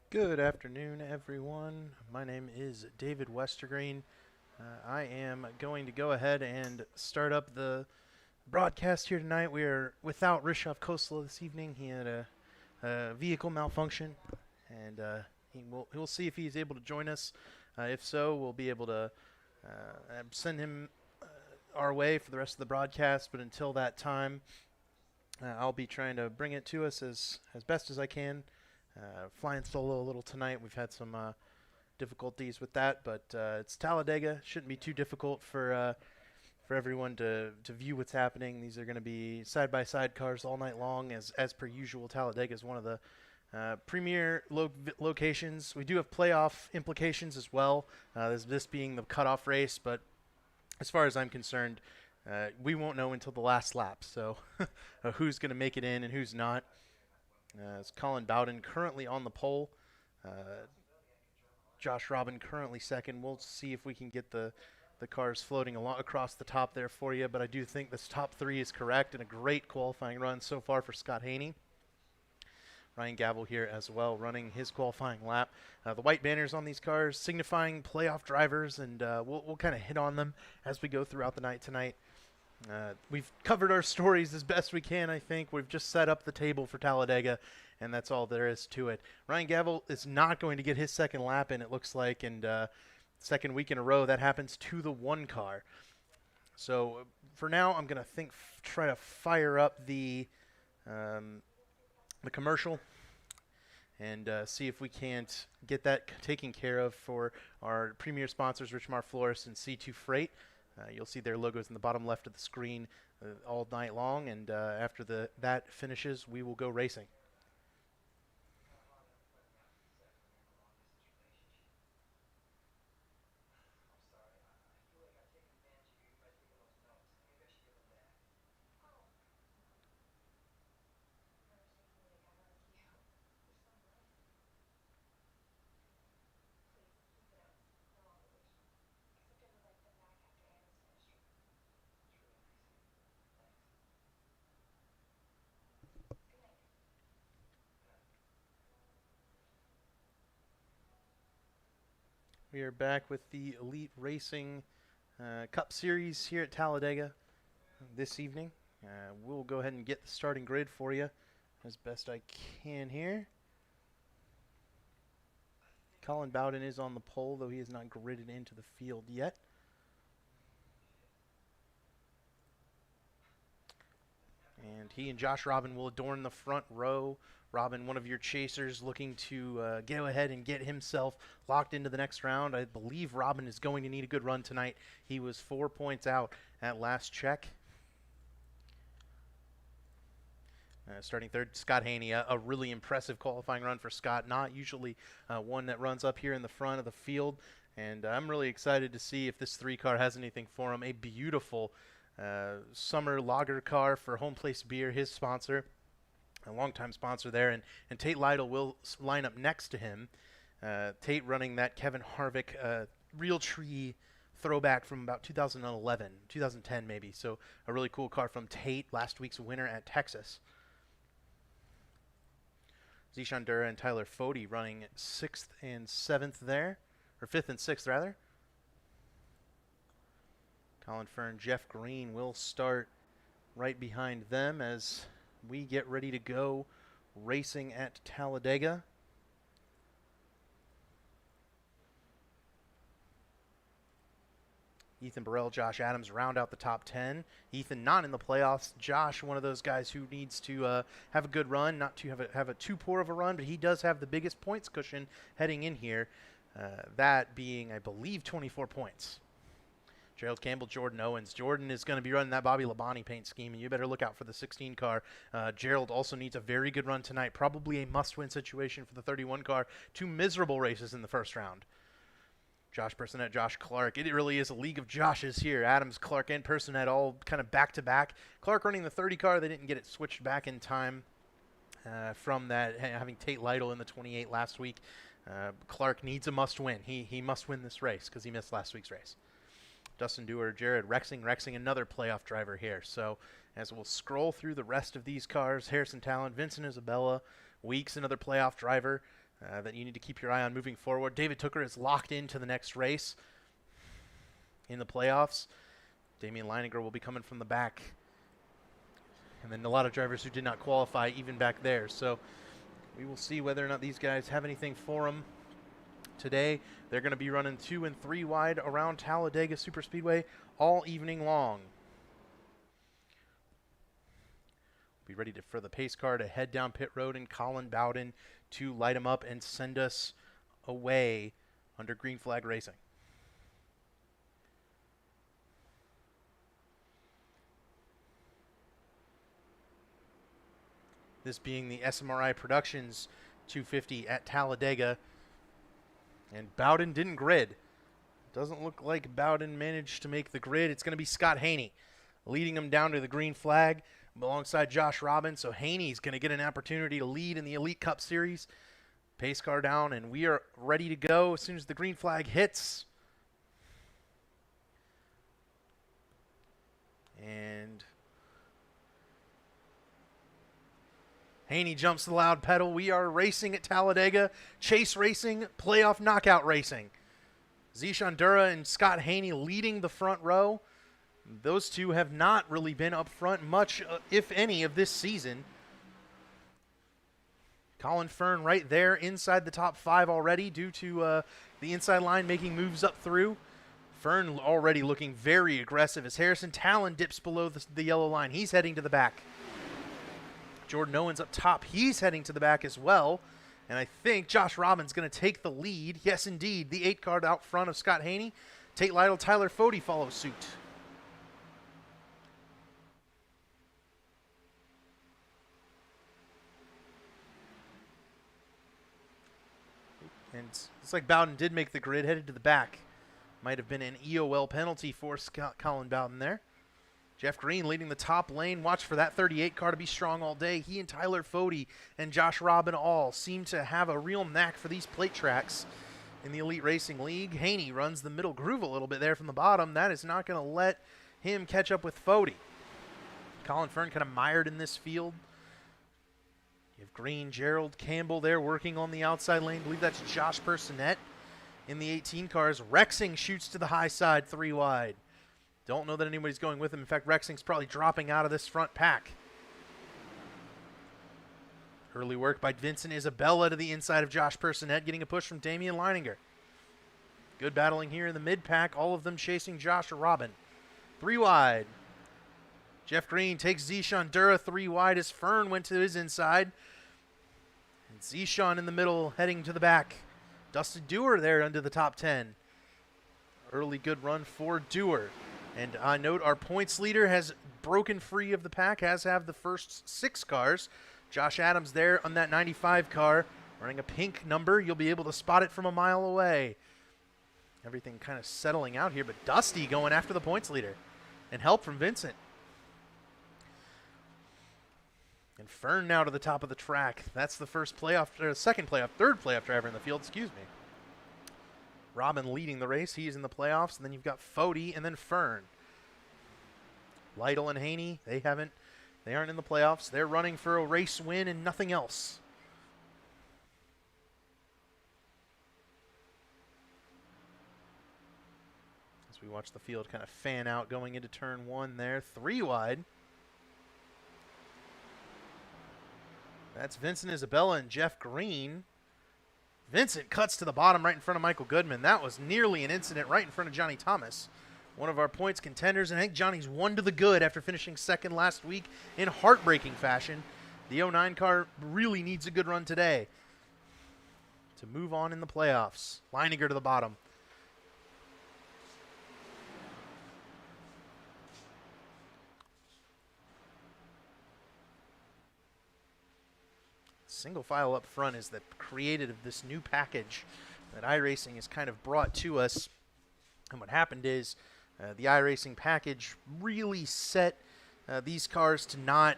Good afternoon, everyone. My name is David Westergreen. I am going to go ahead and start up the broadcast here tonight. We are without Rishov Khosla this evening. He had a vehicle malfunction, and we'll see if he's able to join us. If so, we'll be able to send him our way for the rest of the broadcast. But until that time, I'll be trying to bring it to us as best as I can. Flying solo a little tonight. We've had some difficulties with that, but it's Talledega. Shouldn't be too difficult for everyone to view what's happening. These are going to be side-by-side cars all night long, as per usual. Talledega is one of the premier locations. We do have playoff implications as well. This being the cutoff race, but as far as I'm concerned, we won't know until the last lap. So who's going to make it in and who's not. It's Colin Bowden currently on the pole. Josh Robin currently second. We'll see if we can get the cars floating along across the top there for you. But I do think this top three is correct, and a great qualifying run so far for Scott Haney. Ryan Gavel here as well, running his qualifying lap. The white banners on these cars signifying playoff drivers, and we'll kind of hit on them as we go throughout the night tonight. We've covered our stories as best we can, I think. We've just set up the table for Talledega, and that's all there is to it. Ryan Gavel is not going to get his second lap in, it looks like, and second week in a row that happens to the one car. So for now, I'm going to try to fire up the commercial and see if we can't get that taken care of for our premier sponsors, Richmar Florist and C2 Freight. You'll see their logos in the bottom left of the screen all night long, and after that finishes, we will go racing. We are back with the Elite Racing Cup Series here at Talledega this evening. We'll go ahead and get the starting grid for you as best I can here. Colin Bowden is on the pole, though he is not gridded into the field yet. And he and Josh Robin will adorn the front row. Robin, one of your chasers, looking to go ahead and get himself locked into the next round. I believe Robin is going to need a good run tonight. He was 4 points out at last check. Starting third, Scott Haney, a really impressive qualifying run for Scott. Not usually one that runs up here in the front of the field. And I'm really excited to see if this three car has anything for him. A beautiful summer lager car for Home Place Beer, his sponsor, a longtime sponsor there, and Tate Lytle will line up next to him. Tate running that Kevin Harvick Real Tree throwback from about 2011, 2010 maybe. So a really cool car from Tate, last week's winner at Texas. Zishan Dura and Tyler Fode running 6th and 7th there, or 5th and 6th rather. Colin Fern, Jeff Green will start right behind them as we get ready to go racing at Talledega. Ethan Burrell, Josh Adams round out the top 10. Ethan not in the playoffs. Josh, one of those guys who needs to have a good run, not to have a too poor of a run, but he does have the biggest points cushion heading in here, that being, I believe, 24 points. Gerald Campbell, Jordan Owens. Jordan is going to be running that Bobby Labonte paint scheme, and you better look out for the 16 car. Gerald also needs a very good run tonight, probably a must-win situation for the 31 car. 2 miserable races in the first round. Josh Personette, Josh Clark. It really is a league of Joshes here. Adams, Clark, and Personette all kind of back-to-back. Clark running the 30 car. They didn't get it switched back in time from that, having Tate Lytle in the 28 last week. Clark needs a must-win. He must win this race because he missed last week's race. Dustin Dewar, Jared Rexing, another playoff driver here. So as we'll scroll through the rest of these cars, Harrison Talent, Vincent Isabella, Weeks, another playoff driver. that you need to keep your eye on moving forward. David Tooker is locked into the next race in the playoffs. Damian Leininger will be coming from the back. And then a lot of drivers who did not qualify even back there. So we will see whether or not these guys have anything for them today. They're going to be running 2 and 3 wide around Talledega Superspeedway all evening long. Be ready for the pace car to head down pit road and Colin Bowden to light them up and send us away under green flag racing. This being the SMRI Productions 250 at Talledega. And Bowden didn't grid. Doesn't look like Bowden managed to make the grid. It's going to be Scott Haney leading him down to the green flag alongside Josh Robbins. So Haney's going to get an opportunity to lead in the Elite Cup Series. Pace car down, and we are ready to go as soon as the green flag hits. And Haney jumps the loud pedal. We are racing at Talledega. Chase racing, playoff knockout racing. Zishan Dura and Scott Haney leading the front row. Those two have not really been up front much, if any, of this season. Colin Fern right there inside the top 5 already due to the inside line making moves up through. Fern already looking very aggressive as Harrison Talon dips below the yellow line. He's heading to the back. Jordan Owens up top. He's heading to the back as well. And I think Josh Robbins going to take the lead. Yes, indeed. The 8 card out front of Scott Haney. Tate Lytle, Tyler Fode follow suit. And it's like Bowden did make the grid, headed to the back. Might have been an EOL penalty for Colin Bowden there. Jeff Green leading the top lane. Watch for that 38 car to be strong all day. He and Tyler Fode and Josh Robin all seem to have a real knack for these plate tracks in the Elite Racing League. Haney runs the middle groove a little bit there from the bottom. That is not going to let him catch up with Fode. Colin Fern kind of mired in this field. You have Green, Gerald, Campbell there working on the outside lane. I believe that's Josh Personette in the 18 cars. Rexing shoots to the high side, 3 wide. Don't know that anybody's going with him. In fact, Rexing's probably dropping out of this front pack. Early work by Vincent Isabella to the inside of Josh Personette, getting a push from Damian Leininger. Good battling here in the mid-pack, all of them chasing Josh Robin. 3 wide. Jeff Green takes Zishan Dura 3 wide as Fern went to his inside. And Zishan in the middle, heading to the back. Dustin Dewar there under the top 10. Early good run for Dewar. And I note our points leader has broken free of the pack, as have the first 6 cars. Josh Adams there on that 95 car, running a pink number. You'll be able to spot it from a mile away. Everything kind of settling out here, but Dusty going after the points leader. And help from Vincent. And Fern now to the top of the track. That's the first playoff, or second playoff, third playoff driver in the field, excuse me. Robin leading the race. He's in the playoffs. And then you've got Fode and then Fern. Lytle and Haney, they aren't in the playoffs. They're running for a race win and nothing else. As we watch the field kind of fan out going into turn 1 there. 3 wide. That's Vincent Isabella and Jeff Green. Vincent cuts to the bottom right in front of Michael Goodman. That was nearly an incident right in front of Johnny Thomas, one of our points contenders. And I think Johnny's 1 to the good after finishing second last week in heartbreaking fashion. The 09 car really needs a good run today to move on in the playoffs. Leininger to the bottom. Single file up front is the created of this new package that iRacing has kind of brought to us. And what happened is the iRacing package really set these cars to not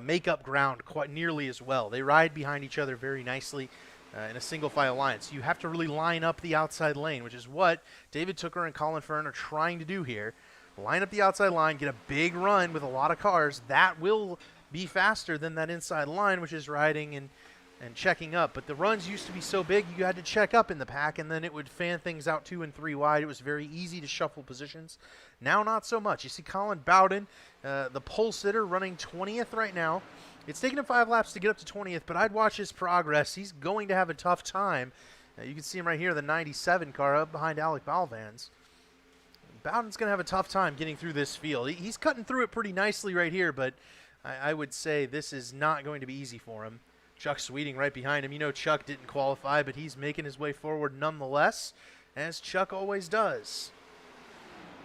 make up ground quite nearly as well. They ride behind each other very nicely in a single file line. So you have to really line up the outside lane, which is what David Tooker and Colin Fern are trying to do here. Line up the outside line, get a big run with a lot of cars. That will be faster than that inside line, which is riding in and checking up. But the runs used to be so big, you had to check up in the pack, and then it would fan things out 2 and 3 wide. It was very easy to shuffle positions. Now, not so much. You see Colin Bowden, the pole sitter, running 20th right now. It's taken him 5 laps to get up to 20th, but I'd watch his progress. He's going to have a tough time. You can see him right here, the 97 car up behind Alec Balvans. Bowden's going to have a tough time getting through this field. He's cutting through it pretty nicely right here, but I would say this is not going to be easy for him. Chuck Sweeting right behind him. You know Chuck didn't qualify, but he's making his way forward nonetheless, as Chuck always does.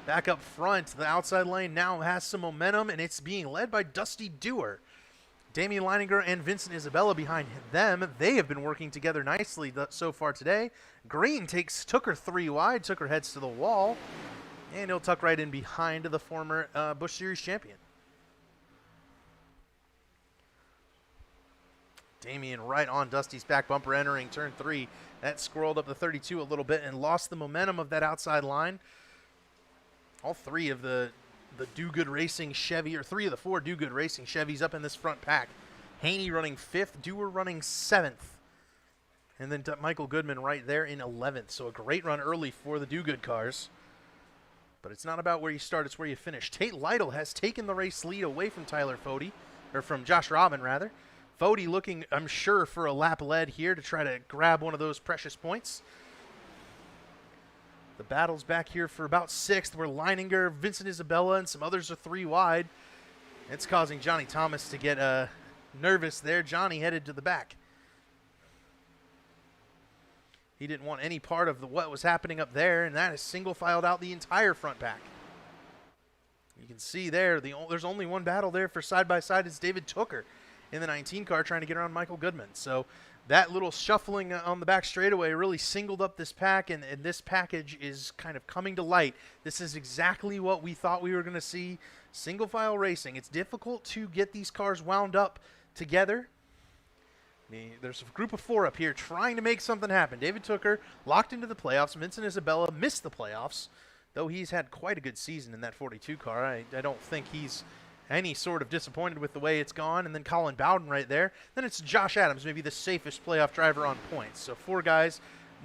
Back up front, the outside lane now has some momentum, and it's being led by Dusty Dewar. Damian Leininger and Vincent Isabella behind them. They have been working together nicely so far today. Green takes Tooker 3 wide. Tooker heads to the wall, and he'll tuck right in behind the former Busch Series champion. Damian right on Dusty's back bumper entering turn 3. That scrolled up the 32 a little bit and lost the momentum of that outside line. All 3 of the Do-Good Racing Chevy, or 3 of the 4 Do-Good Racing Chevys up in this front pack. Haney running 5th, Dewar running 7th. And then Michael Goodman right there in 11th. So a great run early for the Do-Good cars. But it's not about where you start, it's where you finish. Tate Lytle has taken the race lead away from Tyler Fode, or from Josh Robin, rather. Fode looking, I'm sure, for a lap lead here to try to grab one of those precious points. The battle's back here for about 6th, where Leininger, Vincent Isabella, and some others are 3 wide. It's causing Johnny Thomas to get nervous there. Johnny headed to the back. He didn't want any part of what was happening up there, and that is single-filed out the entire front pack. You can see there, there's only one battle there for side-by-side. It's David Tooker in the 19 car trying to get around Michael Goodman. So that little shuffling on the back straightaway really singled up this pack, and this package is kind of coming to light. This is exactly what we thought we were going to see. Single file racing. It's difficult to get these cars wound up together. There's a group of 4 up here trying to make something happen. David Tooker locked into the playoffs. Vincent Isabella missed the playoffs, though he's had quite a good season in that 42 car. I don't think he's any sort of disappointed with the way it's gone. And then Colin Bowden right there. Then it's Josh Adams, maybe the safest playoff driver on points. So 4 guys,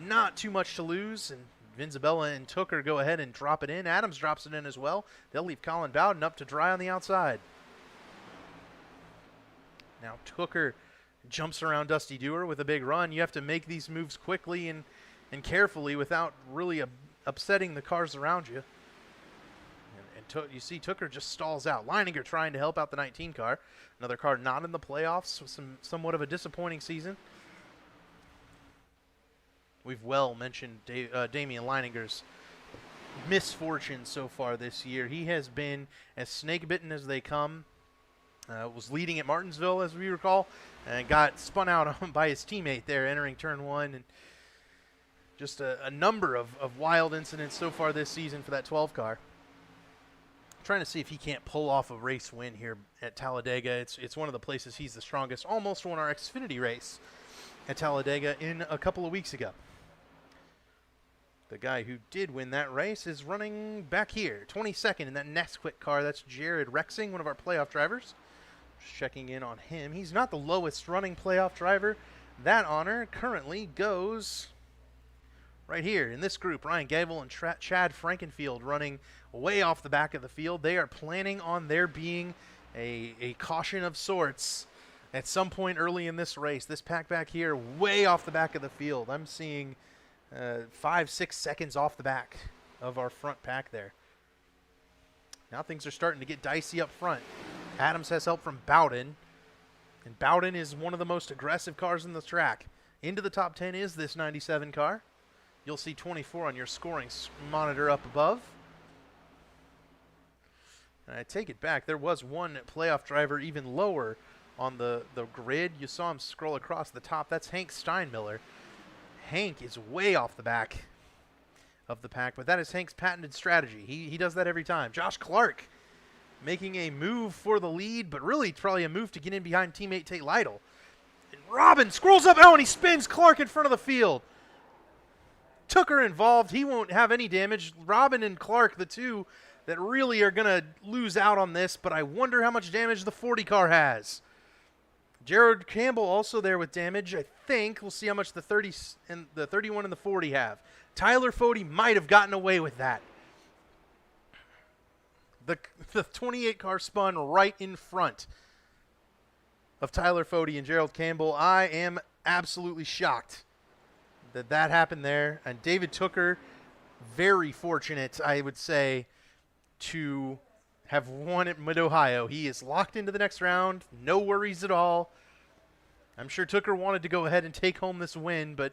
not too much to lose. And Vinzabella and Tooker go ahead and drop it in. Adams drops it in as well. They'll leave Colin Bowden up to dry on the outside. Now Tooker jumps around Dusty Dewar with a big run. You have to make these moves quickly and carefully without really upsetting the cars around you. You see Tooker just stalls out. Leininger trying to help out the 19 car. Another car not in the playoffs with somewhat of a disappointing season. We've well mentioned Damian Leininger's misfortune so far this year. He has been as snake-bitten as they come. Was leading at Martinsville, as we recall, and got spun out on by his teammate there entering turn 1. And just a number of wild incidents so far this season for that 12 car. Trying to see if he can't pull off a race win here at Talledega. It's one of the places he's the strongest. Almost won our Xfinity race at Talledega in a couple of weeks ago. The guy who did win that race is running back here, 22nd in that Nesquik car. That's Jared Rexing, one of our playoff drivers. Just checking in on him. He's not the lowest running playoff driver. That honor currently goes right here in this group. Ryan Gable and Chad Frankenfield running way off the back of the field. They are planning on there being a caution of sorts at some point early in this race. This pack back here way off the back of the field. I'm seeing 5-6 seconds off the back of our front pack there. Now things are starting to get dicey up front. Adams has help from Bowden, and Bowden is one of the most aggressive cars in the track. Into the top 10 is this 97 car. You'll see 24 on your scoring monitor up above. And I take it back. There was one playoff driver even lower on the grid. You saw him scroll across the top. That's Hank Steinmiller. Hank is way off the back of the pack, but that is Hank's patented strategy. He does that every time. Josh Clark making a move for the lead, but really probably a move to get in behind teammate Tate Lytle. And Robin scrolls up. Oh, and he spins Clark in front of the field. Tooker involved. He won't have any damage. Robin and Clark, the two that really are going to lose out on this, but I wonder how much damage the 40 car has. Jared Campbell also there with damage. I think we'll see how much the 30 and the 31 and the 40 have. Tyler Fody might have gotten away with that. The 28 car spun right in front of Tyler Fody and Gerald Campbell. I am absolutely shocked that happened there. And David Tooker, very fortunate, I would say, to have won at Mid-Ohio. He is locked into the next round. No worries at all. I'm sure Tooker wanted to go ahead and take home this win, but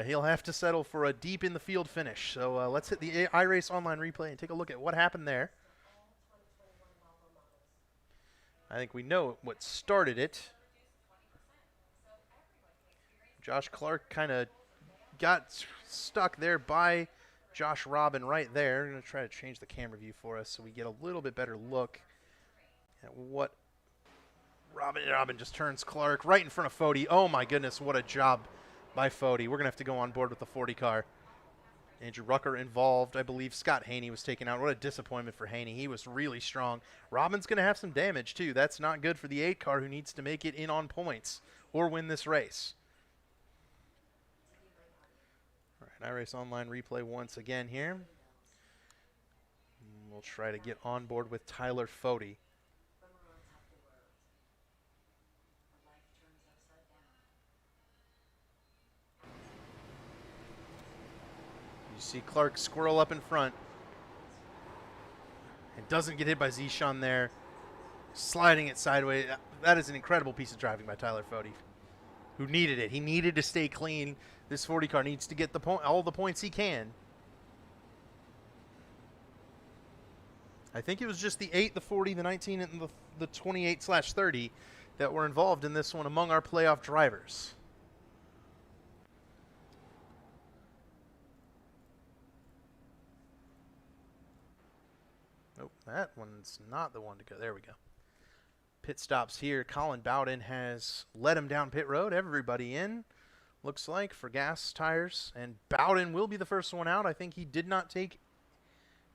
he'll have to settle for a deep in the field finish. So let's hit the iRace online replay and take a look at what happened there. I think we know what started it. Josh Clark kind of got stuck there by Josh Robin right there. I'm going to try to change the camera view for us so we get a little bit better look at what Robin just turns Clark right in front of Fody. Oh my goodness, what a job by Fody. We're going to have to go on board with the 40 car. Andrew Rucker involved. I believe Scott Haney was taken out. What a disappointment for Haney. He was really strong. Robin's going to have some damage, too. That's not good for the 8 car who needs to make it in on points or win this race. All right, iRace Online replay once again here. We'll try to get on board with Tyler Fody. You see Clark squirrel up in front. And doesn't get hit by Zishan there. Sliding it sideways. That is an incredible piece of driving by Tyler Fody, who needed it. He needed to stay clean. This 40 car needs to get all the points he can. I think it was just the 8, the 40, the 19, and the 28/30 that were involved in this one among our playoff drivers. Nope, that one's not the one to go. There we go. Pit stops here. Colin Bowden has led him down pit road. Everybody in, looks like, for gas tires. And Bowden will be the first one out. I think he did not take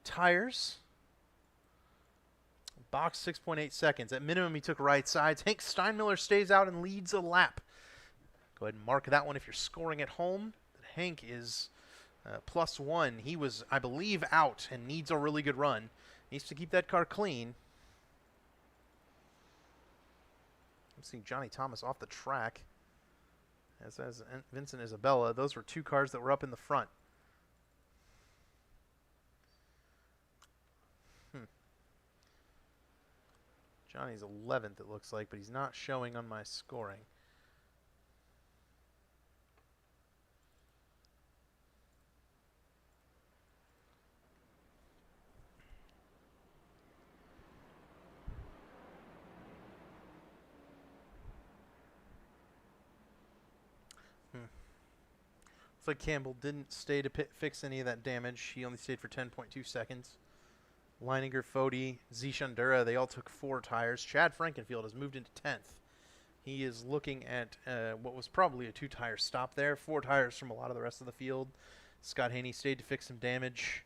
tires. Box 6.8 seconds. At minimum, he took right sides. Hank Steinmiller stays out and leads a lap. Go ahead and mark that one if you're scoring at home. Hank is +1. He was, I believe, out and needs a really good run. Needs to keep that car clean. I'm seeing Johnny Thomas off the track, as Vincent Isabella. Those were 2 cars that were up in the front. Johnny's 11th, it looks like, but he's not showing on my scoring. Looks like Campbell didn't stay to fix any of that damage. He only stayed for 10.2 seconds. Leininger, Fody, Zishandura, they all took 4 tires. Chad Frankenfield has moved into 10th. He is looking at what was probably a 2-tire stop there. 4 tires from a lot of the rest of the field. Scott Haney stayed to fix some damage.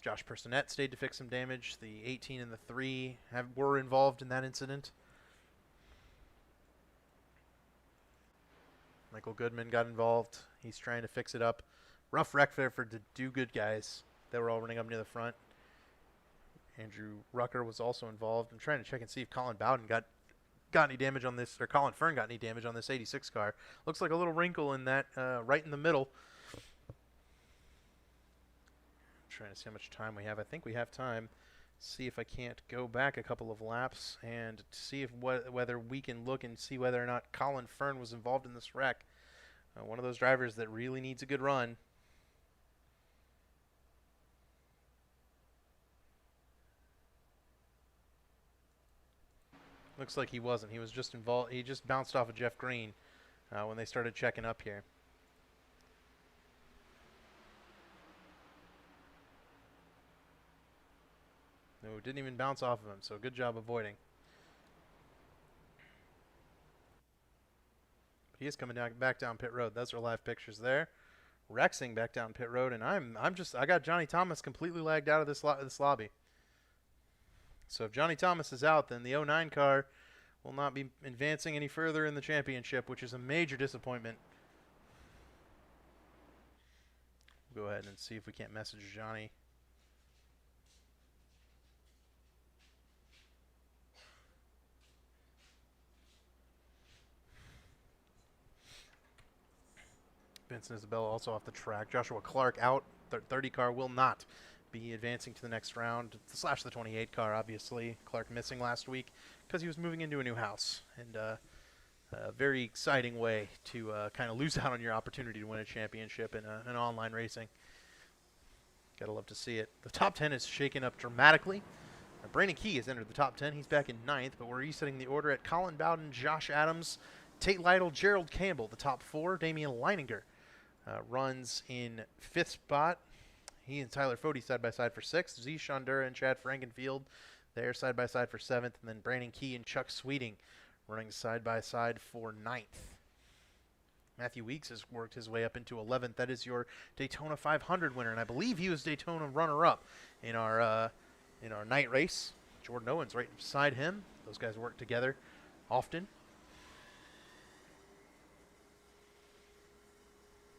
Josh Personette stayed to fix some damage. The 18 and the 3 were involved in that incident. Michael Goodman got involved. He's trying to fix it up. Rough wreck there for the do-good guys that were all running up near the front. Andrew Rucker was also involved. I'm trying to check and see if Colin Bowden got any damage on this, or Colin Fern got any damage on this 86 car. Looks like a little wrinkle in that right in the middle. I'm trying to see how much time we have. I think we have time. See if I can't go back a couple of laps and see if whether we can look and see whether or not Colin Fern was involved in this wreck. One of those drivers that really needs a good run. Looks like he wasn't. He was just involved. He just bounced off of Jeff Green when they started checking up here. No, didn't even bounce off of him, so good job avoiding. But he is coming back down pit road. Those are live pictures there. Rexing back down pit road, and I got Johnny Thomas completely lagged out of this lobby. So if Johnny Thomas is out, then the 09 car will not be advancing any further in the championship, which is a major disappointment. We'll go ahead and see if we can't message Johnny. Vincent Isabella also off the track. Joshua Clark out. 30 car will not be advancing to the next round. Slash the 28 car, obviously. Clark missing last week because he was moving into a new house. And a very exciting way to kind of lose out on your opportunity to win a championship in an online racing. Gotta love to see it. The top 10 is shaken up dramatically. Brandon Key has entered the top 10. He's back in 9th, but we're resetting the order at Colin Bowden, Josh Adams, Tate Lytle, Gerald Campbell. The top 4, Damian Leininger runs in 5th spot. He and Tyler Fody side-by-side for 6th. Z. Shondura and Chad Frankenfield there side-by-side for 7th. And then Brandon Key and Chuck Sweeting running side-by-side for 9th. Matthew Weeks has worked his way up into 11th. That is your Daytona 500 winner, and I believe he was Daytona runner-up in our night race. Jordan Owens right beside him. Those guys work together often.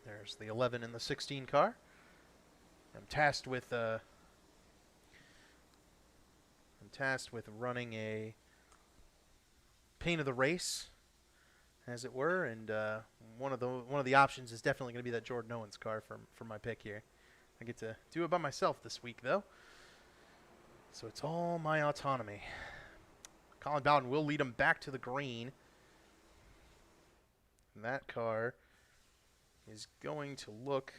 There's the 11 and the 16 car. I'm tasked with running a paint of the race, as it were, and one of the options is definitely going to be that Jordan Owens car for my pick here. I get to do it by myself this week though, so it's all my autonomy. Colin Bowden will lead him back to the green, and that car is going to look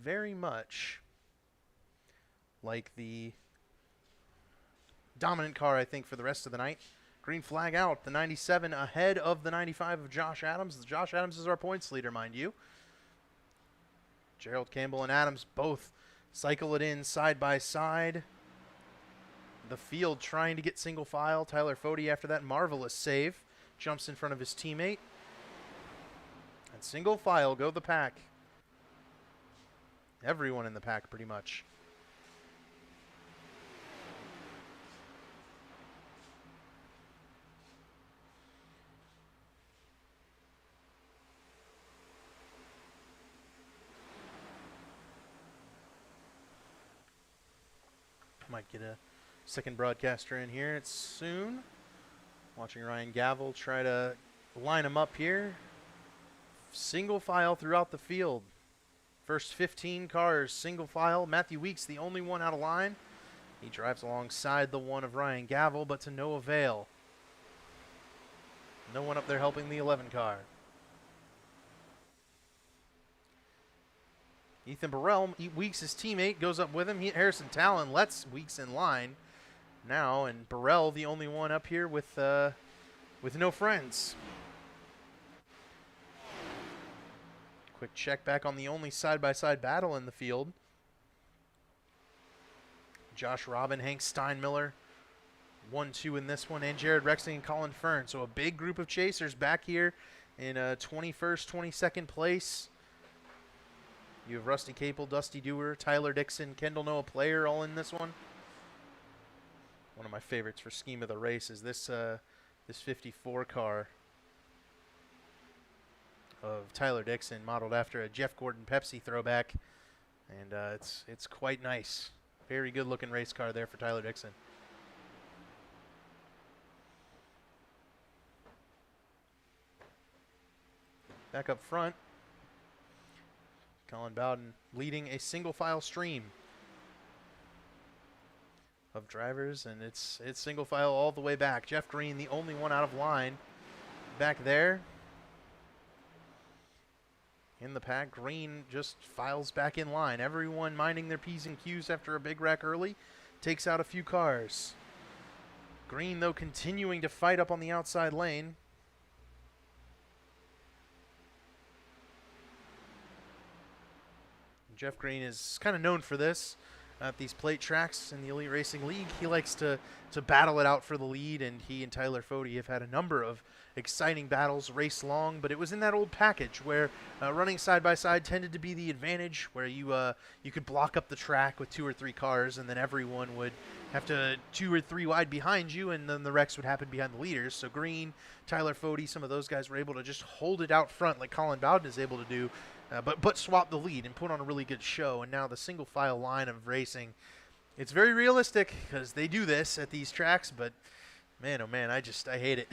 very much like the dominant car, I think, for the rest of the night. Green flag out. The 97 ahead of the 95 of Josh Adams. Josh Adams is our points leader, mind you. Gerald Campbell and Adams both cycle it in side by side. The field trying to get single file. Tyler Fody, after that marvelous save, jumps in front of his teammate. And single file go the pack. Everyone in the pack, pretty much. Might get a second broadcaster in here. It's soon. Watching Ryan Gavel try to line them up here. Single file throughout the field. First 15 cars, single file. Matthew Weeks, the only one out of line. He drives alongside the one of Ryan Gavel, but to no avail. No one up there helping the 11 car. Ethan Burrell, Weeks' teammate, goes up with him. Harrison Talon lets Weeks in line now, and Burrell, the only one up here with no friends. Quick check back on the only side-by-side battle in the field. Josh Robin, Hank Steinmiller, 1-2 in this one, and Jared Rexing and Colin Fern. So a big group of chasers back here in 21st, 22nd place. You have Rusty Capel, Dusty Dewar, Tyler Dixon, Kendall Noah Player all in this one. One of my favorites for scheme of the race is this 54 car of Tyler Dixon, modeled after a Jeff Gordon Pepsi throwback, and it's quite nice. Very good looking race car there for Tyler Dixon. Back up front, Colin Bowden leading a single file stream of drivers, and it's single file all the way back. Jeff Green, the only one out of line back there. In the pack, Green just files back in line. Everyone minding their P's and Q's after a big wreck early. Takes out a few cars. Green, though, continuing to fight up on the outside lane. Jeff Green is kind of known for this. at these plate tracks in the Elite Racing League. He likes to battle it out for the lead, and he and Tyler Fody have had a number of exciting battles race long, but it was in that old package where running side by side tended to be the advantage, where you could block up the track with 2 or 3 cars, and then everyone would have to 2 or 3 wide behind you, and then the wrecks would happen behind the leaders. So Green, Tyler Fody, some of those guys were able to just hold it out front like Colin Bowden is able to do, but swap the lead and put on a really good show. And now the single file line of racing, it's very realistic because they do this at these tracks, but man, oh man, I hate it.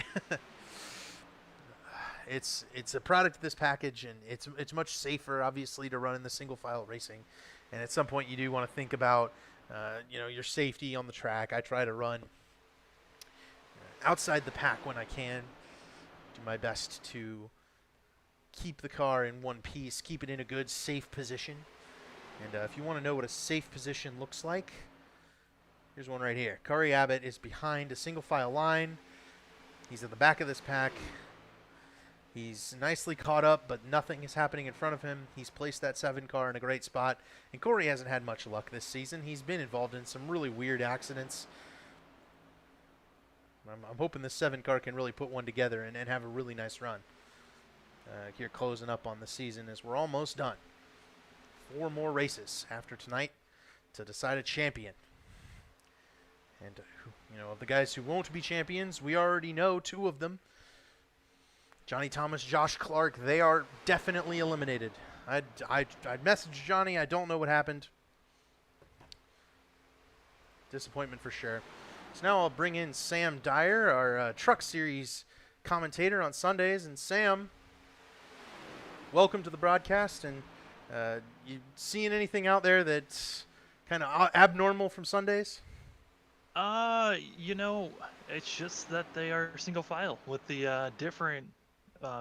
It's a product of this package, and it's much safer, obviously, to run in the single file racing. And at some point, you do want to think about your safety on the track. I try to run outside the pack when I can. Do my best to keep the car in one piece, keep it in a good, safe position. And if you want to know what a safe position looks like, here's one right here. Corey Abbott is behind a single file line. He's at the back of this pack. He's nicely caught up, but nothing is happening in front of him. He's placed that 7 car in a great spot. And Corey hasn't had much luck this season. He's been involved in some really weird accidents. I'm hoping this 7 car can really put one together and have a really nice run. Here closing up on the season as we're almost done. 4 more races after tonight to decide a champion. And, of the guys who won't be champions, we already know 2 of them. Johnny Thomas, Josh Clark, they are definitely eliminated. I'd messaged Johnny. I don't know what happened. Disappointment for sure. So now I'll bring in Sam Dyer, our Truck Series commentator on Sundays. And Sam, welcome to the broadcast. And you seeing anything out there that's kind of abnormal from Sundays? It's just that they are single file with the different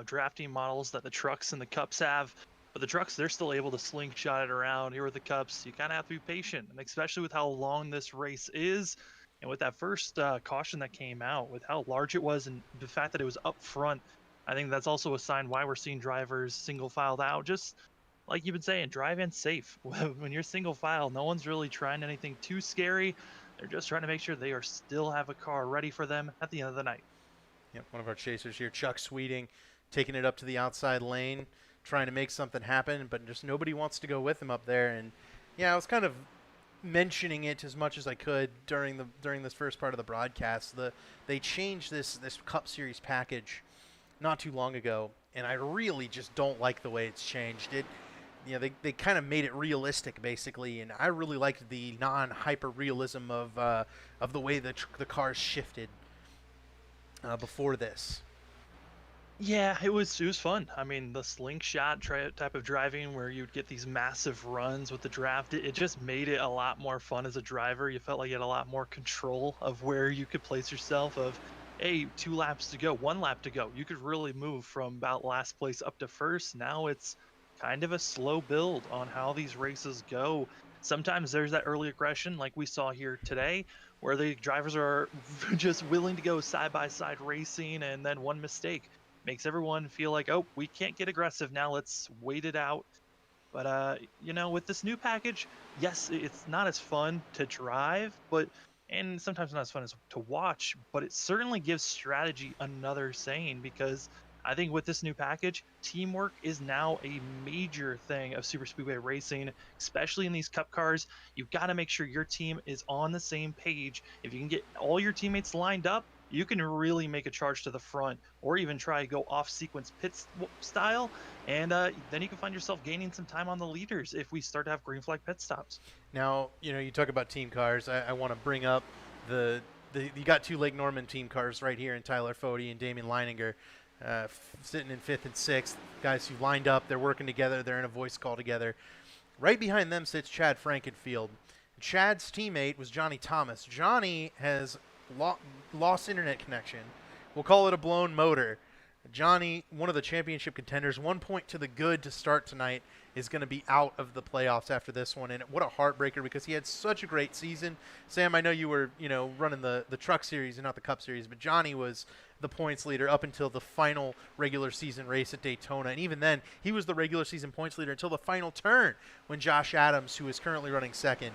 drafting models that the trucks and the cups have. But the trucks, they're still able to slingshot it around. Here with the cups, you kind of have to be patient, and especially with how long this race is, and with that first caution that came out, with how large it was, and the fact that it was up front, I think that's also a sign why we're seeing drivers single filed out. Just like you've been saying, drive in safe. When you're single file, no one's really trying anything too scary. They're just trying to make sure they are still have a car ready for them at the end of the night. Yep, one of our chasers here, Chuck Sweeting, taking it up to the outside lane, trying to make something happen, but just nobody wants to go with him up there. And yeah, I was kind of mentioning it as much as I could during this first part of the broadcast. They changed this Cup Series package not too long ago, and I really just don't like the way it's changed. They kind of made it realistic, basically, and I really liked the non-hyper realism of the way the cars shifted before this. Yeah, it was fun. I mean, the slingshot type of driving where you'd get these massive runs with the draft, it just made it a lot more fun as a driver. You felt like you had a lot more control of where you could place yourself of, hey, 2 laps to go, 1 lap to go. You could really move from about last place up to first. Now it's kind of a slow build on how these races go. Sometimes there's that early aggression like we saw here today, where the drivers are just willing to go side by side racing, and then one mistake makes everyone feel like, oh, we can't get aggressive now, let's wait it out. But with this new package, yes, it's not as fun to drive, and sometimes not as fun as to watch, but it certainly gives strategy another saying, because I think with this new package, teamwork is now a major thing of super speedway racing, especially in these cup cars. You've got to make sure your team is on the same page. If you can get all your teammates lined up, you can really make a charge to the front, or even try to go off sequence pit style, and then you can find yourself gaining some time on the leaders if we start to have green flag pit stops. Now, you talk about team cars. I want to bring up you got 2 Lake Norman team cars right here in Tyler Fody and Damien Leininger, sitting in 5th and 6th. Guys who lined up, they're working together, they're in a voice call together. Right behind them sits Chad Frankenfield. Chad's teammate was Johnny Thomas. Johnny has lost internet connection. We'll call it a blown motor. Johnny, one of the championship contenders, 1 point to the good to start tonight, is going to be out of the playoffs after this one. And what a heartbreaker, because he had such a great season. Sam, I know you were, running the Truck Series and not the Cup Series, but Johnny was the points leader up until the final regular season race at Daytona. And even then, he was the regular season points leader until the final turn when Josh Adams, who is currently running second,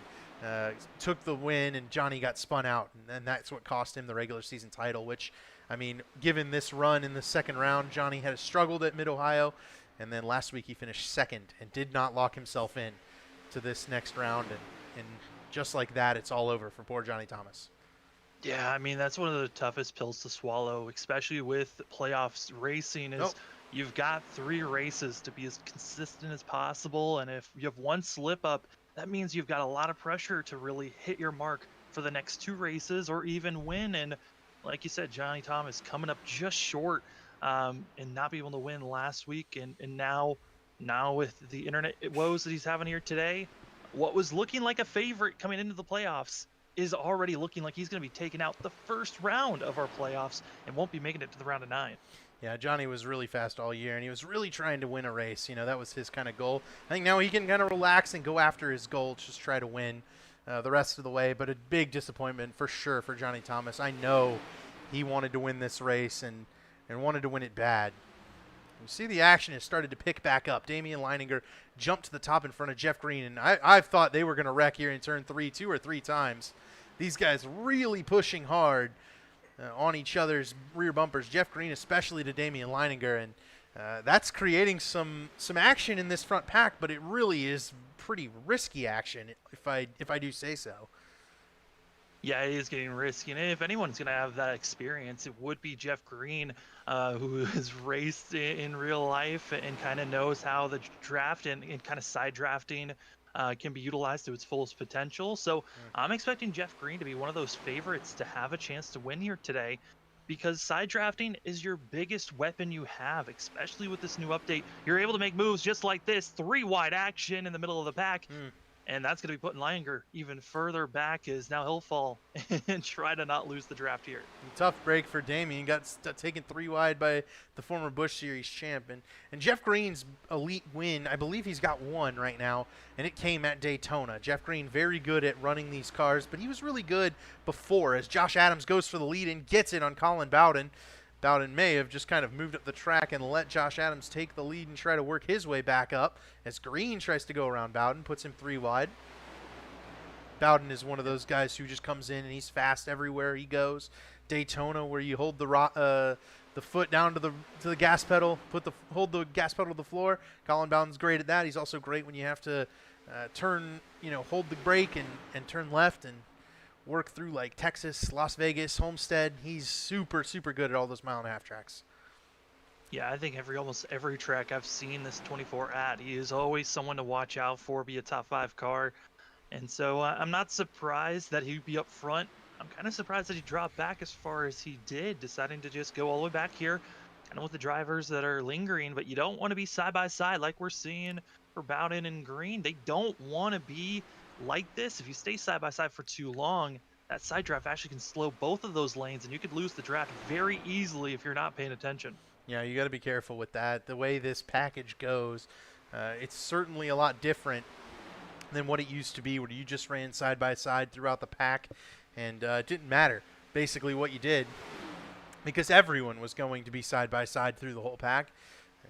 took the win, and Johnny got spun out, and that's what cost him the regular season title, which, I mean, given this run in the second round, Johnny had struggled at Mid-Ohio, and then last week he finished second and did not lock himself in to this next round, and just like that, it's all over for poor Johnny Thomas. Yeah, I mean, that's one of the toughest pills to swallow, especially with playoffs racing is you've got 3 races to be as consistent as possible. And if you have one slip up, that means you've got a lot of pressure to really hit your mark for the next 2 races or even win. And like you said, Johnny Thomas coming up just short and not be able to win last week. And now with the internet woes that he's having here today, what was looking like a favorite coming into the playoffs is already looking like he's going to be taking out the first round of our playoffs and won't be making it to the round of 9. Yeah, Johnny was really fast all year, and he was really trying to win a race. You know, that was his kind of goal. I think now he can kind of relax and go after his goal, just try to win the rest of the way. But a big disappointment for sure for Johnny Thomas. I know he wanted to win this race and wanted to win it bad. You see the action has started to pick back up. Damian Leininger jumped to the top in front of Jeff Green, and I've thought they were going to wreck here in turn 3 2 or 3 times. These guys really pushing hard on each other's rear bumpers. Jeff Green especially to Damian Leininger, and that's creating some action in this front pack, but it really is pretty risky action if I do say so. Yeah, it is getting risky, and if anyone's going to have that experience, it would be Jeff Green, who has raced in real life and kind of knows how the draft and kind of side drafting can be utilized to its fullest potential. So I'm expecting Jeff Green to be one of those favorites to have a chance to win here today, because side drafting is your biggest weapon you have, especially with this new update. You're able to make moves just like this, 3 wide action in the middle of the pack. And that's going to be putting Leininger even further back, as now he'll fall and try to not lose the draft here. Tough break for Damian. Got taken 3 wide by the former Busch Series champ. And Jeff Green's elite win, I believe he's got 1 right now, and it came at Daytona. Jeff Green very good at running these cars, but he was really good before, as Josh Adams goes for the lead and gets it on Colin Bowden. Bowden may have just kind of moved up the track and let Josh Adams take the lead and try to work his way back up, as Green tries to go around Bowden, puts him 3 wide. Bowden is one of those guys who just comes in and he's fast everywhere he goes. Daytona, where you hold the foot down to the gas pedal, hold the gas pedal to the floor. Colin Bowden's great at that. He's also great when you have to turn, hold the brake and turn left and work through like Texas, Las Vegas, Homestead. He's super, super good at all those mile-and-a-half tracks. Yeah, I think almost every track I've seen this 24 at, he is always someone to watch out for, be a top 5 car. And so I'm not surprised that he'd be up front. I'm kind of surprised that he dropped back as far as he did, deciding to just go all the way back here, kind of with the drivers that are lingering. But you don't want to be side by side like we're seeing for Bowden and Green. They don't want to be like this. If you stay side by side for too long, that side draft actually can slow both of those lanes, and you could lose the draft very easily if you're not paying attention. Yeah, you got to be careful with that. The way this package goes, it's certainly a lot different than what it used to be, where you just ran side by side throughout the pack, and it didn't matter basically what you did, because everyone was going to be side by side through the whole pack.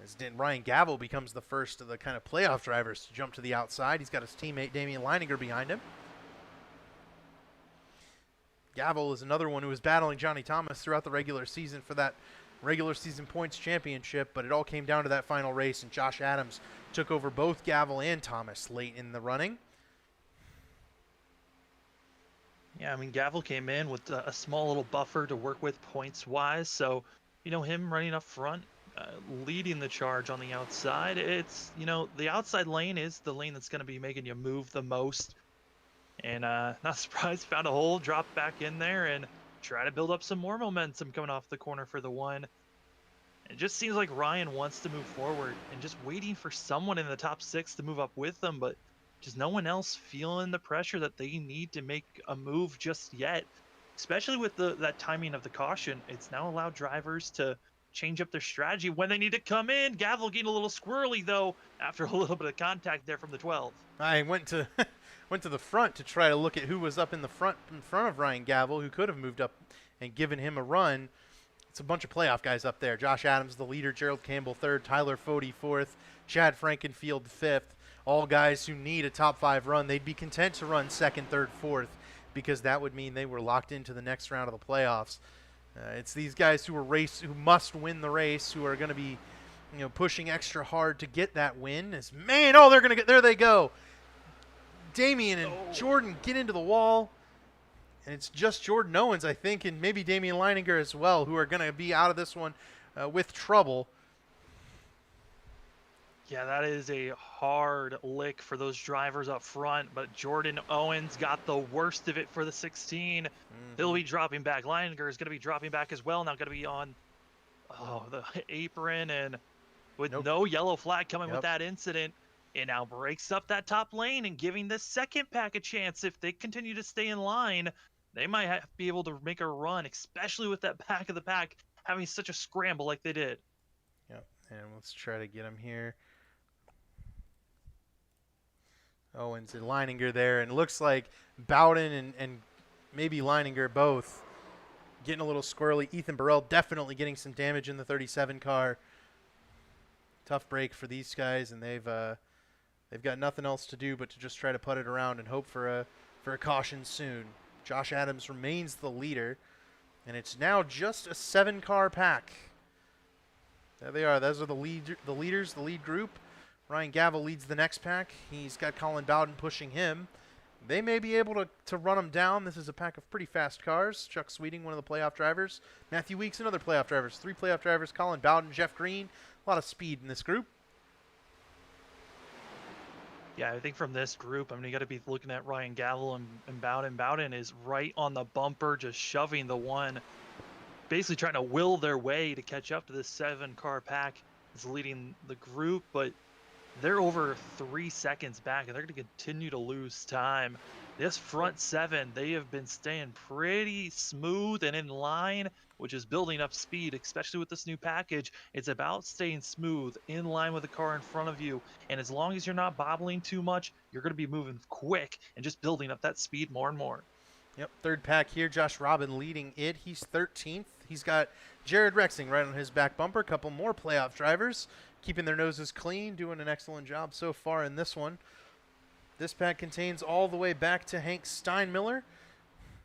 As Ryan Gavel becomes the first of the kind of playoff drivers to jump to the outside. He's got his teammate Damian Leininger behind him. Gavel is another one who was battling Johnny Thomas throughout the regular season for that regular season points championship, but it all came down to that final race, and Josh Adams took over both Gavel and Thomas late in the running. Yeah, I mean, Gavel came in with a small little buffer to work with points-wise, so, him running up front, leading the charge on the outside. It's, the outside lane is the lane that's going to be making you move the most. And not surprised, found a hole, dropped back in there, and try to build up some more momentum coming off the corner for the 1. It just seems like Ryan wants to move forward and just waiting for someone in the top 6 to move up with them, but just no one else feeling the pressure that they need to make a move just yet. Especially with that timing of the caution, it's now allowed drivers to change up their strategy when they need to come in. Gavel getting a little squirrely, though, after a little bit of contact there from the 12. I went to the front to try to look at who was up in front of Ryan Gavel, who could have moved up and given him a run. It's a bunch of playoff guys up there. Josh Adams, the leader. Gerald Campbell, 3rd. Tyler Fode, 4th. Chad Frankenfield, 5th. all guys who need a top 5 run. They'd be content to run second, third, fourth, because that would mean they were locked into the next round of the playoffs. It's these guys who must win the race, who are going to be, pushing extra hard to get that win. They're going to get there. They go. Damian and Jordan get into the wall, and it's just Jordan Owens, I think, and maybe Damian Leininger as well, who are going to be out of this one with trouble. Yeah, that is a hard lick for those drivers up front, but Jordan Owens got the worst of it for the 16. He'll be dropping back. Leininger is going to be dropping back as well. Now going to be on the apron, and with no yellow flag coming with that incident, it now breaks up that top lane and giving the second pack a chance. If they continue to stay in line, they might be able to make a run, especially with that back of the pack having such a scramble like they did. Yep, and let's try to get him here. Owens and Leininger there, and it looks like Bowden and maybe Leininger both getting a little squirrely. Ethan Burrell definitely getting some damage in the 37 car. Tough break for these guys, and they've got nothing else to do but to just try to put it around and hope for a caution soon. Josh Adams remains the leader, and it's now just a 7-car pack. There they are. Those are the leaders, the lead group. Ryan Gavel leads the next pack. He's got Colin Bowden pushing him. They may be able to run him down. This is a pack of pretty fast cars. Chuck Sweeting, one of the playoff drivers. Matthew Weeks, another playoff driver. 3 playoff drivers. Colin Bowden, Jeff Green. A lot of speed in this group. Yeah, I think from this group, you got to be looking at Ryan Gavel and Bowden. Bowden is right on the bumper, just shoving the one, basically trying to will their way to catch up to this 7-car pack. Is leading the group, but they're over 3 seconds back, and they're going to continue to lose time. This front 7, they have been staying pretty smooth and in line, which is building up speed, especially with this new package. It's about staying smooth, in line with the car in front of you, and as long as you're not bobbling too much, you're going to be moving quick and just building up that speed more and more. Yep, third pack here. Josh Robin leading it. He's 13th. He's got Jared Rexing right on his back bumper. A couple more playoff drivers keeping their noses clean, doing an excellent job so far in this one. This pack contains all the way back to Hank Steinmiller.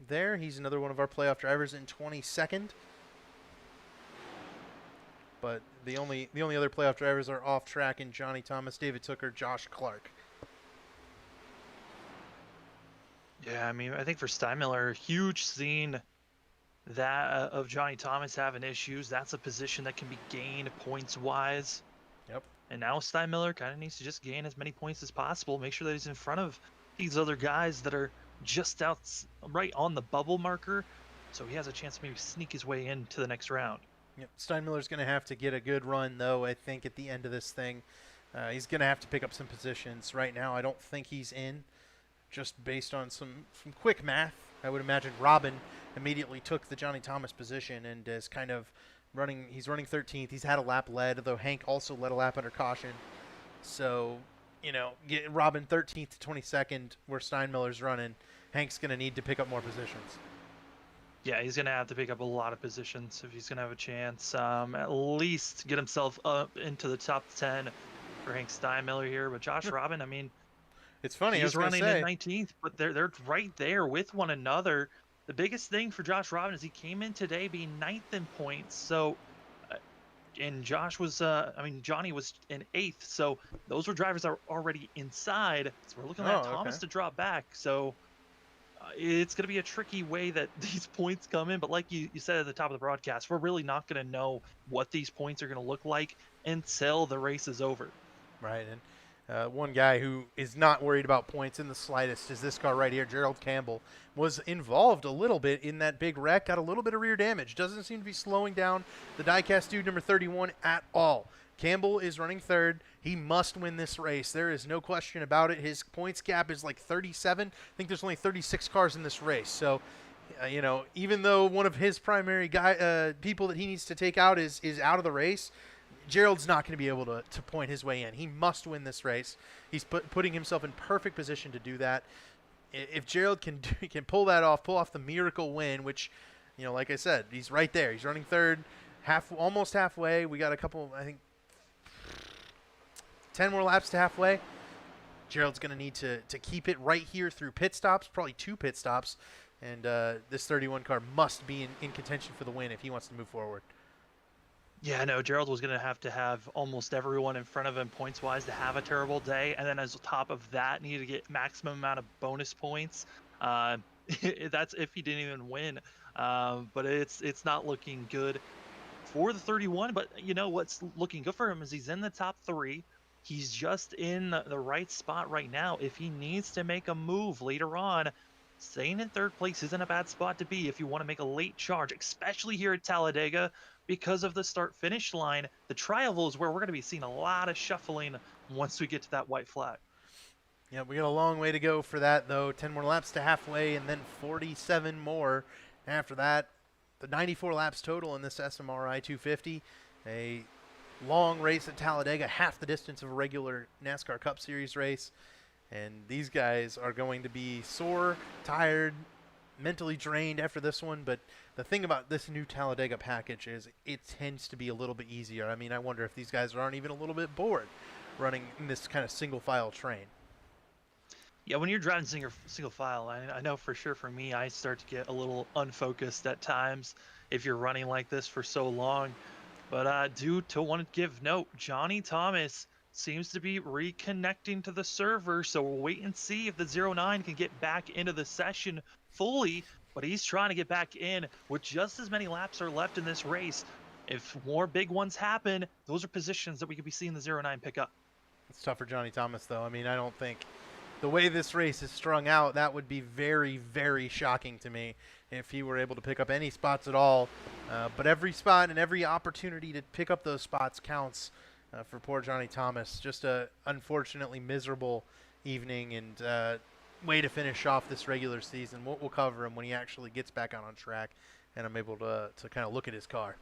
There, he's another one of our playoff drivers in 22nd. But the only other playoff drivers are off track in Johnny Thomas, David Tooker, Josh Clark. Yeah, I think for Steinmiller, huge scene that of Johnny Thomas having issues. That's a position that can be gained points-wise. Yep. And now Steinmiller kind of needs to just gain as many points as possible. Make sure that he's in front of these other guys that are just out right on the bubble marker, so he has a chance to maybe sneak his way into the next round. Yep. Steinmiller's going to have to get a good run, though, I think, at the end of this thing. He's going to have to pick up some positions. Right now, I don't think he's in, just based on some quick math. I would imagine Robin immediately took the Johnny Thomas position and is kind of running. He's running 13th. He's had a lap led, though Hank also led a lap under caution. So, get Robin 13th to 22nd where Steinmiller's running. Hank's going to need to pick up more positions. Yeah, he's going to have to pick up a lot of positions if he's going to have a chance. At least get himself up into the top 10 for Hank Steinmiller here. But Josh Robin, it's funny. He's running in 19th, but they're right there with one another. The biggest thing for Josh Robin is he came in today being 9th in points. So, and Josh was, Johnny was in 8th. So those were drivers that were already inside. So we're looking at Thomas to drop back. So it's going to be a tricky way that these points come in. But like you said at the top of the broadcast, we're really not going to know what these points are going to look like until the race is over. Right. And one guy who is not worried about points in the slightest is this car right here. Gerald Campbell was involved a little bit in that big wreck, got a little bit of rear damage. Doesn't seem to be slowing down the diecast dude number 31 at all. Campbell is running third. He must win this race. There is no question about it. His points gap is like 37. I think there's only 36 cars in this race. So, even though one of his primary people that he needs to take out is out of the race, Gerald's not going to be able to point his way in. He must win this race. He's putting himself in perfect position to do that. If Gerald can pull that off, pull off the miracle win, which, like I said, he's right there. He's running third, almost halfway. We got a couple, I think, 10 more laps to halfway. Gerald's going to need to keep it right here through pit stops, probably 2 pit stops, and this 31 car must be in contention for the win if he wants to move forward. Yeah, no, Gerald was going to have almost everyone in front of him points-wise to have a terrible day, and then as top of that, need to get maximum amount of bonus points. That's if he didn't even win. But it's not looking good for the 31. But you know what's looking good for him is he's in the top 3. He's just in the right spot right now. If he needs to make a move later on, staying in 3rd place isn't a bad spot to be if you want to make a late charge, especially here at Talledega. Because of the start-finish line, the trial is where we're going to be seeing a lot of shuffling once we get to that white flag. Yeah, we got a long way to go for that, though. 10 more laps to halfway, and then 47 more after that. The 94 laps total in this SMRI 250. A long race at Talledega, half the distance of a regular NASCAR Cup Series race. And these guys are going to be sore, tired, mentally drained after this one. But the thing about this new Talledega package is it tends to be a little bit easier. I mean, I wonder if these guys aren't even a little bit bored running in this kind of single-file train. Yeah, when you're driving single file, I know for sure for me, I start to get a little unfocused at times if you're running like this for so long. But I do want to give note, Johnny Thomas seems to be reconnecting to the server, so we'll wait and see if the 09 can get back into the session fully, but he's trying to get back in with just as many laps are left in this race. If more big ones happen, those are positions that we could be seeing the 09 pick up. It's tough for Johnny Thomas, though. I mean, I don't think the way this race is strung out, that would be very, very shocking to me if he were able to pick up any spots at all. But every spot and every opportunity to pick up those spots counts for poor Johnny Thomas. Just a unfortunately miserable evening and way to finish off this regular season. We'll cover him when he actually gets back out on track and I'm able to kind of look at his car.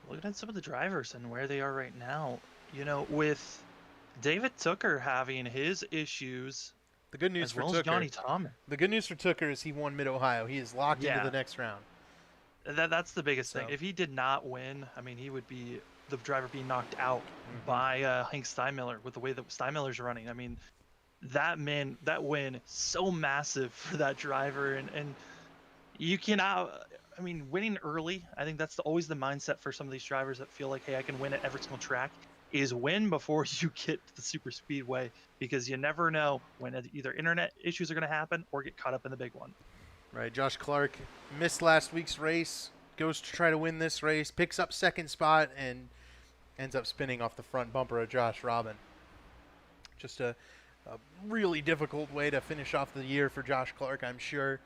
Looking at some of the drivers and where they are right now, you know, with David Tooker having his issues, the good news as for well Tooker, as Johnny Thomas. The good news for Tooker is he won Mid-Ohio. He is locked into the next round. That's the biggest thing. If he did not win, I mean, he would be the driver being knocked out by Hank Steinmiller with the way that Steinmiller's running. I mean, that win so massive for that driver, and you cannot. I mean, winning early, I think that's always the mindset for some of these drivers that feel like, hey, I can win at every single track, is win before you get to the super speedway, because you never know when either internet issues are going to happen or get caught up in the big one. Right, Josh Clark missed last week's race, goes to try to win this race, picks up 2nd spot, and ends up spinning off the front bumper of Josh Robin. Just a really difficult way to finish off the year for Josh Clark, I'm sure.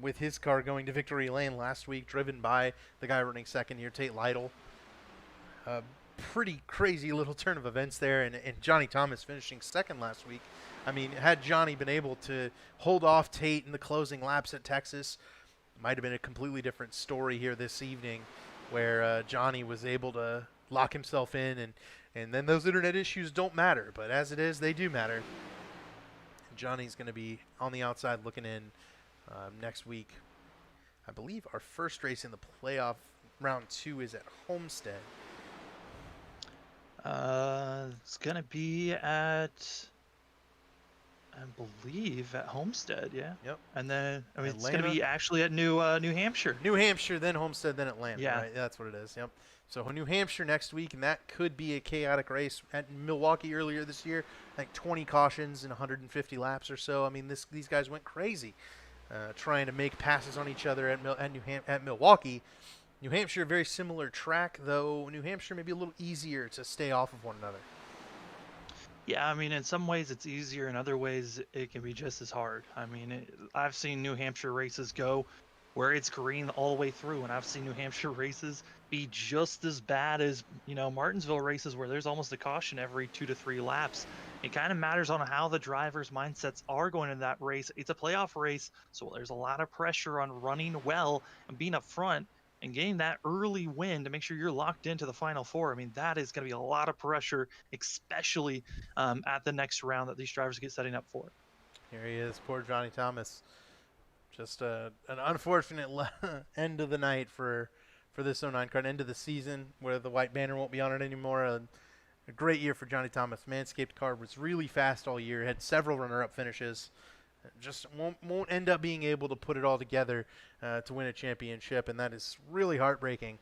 With his car going to victory lane last week, driven by the guy running 2nd here, Tate Lytle. Pretty crazy little turn of events there, and Johnny Thomas finishing 2nd last week. I mean, had Johnny been able to hold off Tate in the closing laps at Texas, might have been a completely different story here this evening, where Johnny was able to lock himself in, and then those internet issues don't matter, but as it is, they do matter. And Johnny's going to be on the outside looking in next week. I believe our first race in the playoff round 2 is at Homestead. It's gonna be at, I believe, at Homestead, yeah. Yep. And then I mean Atlanta. It's gonna be actually at New Hampshire. New Hampshire, then Homestead, then Atlanta. Yeah. Right? That's what it is. Yep. So New Hampshire next week, and that could be a chaotic race. At Milwaukee earlier this year, I think 20 cautions and 150 laps or so. I mean, these guys went crazy trying to make passes on each other at Milwaukee. New Hampshire, very similar track, though New Hampshire may be a little easier to stay off of one another. Yeah, I mean, in some ways it's easier. In other ways, it can be just as hard. I mean, I've seen New Hampshire races go where it's green all the way through, and I've seen New Hampshire races be just as bad as, you know, Martinsville races where there's almost a caution every 2 to 3 laps. It kind of matters on how the drivers' mindsets are going in that race. It's a playoff race, so there's a lot of pressure on running well and being up front and getting that early win to make sure you're locked into the Final Four. I mean, that is going to be a lot of pressure, especially at the next round that these drivers get setting up for. Here he is, poor Johnny Thomas. Just an unfortunate end of the night for this 09 car, end of the season where the white banner won't be on it anymore. A great year for Johnny Thomas. Manscaped car was really fast all year. Had several runner-up finishes. Just won't end up being able to put it all together to win a championship, and that is really heartbreaking.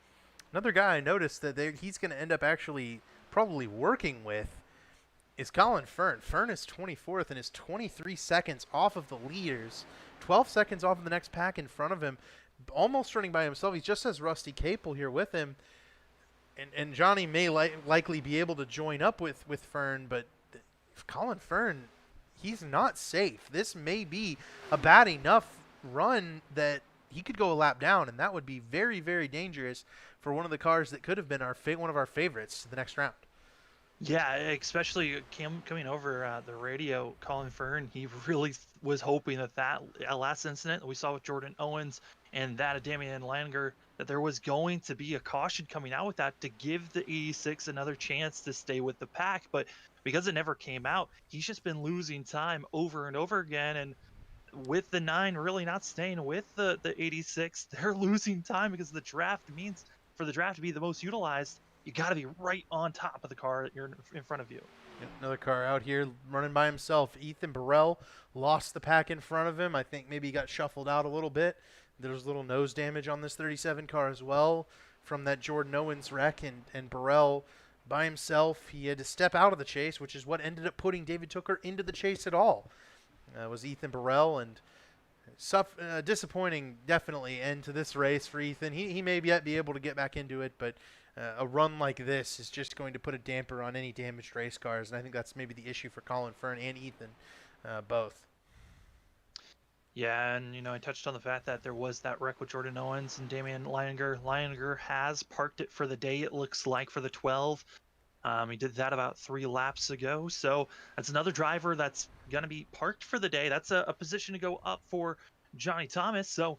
Another guy I noticed that he's going to end up actually probably working with is Colin Fern. Fern is 24th and is 23 seconds off of the leaders, 12 seconds off of the next pack in front of him, almost running by himself. He just has Rusty Capel here with him, and Johnny may likely be able to join up with Fern, but Colin Fern, he's not safe. This may be a bad enough run that he could go a lap down, and that would be very, very dangerous for one of the cars that could have been one of our favorites to the next round. Yeah, especially coming over the radio, Colin Fern, he really was hoping that last incident that we saw with Jordan Owens and that of Damian Langer, that there was going to be a caution coming out with that to give the 86 another chance to stay with the pack. But because it never came out, he's just been losing time over and over again. And with the 9 really not staying with the 86, they're losing time because the draft means for the draft to be the most utilized, you got to be right on top of the car that you're in front of you. Another car out here running by himself. Ethan Burrell lost the pack in front of him. I think maybe he got shuffled out a little bit. There's a little nose damage on this 37 car as well from that Jordan Owens wreck. And Burrell by himself, he had to step out of the chase, which is what ended up putting David Tooker into the chase at all. Was Ethan Burrell, and disappointing definitely end to this race for Ethan. He may yet be able to get back into it, but a run like this is just going to put a damper on any damaged race cars, and I think that's maybe the issue for Colin Fern and Ethan both. Yeah, and I touched on the fact that there was that wreck with Jordan Owens and Damian Leininger. Leininger has parked it for the day, it looks like, for the 12. He did that about 3 laps ago, so that's another driver that's going to be parked for the day. That's a position to go up for Johnny Thomas, so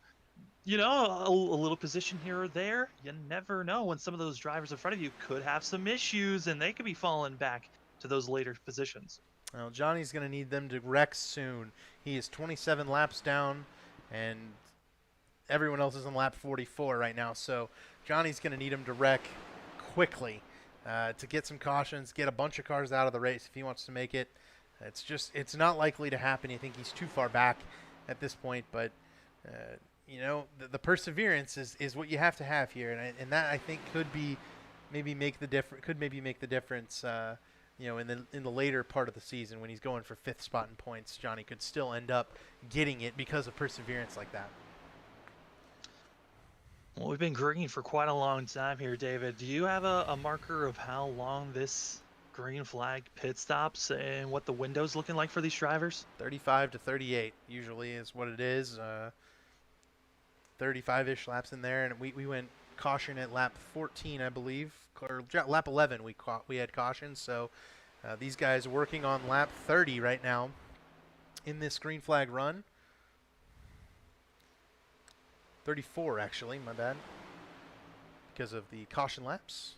a little position here or there. You never know when some of those drivers in front of you could have some issues, and they could be falling back to those later positions. Well, Johnny's going to need them to wreck soon. He is 27 laps down, and everyone else is in lap 44 right now, so Johnny's going to need him to wreck quickly to get some cautions, get a bunch of cars out of the race if he wants to make it. It's not likely to happen. I think he's too far back at this point, but the perseverance is what you have to have here, and that I think could maybe make the difference. In the later part of the season when he's going for 5th spot in points, Johnny could still end up getting it because of perseverance like that. Well, we've been green for quite a long time here, David. Do you have a marker of how long this green flag pit stops and what the window's looking like for these drivers? 35 to 38 usually is what it is. 35-ish laps in there, and we went caution at lap 14, I believe, or lap 11 we had caution, so these guys working on lap 30 right now in this green flag run. 34 actually, my bad, because of the caution laps.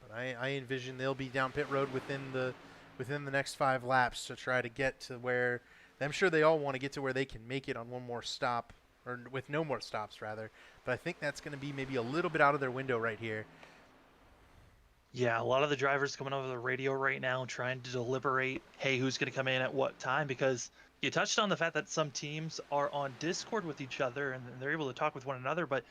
But I envision they'll be down pit road within the next 5 laps to try to get to where I'm sure they all want to get to where they can make it on one more stop, or with no more stops rather. But I think that's going to be maybe a little bit out of their window right here. Yeah, a lot of the drivers coming over the radio right now trying to deliberate, hey, who's going to come in at what time, because you touched on the fact that some teams are on Discord with each other and they're able to talk with one another, but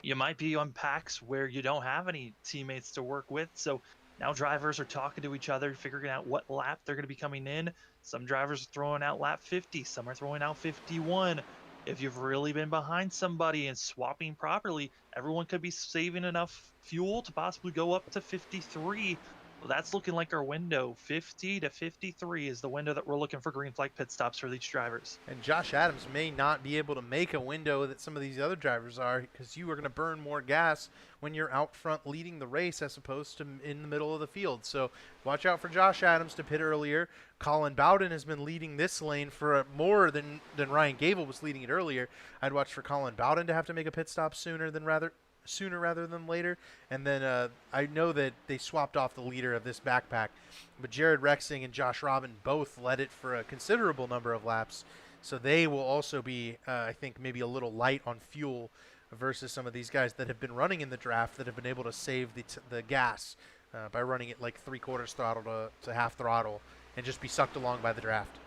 you might be on packs where you don't have any teammates to work with. So now drivers are talking to each other, figuring out what lap they're going to be coming in. Some drivers are throwing out lap 50, some are throwing out 51. If you've really been behind somebody and swapping properly, everyone could be saving enough fuel to possibly go up to 53. Well, that's looking like our window. 50 to 53 is the window that we're looking for green flag pit stops for these drivers. And Josh Adams may not be able to make a window that some of these other drivers are, because you are going to burn more gas when you're out front leading the race as opposed to in the middle of the field. So watch out for Josh Adams to pit earlier. Colin Bowden has been leading this lane for more than Ryan Gable was leading it earlier. I'd watch for Colin Bowden to have to make a pit stop sooner rather than later. And then I know that they swapped off the leader of this backpack, but Jared Rexing and Josh Robin both led it for a considerable number of laps, so they will also be I think maybe a little light on fuel versus some of these guys that have been running in the draft that have been able to save the gas by running it like 3/4 throttle to half throttle and just be sucked along by the draft.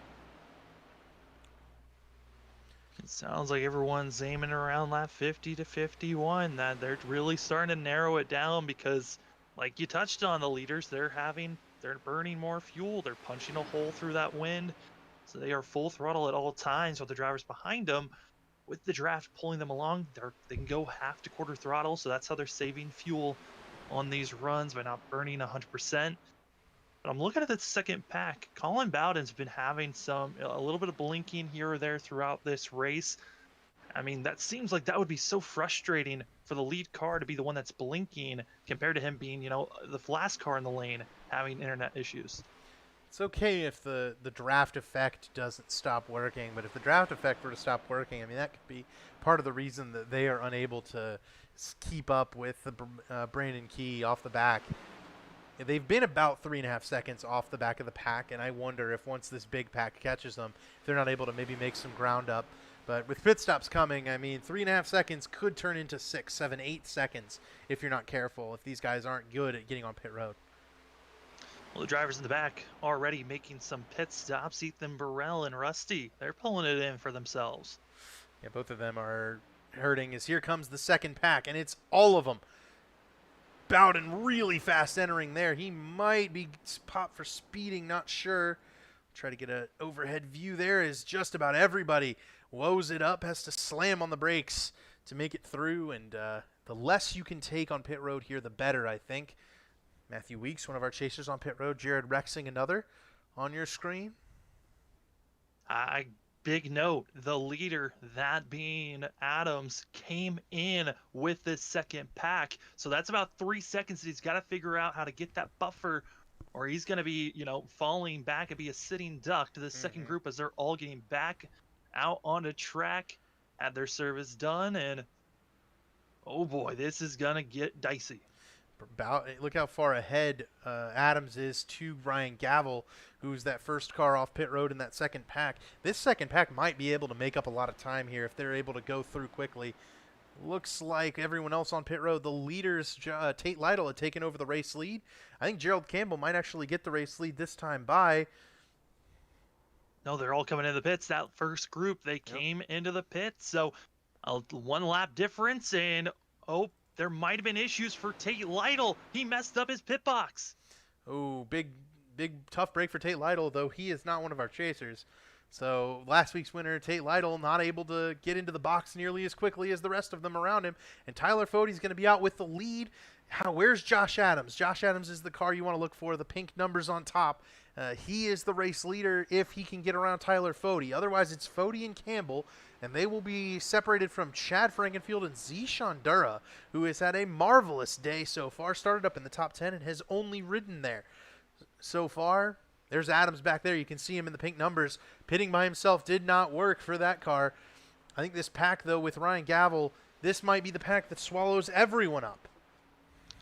It sounds like everyone's aiming around lap 50 to 51. That they're really starting to narrow it down because, like you touched on, the leaders they're burning more fuel. They're punching a hole through that wind, so they are full throttle at all times. With the drivers behind them, with the draft pulling them along, they can go half to quarter throttle. So that's how they're saving fuel on these runs by not burning 100%. But I'm looking at the second pack. Colin Bowden's been having a little bit of blinking here or there throughout this race. I mean, that seems like that would be so frustrating for the lead car to be the one that's blinking compared to him being, the last car in the lane having internet issues. It's okay if the draft effect doesn't stop working, but if the draft effect were to stop working, I mean, that could be part of the reason that they are unable to keep up with the Brandon Key off the back. They've been about 3.5 seconds off the back of the pack, and I wonder if once this big pack catches them, they're not able to maybe make some ground up. But with pit stops coming, I mean, 3.5 seconds could turn into 6, 7, 8 seconds if you're not careful, if these guys aren't good at getting on pit road. Well, the drivers in the back already making some pit stops. Ethan Burrell and Rusty, they're pulling it in for themselves. Yeah, both of them are hurting as here comes the second pack, and it's all of them. Bowden really fast entering there. He might be popped for speeding, not sure. Try to get an overhead view there as just about everybody woes it up, has to slam on the brakes to make it through, and the less you can take on pit road here, the better, I think. Matthew Weeks, one of our chasers on pit road. Jared Rexing, another on your screen. Big note, the leader, that being Adams, came in with this second pack. So that's about 3 seconds that he's got to figure out how to get that buffer, or he's going to be, falling back and be a sitting duck to the second group as they're all getting back out on the track, had their service done, and oh boy, this is going to get dicey. Look how far ahead Adams is to Ryan Gavel, who's that first car off pit road in that second pack. This second pack might be able to make up a lot of time here if they're able to go through quickly. Looks like everyone else on pit road, the leaders, Tate Lytle had taken over the race lead. I think Gerald Campbell might actually get the race lead this time by. No, they're all coming into the pits. That first group, they came into the pits. So a 1 lap difference, and there might have been issues for Tate Lytle. He messed up his pit box. Oh, big tough break for Tate Lytle, though he is not one of our chasers. So last week's winner, Tate Lytle, not able to get into the box nearly as quickly as the rest of them around him. And Tyler Fode's going to be out with the lead. Where's Josh Adams? Josh Adams is the car you want to look for, the pink numbers on top. He is the race leader if he can get around Tyler Fode. Otherwise, it's Fode and Campbell, and they will be separated from Chad Frankenfield and Zishan Dura, who has had a marvelous day so far. Started up in the top 10 and has only ridden there so far. There's Adams back there. You can see him in the pink numbers. Pitting by himself did not work for that car. I think this pack, though, with Ryan Gavel, this might be the pack that swallows everyone up.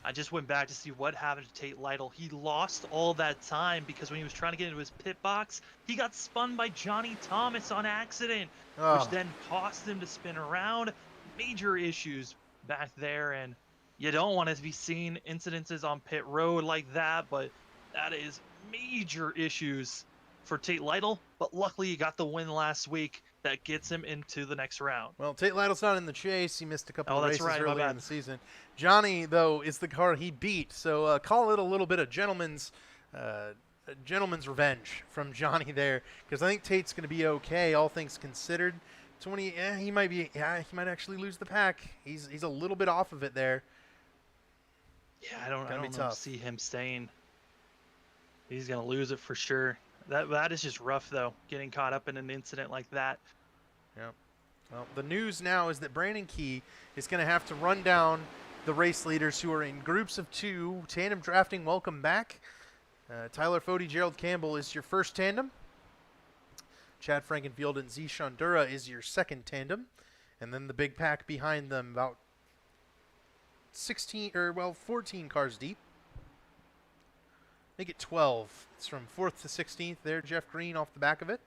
I just went back to see what happened to Tate Lytle. He lost all that time because when he was trying to get into his pit box, he got spun by Johnny Thomas on accident, which then cost him to spin around. Major issues back there, and you don't want to be seeing incidences on pit road like that, but that is major issues for Tate Lytle. But luckily, he got the win last week that gets him into the next round. Well, Tate Lytle's not in the chase. He missed a couple of races right, earlier in the season. Johnny, though, is the car he beat. So call it a little bit of gentleman's revenge from Johnny there, because I think Tate's going to be okay, all things considered. He might actually lose the pack. He's a little bit off of it there. Yeah, I don't see him staying. He's going to lose it for sure. That is just rough, though, getting caught up in an incident like that. Yeah. Well, the news now is that Brandon Key is going to have to run down the race leaders who are in groups of 2. Tandem drafting, welcome back. Tyler Fode, Gerald Campbell is your first tandem. Chad Frankenfield and Zishan Dura is your second tandem. And then the big pack behind them, about 14 cars deep. Make it 12. It's from 4th to 16th there. Jeff Green off the back of it.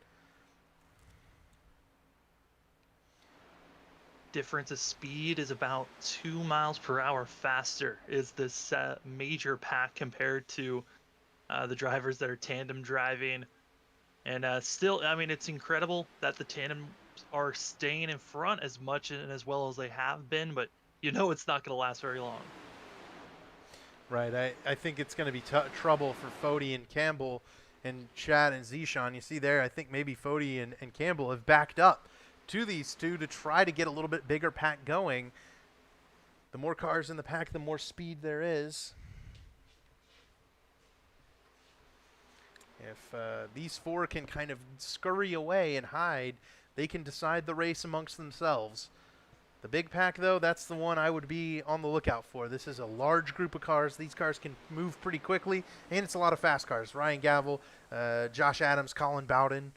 difference of speed is about 2 miles per hour faster is this major pack compared to the drivers that are tandem driving. And still, I mean, it's incredible that the tandems are staying in front as much and as well as they have been, but it's not going to last very long. Right. I think it's going to be trouble for Fody and Campbell and Chad and Zishan. You see there, I think maybe Fody and Campbell have backed up to these two to try to get a little bit bigger pack going. The more cars in the pack, the more speed there is. If these four can kind of scurry away and hide, they can decide the race amongst themselves. The big pack, though, that's the one I would be on the lookout for. This is a large group of cars. These cars can move pretty quickly, and it's a lot of fast cars. Ryan Gavel, Josh Adams, Colin Bowden,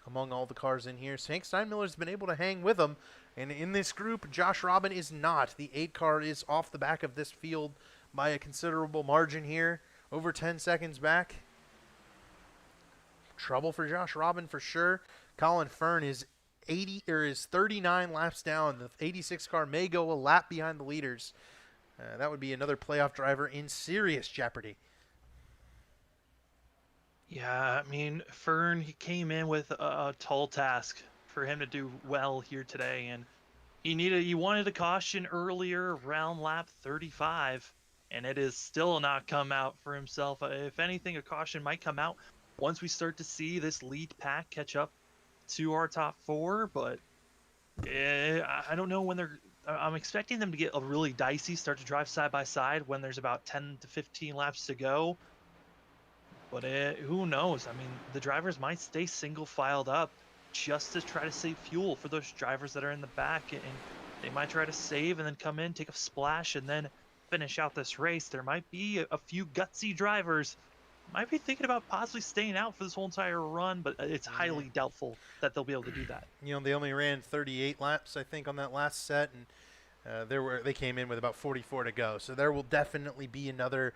among all the cars in here. Hank Steinmiller's been able to hang with them, and in this group, Josh Robin is not. The 8 car is off the back of this field by a considerable margin here, over 10 seconds back. Trouble for Josh Robin for sure. Colin Fern is 39 laps down. The 86 car may go a lap behind the leaders. That would be another playoff driver in serious jeopardy. Yeah, I mean, Fern, he came in with a tall task for him to do well here today, and he wanted a caution earlier around lap 35, and it has still not come out for himself. If anything, a caution might come out once we start to see this lead pack catch up to our top 4, but I don't know when I'm expecting them to get a really dicey, start to drive side by side when there's about 10 to 15 laps to go. But who knows? I mean, the drivers might stay single filed up just to try to save fuel for those drivers that are in the back, and they might try to save and then come in, take a splash, and then finish out this race. There might be a few gutsy drivers might be thinking about possibly staying out for this whole entire run, but it's highly doubtful that they'll be able to do that. They only ran 38 laps, I think, on that last set, and they came in with about 44 to go. So there will definitely be another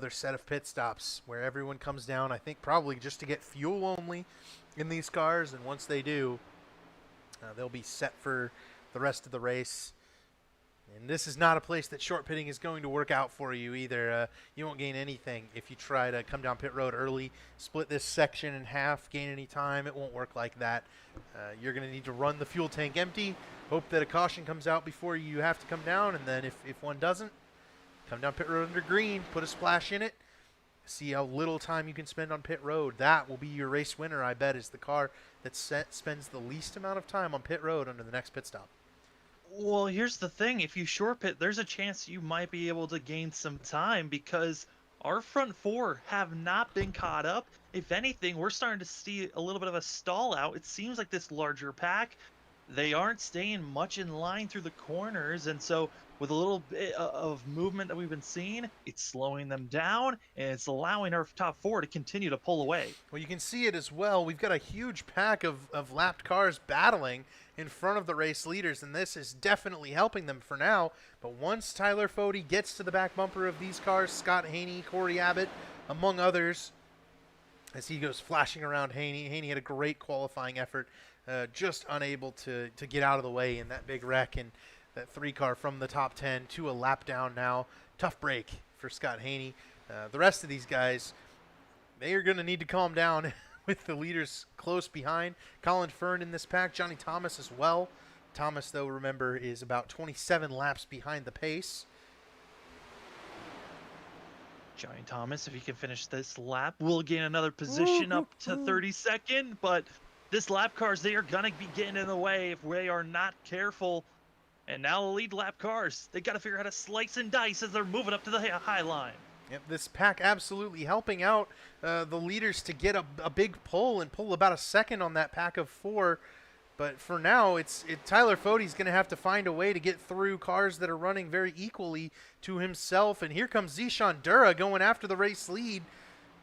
set of pit stops where everyone comes down. I think probably just to get fuel only in these cars, and once they do, they'll be set for the rest of the race. And this is not a place that short pitting is going to work out for you either. You won't gain anything if you try to come down pit road early, split this section in half, gain any time. It won't work like that. You're going to need to run the fuel tank empty, hope that a caution comes out before you have to come down, and then if one doesn't, come down pit road under green, put a splash in it, see how little time you can spend on pit road. That will be your race winner, I bet, is the car that spends the least amount of time on pit road under the next pit stop. Well, here's the thing. If you short pit, there's a chance you might be able to gain some time because our front 4 have not been caught up. If anything, we're starting to see a little bit of a stall out. It seems like this larger pack, they aren't staying much in line through the corners, and so with a little bit of movement that we've been seeing, it's slowing them down, and it's allowing our top 4 to continue to pull away. Well, you can see it as well. We've got a huge pack of lapped cars battling in front of the race leaders, and this is definitely helping them for now. But once Tyler Fody gets to the back bumper of these cars, Scott Haney, Corey Abbott, among others, as he goes flashing around Haney. Haney had a great qualifying effort, just unable to get out of the way in that big wreck, and that 3 car from the top 10 to a lap down now. Tough break for Scott Haney. The rest of these guys, they are going to need to calm down with the leaders close behind. Colin Fern in this pack, Johnny Thomas as well. Thomas, though, remember, is about 27 laps behind the pace. Johnny Thomas, if he can finish this lap, will gain another position up to 32nd, but this lap cars, they are going to be getting in the way if we are not careful. And now the lead lap cars, they got to figure out how to slice and dice as they're moving up to the high line. Yep, this pack absolutely helping out the leaders to get a big pull and pull about a second on that pack of 4. But for now, Tyler Fody's going to have to find a way to get through cars that are running very equally to himself. And here comes Zishan Dura going after the race lead.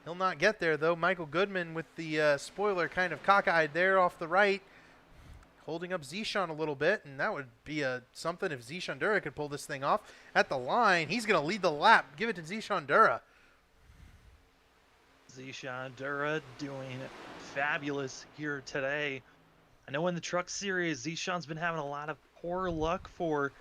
He'll not get there, though. Michael Goodman with the spoiler kind of cockeyed there off the right, holding up Zishan a little bit, and that would be something if Zishan Dura could pull this thing off. At the line, he's going to lead the lap. Give it to Zishan Dura. Zishan Dura doing fabulous here today. I know in the truck series, Zishan's been having a lot of poor luck for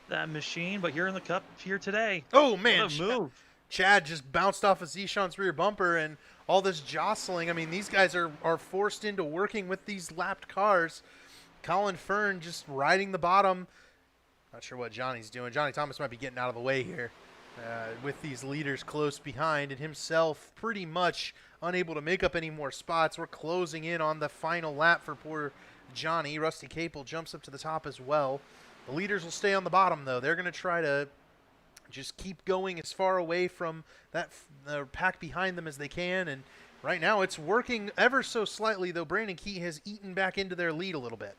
that machine, but here in the Cup here today, Oh, what man. a move. Chad just bounced off of Zishan's rear bumper, and all this jostling. I mean, these guys are forced into working with these lapped cars. Colin Fern just riding the bottom. Not sure what Johnny's doing. Johnny Thomas might be getting out of the way here with these leaders close behind, and himself pretty much unable to make up any more spots. We're closing in on the final lap for poor Johnny. Rusty Capel jumps up to the top as well. The leaders will stay on the bottom, though. They're going to try to just keep going as far away from that pack behind them as they can, and right now it's working ever so slightly, though Brandon Key has eaten back into their lead a little bit.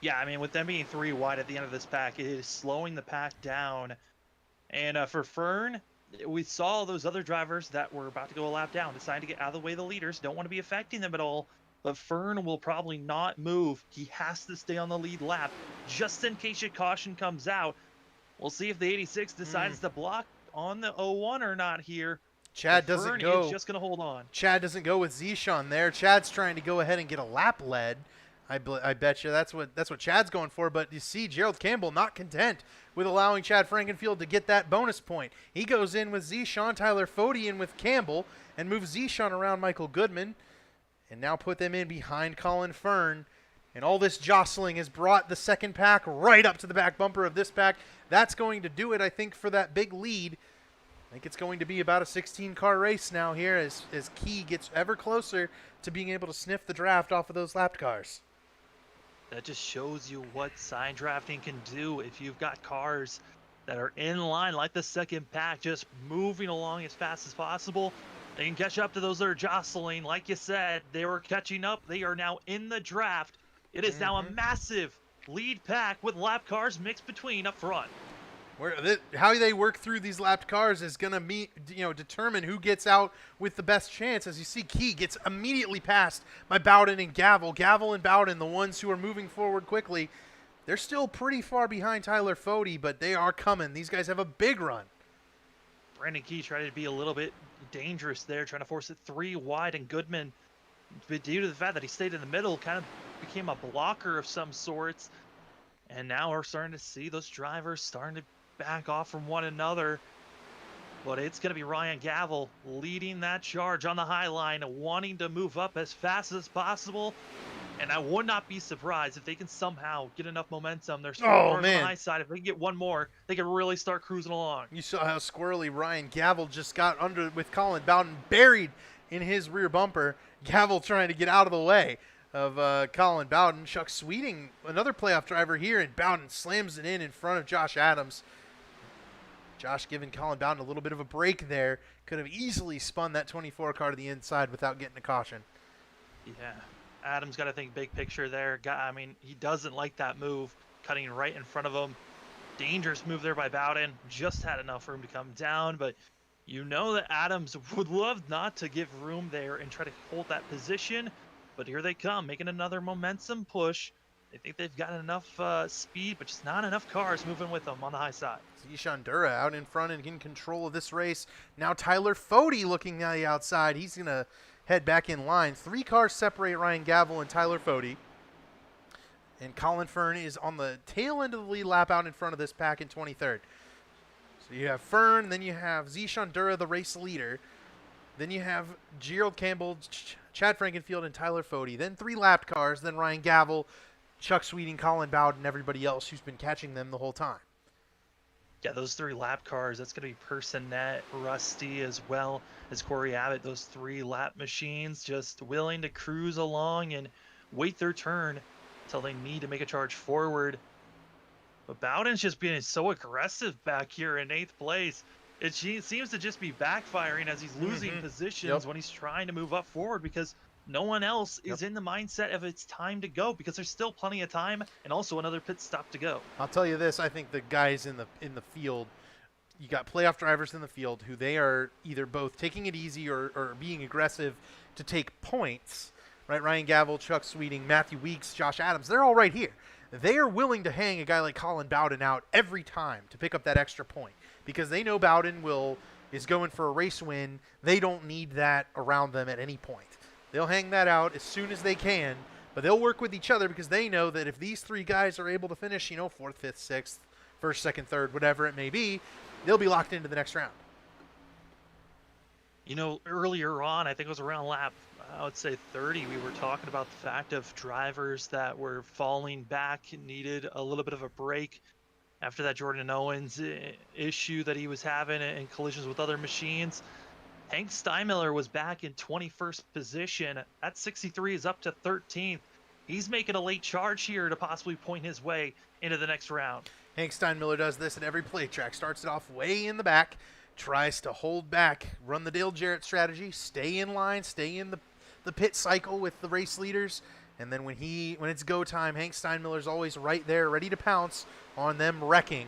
Yeah, I mean, with them being 3 wide at the end of this pack, it is slowing the pack down. And for Fern, we saw those other drivers that were about to go a lap down decide to get out of the way of the leaders. Don't want to be affecting them at all. But Fern will probably not move. He has to stay on the lead lap just in case a caution comes out. We'll see if the 86 decides to block on the 01 or not here. Chad doesn't go. Is just going to hold on. Chad doesn't go with Zishan there. Chad's trying to go ahead and get a lap lead. I bet you that's what Chad's going for. But you see Gerald Campbell not content with allowing Chad Frankenfield to get that bonus point. He goes in with Zishan, Tyler Fody in with Campbell, and moves Zishan around Michael Goodman, and now put them in behind Colin Fern. And all this jostling has brought the second pack right up to the back bumper of this pack. That's going to do it, I think, for that big lead. I think it's going to be about a 16-car race now here as Key gets ever closer to being able to sniff the draft off of those lapped cars. That just shows you what side drafting can do if you've got cars that are in line like the second pack, just moving along as fast as possible. They can catch up to those that are jostling. Like you said, they were catching up. They are now in the draft. It is now a massive lead pack with lap cars mixed between up front. How they work through these lapped cars is going to determine who gets out with the best chance. As you see, Key gets immediately passed by Bowden and Gavel. Gavel and Bowden, the ones who are moving forward quickly. They're still pretty far behind Tyler Fody, but they are coming. These guys have a big run. Brandon Key tried to be a little bit dangerous there, trying to force it 3 wide, and Goodman, but due to the fact that he stayed in the middle, kind of became a blocker of some sorts. And now we're starting to see those drivers starting to back off from one another. But it's going to be Ryan Gavel leading that charge on the high line, wanting to move up as fast as possible. And I would not be surprised if they can somehow get enough momentum. They're on the high side. If they can get one more, they can really start cruising along. You saw how squirrely Ryan Gavel just got under with Colin Bowden buried in his rear bumper. Gavel trying to get out of the way of Colin Bowden. Chuck Sweeting, another playoff driver here, and Bowden slams it in front of Josh Adams. Josh giving Colin Bowden a little bit of a break there. Could have easily spun that 24 car to the inside without getting a caution. Yeah, Adams got to think big picture there. I mean, he doesn't like that move, cutting right in front of him. Dangerous move there by Bowden. Just had enough room to come down, but you know that Adams would love not to give room there and try to hold that position. But here they come, making another momentum push. They think they've got enough speed, but just not enough cars moving with them on the high side. Zishan Dura out in front and in control of this race. Now Tyler Fody looking at the outside. He's going to head back in line. 3 cars separate Ryan Gavel and Tyler Fody. And Colin Fern is on the tail end of the lead lap out in front of this pack in 23rd. So you have Fern, then you have Zishan Dura, the race leader. Then you have Gerald Campbell, Chad Frankenfield, and Tyler Fody. Then 3 lapped cars, then Ryan Gavel, Chuck Sweeting, Colin Bowden, and everybody else who's been catching them the whole time. Yeah, those 3 lap cars, that's going to be Personette, Rusty, as well as Corey Abbott. Those 3 lap machines just willing to cruise along and wait their turn until they need to make a charge forward. But Bowden's just being so aggressive back here in 8th place. It seems to just be backfiring as he's losing positions when he's trying to move up forward, because no one else is in the mindset of it's time to go, because there's still plenty of time and also another pit stop to go. I'll tell you this, I think the guys in the field, you got playoff drivers in the field who they are either both taking it easy or being aggressive to take points, right? Ryan Gavel, Chuck Sweeting, Matthew Weeks, Josh Adams, they're all right here. They are willing to hang a guy like Colin Bowden out every time to pick up that extra point, because they know Bowden is going for a race win. They don't need that around them at any point. They'll hang that out as soon as they can, But they'll work with each other because they know that if these three guys are able to finish, 4th, 5th, 6th, 1st, 2nd, 3rd, whatever it may be, they'll be locked into the next round. Earlier on, I think it was around lap, I would say 30, we were talking about the fact of drivers that were falling back, needed a little bit of a break after that Jordan Owens issue that he was having in collisions with other machines. Hank Steinmiller was back in 21st position. That 63 is up to 13th. He's making a late charge here to possibly point his way into the next round. Hank Steinmiller does this at every play track. Starts it off way in the back, tries to hold back, run the Dale Jarrett strategy, stay in line, stay in the pit cycle with the race leaders, and then when it's go time, Hank Steinmiller's always right there, ready to pounce on them wrecking,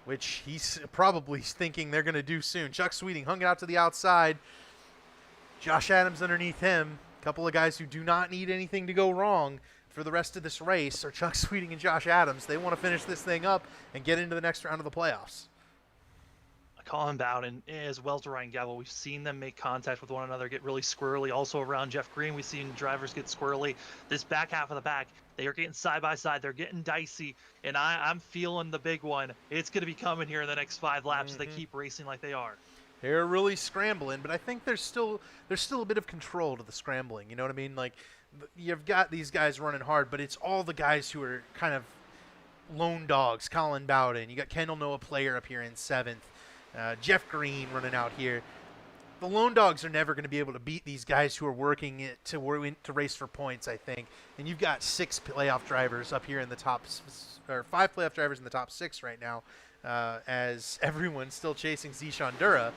which he's probably thinking they're going to do soon. Chuck Sweeting hung it out to the outside. Josh Adams underneath him. A couple of guys who do not need anything to go wrong for the rest of this race are Chuck Sweeting and Josh Adams. They want to finish this thing up and get into the next round of the playoffs. Colin Bowden as well as Ryan Gavel, we've seen them make contact with one another, get really squirrely. Also around Jeff Green, we've seen drivers get squirrely. This back half of the back, they are getting side by side. They're getting dicey, and I'm feeling the big one. It's going to be coming here in the next 5 laps. If they keep racing like they are. They're really scrambling, but I think there's still a bit of control to the scrambling. You know what I mean? Like, you've got these guys running hard, but it's all the guys who are kind of lone dogs. Colin Bowden, you got Kendall Noah Player up here in 7th. Jeff Green running out here. The lone dogs are never going to be able to beat these guys who are working it to race for points, I think. And you've got 6 playoff drivers up here in the top, or 5 playoff drivers in the top 6 right now, as everyone's still chasing Zishan Dura.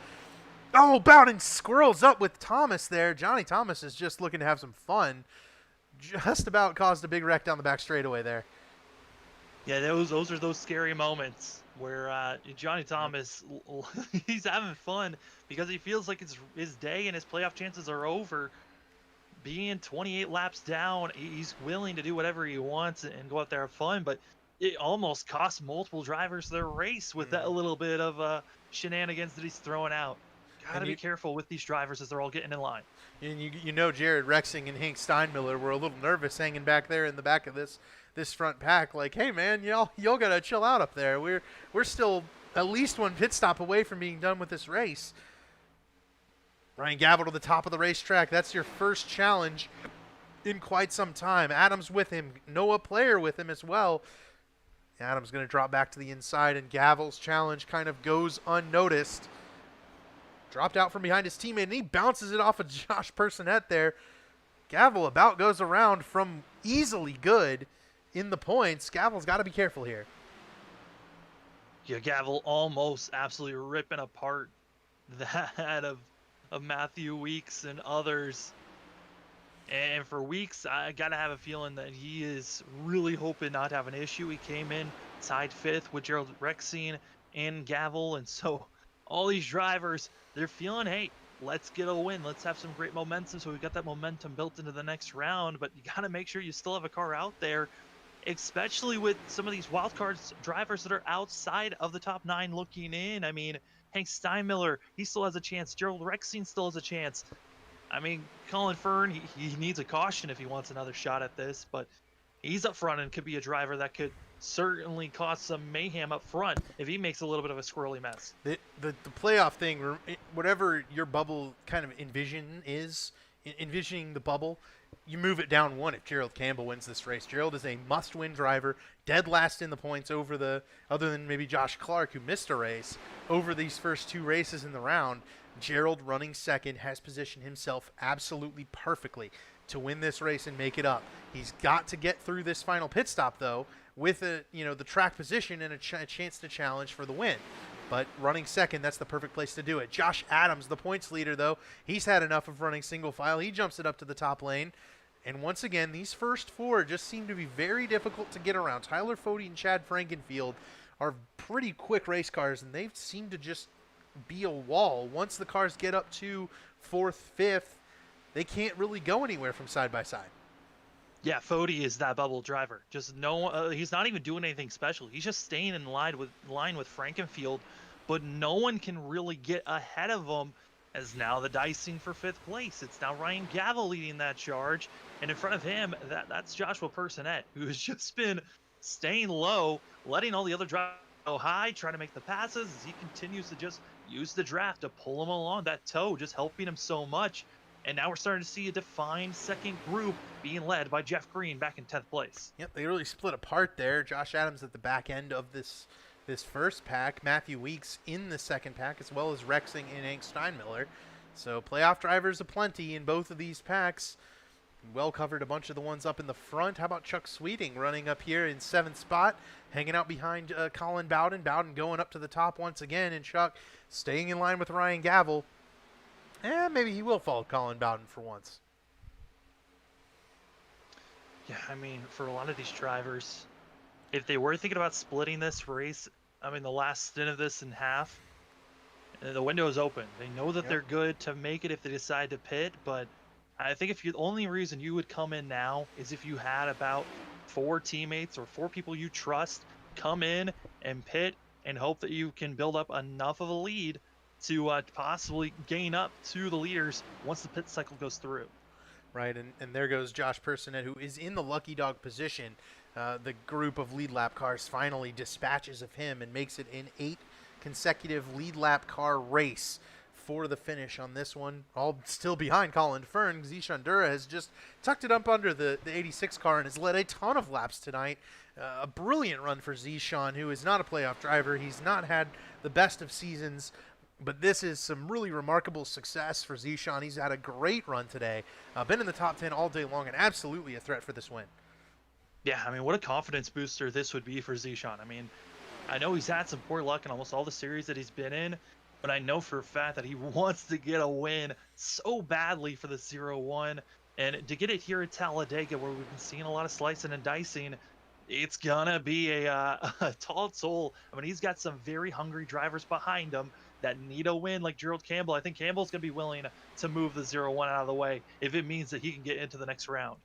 Oh, Bowden squirrels up with Thomas there. Johnny Thomas is just looking to have some fun. Just about caused a big wreck down the back straightaway there. Yeah, those are those scary moments where Johnny Thomas, he's having fun because he feels like it's his day and his playoff chances are over. Being 28 laps down, he's willing to do whatever he wants and go out there and have fun, but it almost costs multiple drivers their race with that little bit of shenanigans that he's throwing out. Gotta be careful with these drivers as they're all getting in line. And Jared Rexing and Hank Steinmiller were a little nervous hanging back there in the back of this front pack. Like, hey man, y'all gotta chill out up there. We're still at least one pit stop away from being done with this race. Ryan Gavel to the top of the racetrack. That's your first challenge in quite some time. Adams with him. Noah Player with him as well. Adams going to drop back to the inside, and Gavel's challenge kind of goes unnoticed. Dropped out from behind his teammate, and he bounces it off of Josh Personette there. Gavel about goes around from easily good in the points. Gavel's got to be careful here. Yeah, Gavel almost absolutely ripping apart that of Matthew Weeks and others. And for Weeks, I got to have a feeling that he is really hoping not to have an issue. He came in tied 5th with Gerald Rexine and Gavel. And so all these drivers, they're feeling, hey, let's get a win. Let's have some great momentum. So we've got that momentum built into the next round. But you got to make sure you still have a car out there, especially with some of these wildcards drivers that are outside of the top 9 looking in. I mean, Hank Steinmiller, he still has a chance. Gerald Rexine still has a chance. I mean, Colin Fern, he needs a caution if he wants another shot at this, but he's up front and could be a driver that could certainly cause some mayhem up front if he makes a little bit of a squirrely mess. The playoff thing, whatever your bubble kind of envisioning the bubble, you move it down 1 if Gerald Campbell wins this race. Gerald is a must-win driver, dead last in the points other than maybe Josh Clark, who missed a race, over these first 2 races in the round. Gerald, running second, has positioned himself absolutely perfectly to win this race and make it up. He's got to get through this final pit stop, though, with the track position and a chance to challenge for the win. But running second, that's the perfect place to do it. Josh Adams, the points leader, though, he's had enough of running single file. He jumps it up to the top lane. And once again, these first 4 just seem to be very difficult to get around. Tyler Fode and Chad Frankenfield are pretty quick race cars, and they seem to just be a wall. Once the cars get up to 4th, 5th, they can't really go anywhere from side by side. Yeah, Fode is that bubble driver. Just he's not even doing anything special. He's just staying in line with Frankenfield, but no one can really get ahead of him. as now the dicing for 5th place. It's now Ryan Gavel leading that charge. And in front of him, that's Joshua Personette, who has just been staying low, letting all the other drivers go high, trying to make the passes as he continues to just use the draft to pull him along. That toe just helping him so much. And now we're starting to see a defined second group being led by Jeff Green back in 10th place. Yep, they really split apart there. Josh Adams at the back end of this first pack, Matthew Weeks in the second pack, as well as Rexing and Hank Steinmiller. So playoff drivers aplenty in both of these packs. Well covered a bunch of the ones up in the front. How about Chuck Sweeting running up here in 7th spot, hanging out behind Colin Bowden. Bowden going up to the top once again, and Chuck staying in line with Ryan Gavel. Maybe he will follow Colin Bowden for once. Yeah, I mean, for a lot of these drivers, if they were thinking about splitting this race, I mean, the last stint of this in half, the window is open. They know that they're good to make it if they decide to pit, but I think if the only reason you would come in now is if you had about 4 teammates or 4 people you trust come in and pit and hope that you can build up enough of a lead to possibly gain up to the leaders once the pit cycle goes through. Right, and there goes Josh Personette, who is in the lucky dog position. The group of lead lap cars finally dispatches of him and makes it an 8 consecutive lead lap car race for the finish on this one. All still behind Colin Fern. Zishan Dura has just tucked it up under the 86 car and has led a ton of laps tonight. A brilliant run for Zishan, who is not a playoff driver. He's not had the best of seasons, but this is some really remarkable success for Zishan. He's had a great run today. Been in the top 10 all day long and absolutely a threat for this win. Yeah, I mean, what a confidence booster this would be for Zishan. I mean, I know he's had some poor luck in almost all the series that he's been in, but I know for a fact that he wants to get a win so badly for the 0-1. And to get it here at Talledega, where we've been seeing a lot of slicing and dicing, it's going to be a tall toll. I mean, he's got some very hungry drivers behind him that need a win, like Gerald Campbell. I think Campbell's going to be willing to move the 0-1 out of the way if it means that he can get into the next round.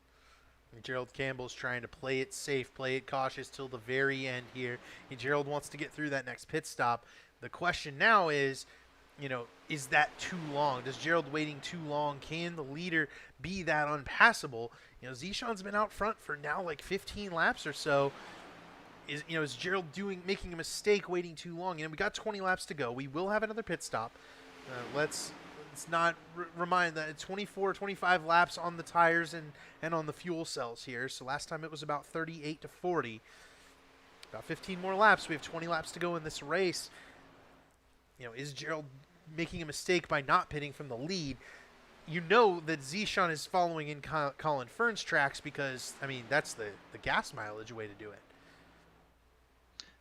Gerald Campbell's trying to play it safe, play it cautious till the very end here. And Gerald wants to get through that next pit stop. The question now is, is that too long? Does Gerald waiting too long? Can the leader be that unpassable? Zishan's been out front for now like 15 laps or so. Is Gerald making a mistake waiting too long? We got 20 laps to go. We will have another pit stop. Let's not remind that 24, 25 laps on the tires and on the fuel cells here. So last time it was about 38 to 40. About 15 more laps. We have 20 laps to go in this race. Is Gerald making a mistake by not pitting from the lead? That Zishan is following in Colin Fern's tracks because, that's the gas mileage way to do it.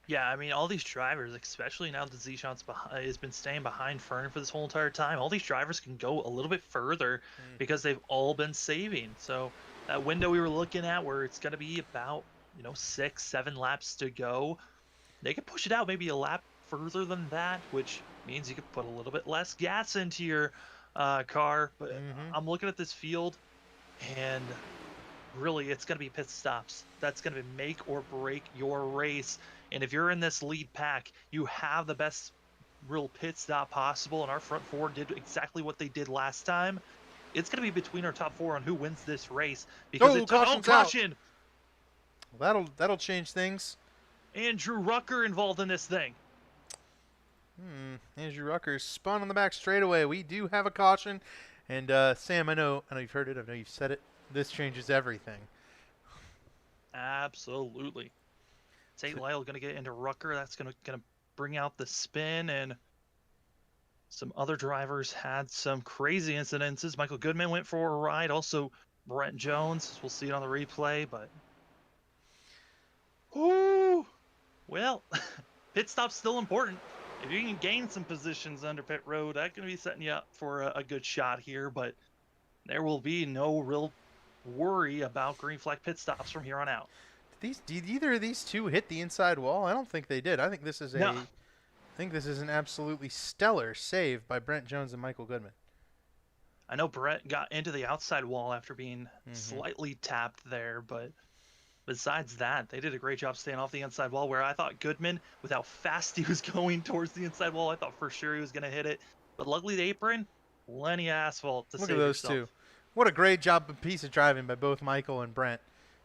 Yeah, I mean, all these drivers, especially now that Zishan's has been staying behind Fern for this whole entire time, all these drivers can go a little bit further because they've all been saving. So that window we were looking at where it's going to be about, 6, 7 laps to go, they could push it out maybe a lap further than that, which means you could put a little bit less gas into your car. But I'm looking at this field, and really it's going to be pit stops. That's going to make or break your race. And if you're in this lead pack, you have the best real pit stop possible, and our front 4 did exactly what they did last time. It's going to be between our top 4 on who wins this race because caution. That'll change things. Andrew Rucker involved in this thing. Andrew Rucker spun on the back straightaway. We do have a caution, and Sam, I know you've heard it. I know you've said it. This changes everything. Absolutely. Tate Lyle going to get into Rucker. That's going to bring out the spin, and some other drivers had some crazy incidences. Michael Goodman went for a ride. Also, Brent Jones. We'll see it on the replay, but well, pit stop's still important. If you can gain some positions under pit road, that's going to be setting you up for a good shot here, but there will be no real worry about green flag pit stops from here on out. Did either of these two hit the inside wall? I don't think they did. I think this is an absolutely stellar save by Brent Jones and Michael Goodman. I know Brent got into the outside wall after being slightly tapped there, but besides that, they did a great job staying off the inside wall, where I thought Goodman, with how fast he was going towards the inside wall, I thought for sure he was going to hit it. But luckily the apron plenty of asphalt to Look at save those two. yourself. What a great piece of driving by both Michael and Brent.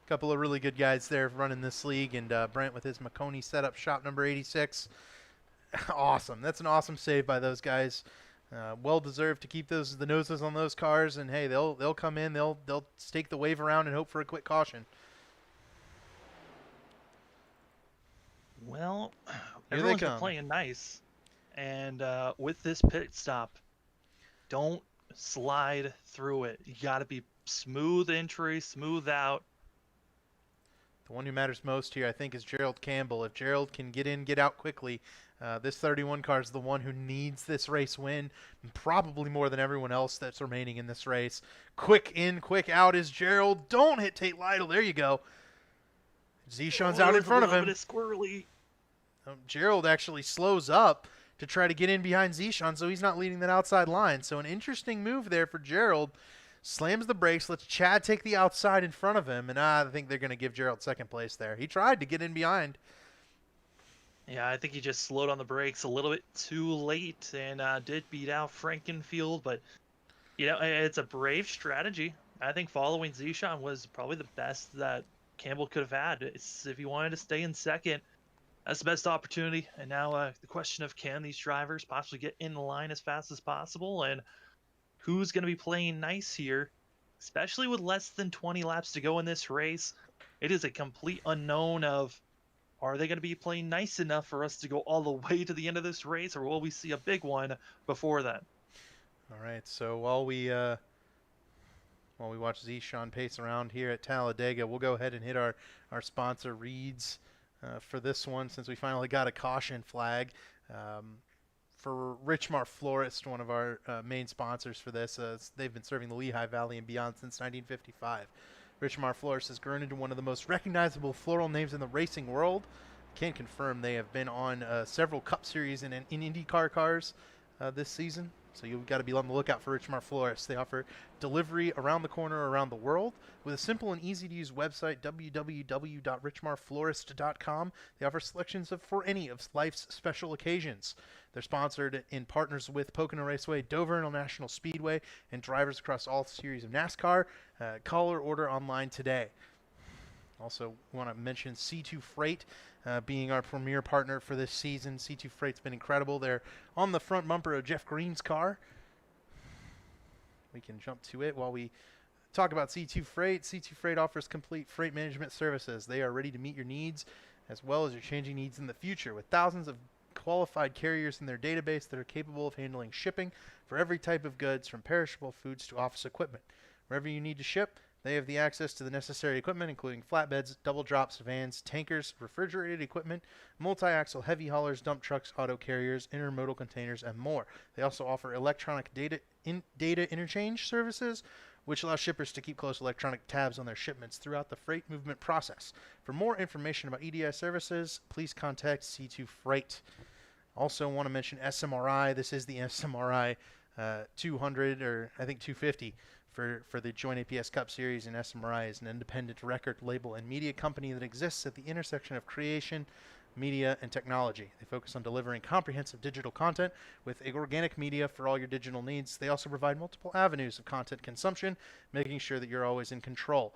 A couple of really good guys there running this league, and Brent with his Maconi setup shop number 86. Awesome. That's an awesome save by those guys. Well deserved to keep the noses on those cars, and hey, they'll come in, they'll stake the wave around and hope for a quick caution. Well, Here everyone's they been come. playing nice, and with this pit stop, don't slide through it. You got to be smooth entry, smooth out. The one who matters most here, I think, is Gerald Campbell. If Gerald can get in, get out quickly, this 31 car is the one who needs this race win, probably more than everyone else that's remaining in this race. Quick in, quick out is Gerald. Don't hit Tate Lytle. There you go. Zishan's out in front of him. A little bit squirrely. Gerald actually slows up to try to get in behind Zishan, so he's not leading that outside line. So an interesting move there for Gerald. Slams the brakes, lets Chad take the outside in front of him, and I think they're going to give Gerald second place there. He tried to get in behind. Yeah, I think he just slowed on the brakes a little bit too late and did beat out Frankenfield, but it's a brave strategy. I think following Zishan was probably the best that Campbell could have had. If he wanted to stay in second, that's the best opportunity. And now the question of can these drivers possibly get in the line as fast as possible, and who's going to be playing nice here, especially with less than 20 laps to go in this race. It is a complete unknown of, are they going to be playing nice enough for us to go all the way to the end of this race, or will we see a big one before that? All right, so while we watch Zishan pace around here at Talledega, we'll go ahead and hit our sponsor reads for this one, since we finally got a caution flag. For Richmar Florist, one of our main sponsors for this. They've been serving the Lehigh Valley and beyond since 1955. Richmar Florist has grown into one of the most recognizable floral names in the racing world. Can confirm they have been on several Cup Series and in IndyCar cars this season. So you've got to be on the lookout for Richmar Florist. They offer delivery around the corner around the world with a simple and easy-to-use website, www.richmarflorist.com. They offer selections for any of life's special occasions. They're sponsored in partners with Pocono Raceway, Dover International Speedway, and drivers across all series of NASCAR. Call or order online today. Also, want to mention C2 Freight being our premier partner for this season. C2 Freight's been incredible. They're on the front bumper of Jeff Green's car. We can jump to it while we talk about C2 Freight. C2 Freight offers complete freight management services. They are ready to meet your needs as well as your changing needs in the future, with thousands of qualified carriers in their database that are capable of handling shipping for every type of goods, from perishable foods to office equipment. Wherever you need to ship, they have the access to the necessary equipment, including flatbeds, double drops, vans, tankers, refrigerated equipment, multi-axle heavy haulers, dump trucks, auto carriers, intermodal containers, and more. They also offer electronic data interchange services, which allow shippers to keep close electronic tabs on their shipments throughout the freight movement process. For more information about EDI services, please contact C2 Freight. Also want to mention SMRI. This is the SMRI 200, or I think 250 for the JoinAPS Cup Series, and SMRI is an independent record label and media company that exists at the intersection of creation, media, and technology. They focus on delivering comprehensive digital content with organic media for all your digital needs. They also provide multiple avenues of content consumption, making sure that you're always in control.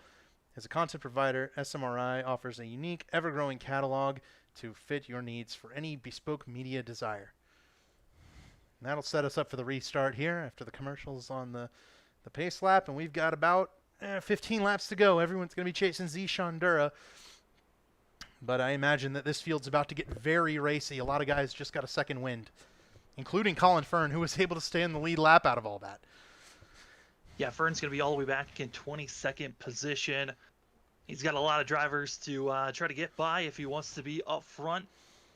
As a content provider, SMRI offers a unique, ever-growing catalog to fit your needs for any bespoke media desire. And that'll set us up for the restart here after the commercials on the pace lap, and we've got about 15 laps to go. Everyone's going to be chasing Zishan Dura. But I imagine that this field's about to get very racy. A lot of guys just got a second wind, including Colin Fern, who was able to stay in the lead lap out of all that. Yeah, Fern's going to be all the way back in 22nd position. He's got a lot of drivers to try to get by if he wants to be up front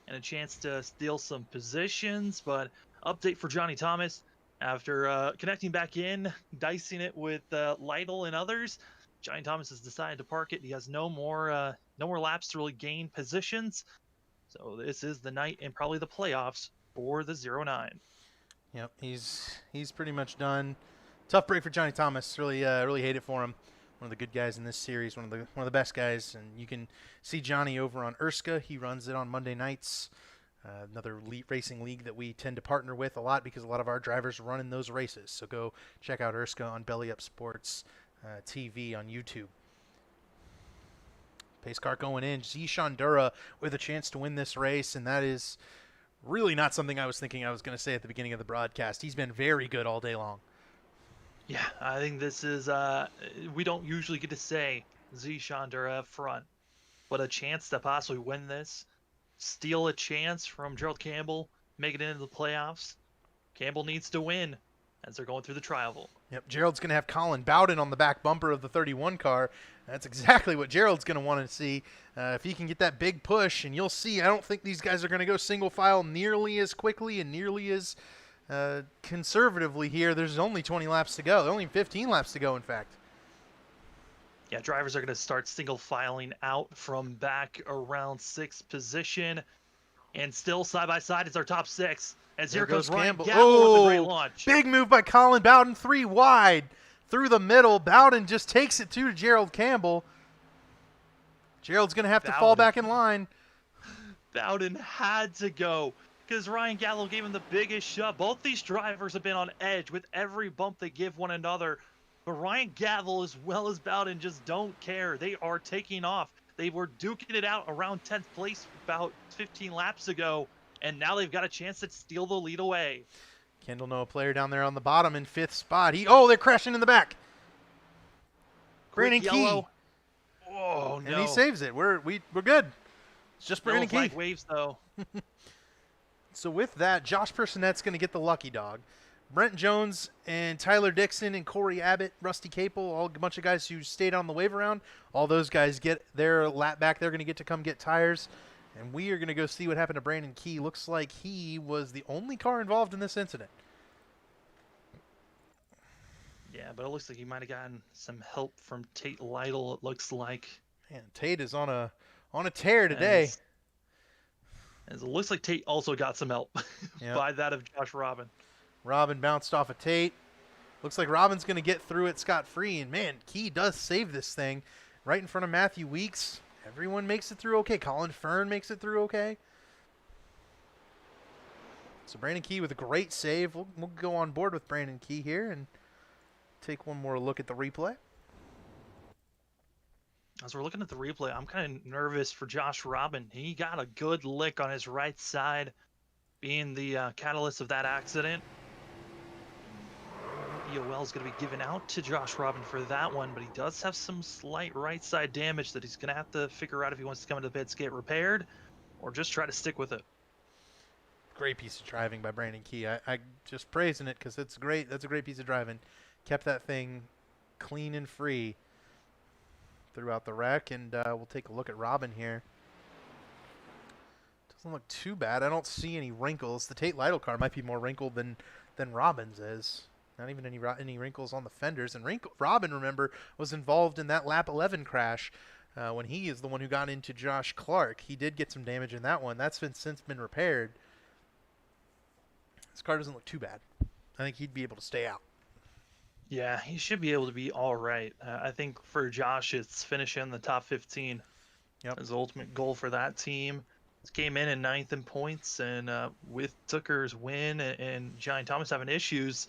and a chance to steal some positions. But update for Johnny Thomas. After connecting back in, dicing it with Lytle and others, Johnny Thomas has decided to park it. He has no more laps to really gain positions. So this is the night and probably the playoffs for the 09. Yep, he's pretty much done. Tough break for Johnny Thomas. Really hate it for him. One of the good guys in this series, one of the best guys, and you can see Johnny over on Erska. He runs it on Monday nights. Another racing league that we tend to partner with a lot because a lot of our drivers run in those races. So go check out Erska on Belly Up Sports TV on YouTube. Pace car going in. Zishan Dura with a chance to win this race, and that is really not something I was thinking I was going to say at the beginning of the broadcast. He's been very good all day long. Yeah, I think this is, we don't usually get to say Zishan Dura up front, but a chance to possibly win this, steal a chance from Gerald Campbell, make it into the playoffs. Campbell needs to win as they're going through the trial. Yep, Gerald's going to have Colin Bowden on the back bumper of the 31 car. That's exactly what Gerald's going to want to see. If he can get that big push, and you'll see, I don't think these guys are going to go single file nearly as quickly and nearly as conservatively here. There's only 20 laps to go. Only 15 laps to go, in fact. Yeah, drivers are going to start single filing out from back around 6th position. And still side by side is our top 6. As There here goes Ryan Campbell. Gamble with a great launch. Big move by Colin Bowden, 3 wide through the middle. Bowden just takes it to Gerald Campbell. Gerald's going to have to fall back in line. Bowden had to go because Ryan Gallo gave him the biggest shove. Both these drivers have been on edge with every bump they give one another. But Ryan Gallo as well as Bowden just don't care. They are taking off. They were duking it out around 10th place about 15 laps ago, and now they've got a chance to steal the lead away. Kendall Noah player down there on the bottom in 5th spot. They're crashing in the back. Brandon Key. Oh no! And he saves it. We're good. It's just Brandon Key. Flag waves though. So with that, Josh Personet's going to get the lucky dog. Brent Jones and Tyler Dixon and Corey Abbott, Rusty Capel, all a bunch of guys who stayed on the wave around. All those guys get their lap back. They're going to get to come get tires. And we are going to go see what happened to Brandon Key. Looks like he was the only car involved in this incident. Yeah, but it looks like he might have gotten some help from Tate Lytle, it looks like. Man, Tate is on a tear today. As it looks like Tate also got some help by that of Josh Robin. Robin bounced off of Tate. Looks like Robin's going to get through it scot-free. And, man, Key does save this thing right in front of Matthew Weeks. Everyone makes it through okay. Colin Fern makes it through okay. So Brandon Key with a great save. We'll go on board with Brandon Key here and take one more look at the replay. As we're looking at the replay, I'm kind of nervous for Josh Robin. He got a good lick on his right side, being the catalyst of that accident. EOL is going to be given out to Josh Robin for that one, but he does have some slight right side damage that he's going to have to figure out if he wants to come into the pits, get repaired, or just try to stick with it. Great piece of driving by Brandon Key. I just praising it because it's great. That's a great piece of driving. Kept that thing clean and free throughout the wreck, and we'll take a look at Robin here. Doesn't look too bad. I don't see any wrinkles. The Tate Lytle car might be more wrinkled than Robin's is. Not even any wrinkles on the fenders. And Robin, remember, was involved in that lap 11 crash when he is the one who got into Josh Clark. He did get some damage in that one. That's since been repaired. This car doesn't look too bad. I think he'd be able to stay out. Yeah, he should be able to be all right. I think for Josh, it's finishing in the top 15. Yep. His ultimate goal for that team. He came in 9th in points, and with Tucker's win and Johnny Thomas having issues,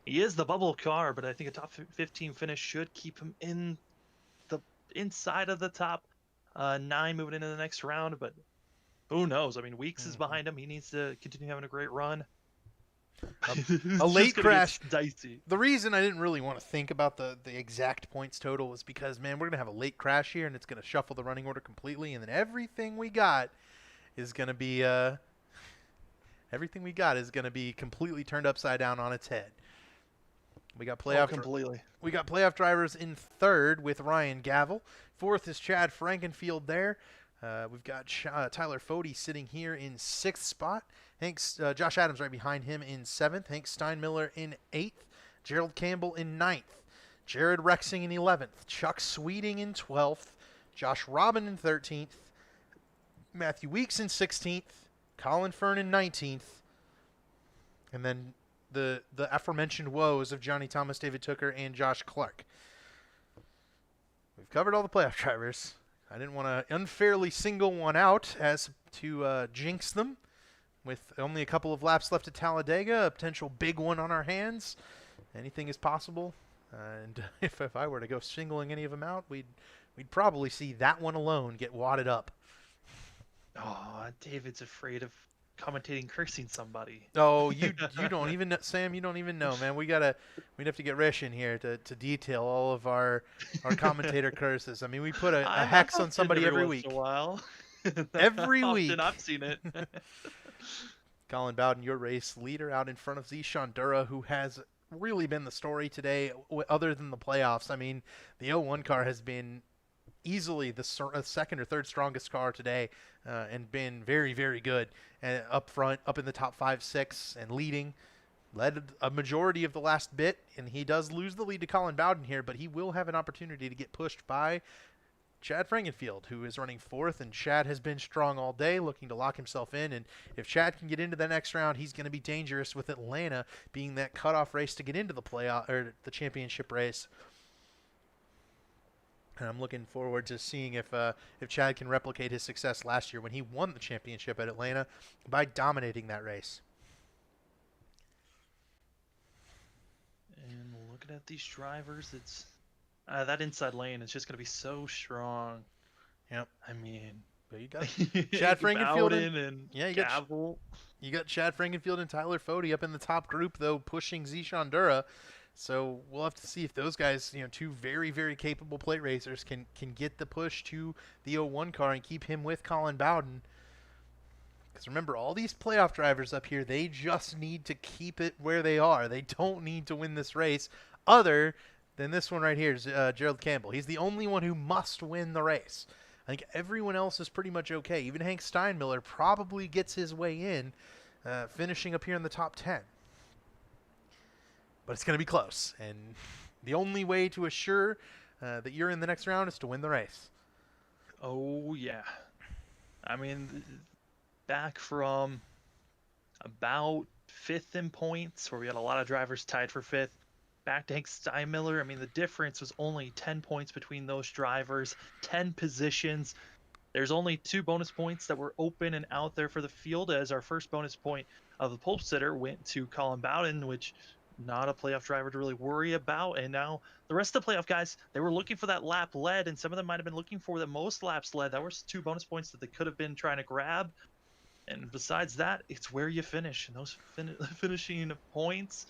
he is the bubble car, but I think a top 15 finish should keep him in the inside of the top 9 moving into the next round. But who knows? I mean, Weeks is behind him. He needs to continue having a great run. A late crash. Dicey. The reason I didn't really want to think about the exact points total was because, man, we're going to have a late crash here, and it's going to shuffle the running order completely, and then everything we got is going to be completely turned upside down on its head. We got playoff drivers in 3rd with Ryan Gavel. 4th is Chad Frankenfield there. We've got Tyler Fody sitting here in 6th spot. Josh Adams right behind him in 7th. Hank Steinmiller in 8th. Gerald Campbell in 9th. Jared Rexing in 11th. Chuck Sweeting in 12th. Josh Robin in 13th. Matthew Weeks in 16th. Colin Fern in 19th. And then the aforementioned woes of Johnny Thomas, David Tooker, and Josh Clark. We've covered all the playoff drivers. I didn't want to unfairly single one out as to jinx them. with only a couple of laps left at Talledega, a potential big one on our hands. Anything is possible. And if I were to go singling any of them out, we'd probably see that one alone get wadded up. Oh, David's afraid of commentating cursing somebody. Oh, you don't even know, Sam. You don't even know, man. We'd have to get Rish in here to detail all of our commentator curses. I mean, we put a hex on somebody every week. In a while. Every Often week. I've seen it. Colin Bowden, your race leader, out in front of Zishan Dura, who has really been the story today, other than the playoffs. I mean, the 01 car has been easily the second or third strongest car today, and been very, very good. And up front, up in the top 5, 6, and leading. Led a majority of the last bit, and he does lose the lead to Colin Bowden here, but he will have an opportunity to get pushed by Chad Frankenfield, who is running 4th, and Chad has been strong all day, looking to lock himself in. And if Chad can get into the next round, he's going to be dangerous, with Atlanta being that cutoff race to get into the playoff or the championship race. And I'm looking forward to seeing if Chad can replicate his success last year when he won the championship at Atlanta by dominating that race. And looking at these drivers, it's that inside lane is just going to be so strong. Yep. I mean, but you got Chad Frankenfield and Gavel. You got Chad Frankenfield and Tyler Fode up in the top group, though, pushing Zishan Dura. So we'll have to see if those guys, two very, very capable plate racers, can get the push to the 01 car and keep him with Colin Bowden. Because remember, all these playoff drivers up here, they just need to keep it where they are. They don't need to win this race, other than this one right here, Gerald Campbell. He's the only one who must win the race. I think everyone else is pretty much okay. Even Hank Steinmiller probably gets his way in, finishing up here in the top 10. But it's going to be close, and the only way to assure that you're in the next round is to win the race. Oh, yeah. I mean, back from about 5th in points, where we had a lot of drivers tied for 5th, back to Hank Steinmiller. I mean, the difference was only 10 points between those drivers, 10 positions. There's only 2 bonus points that were open and out there for the field, as our first bonus point of the pole sitter went to Colin Bowden, which not a playoff driver to really worry about. And now the rest of the playoff guys, they were looking for that lap lead, and some of them might have been looking for the most laps led. That was 2 bonus points that they could have been trying to grab. And besides that, it's where you finish. And those finishing points,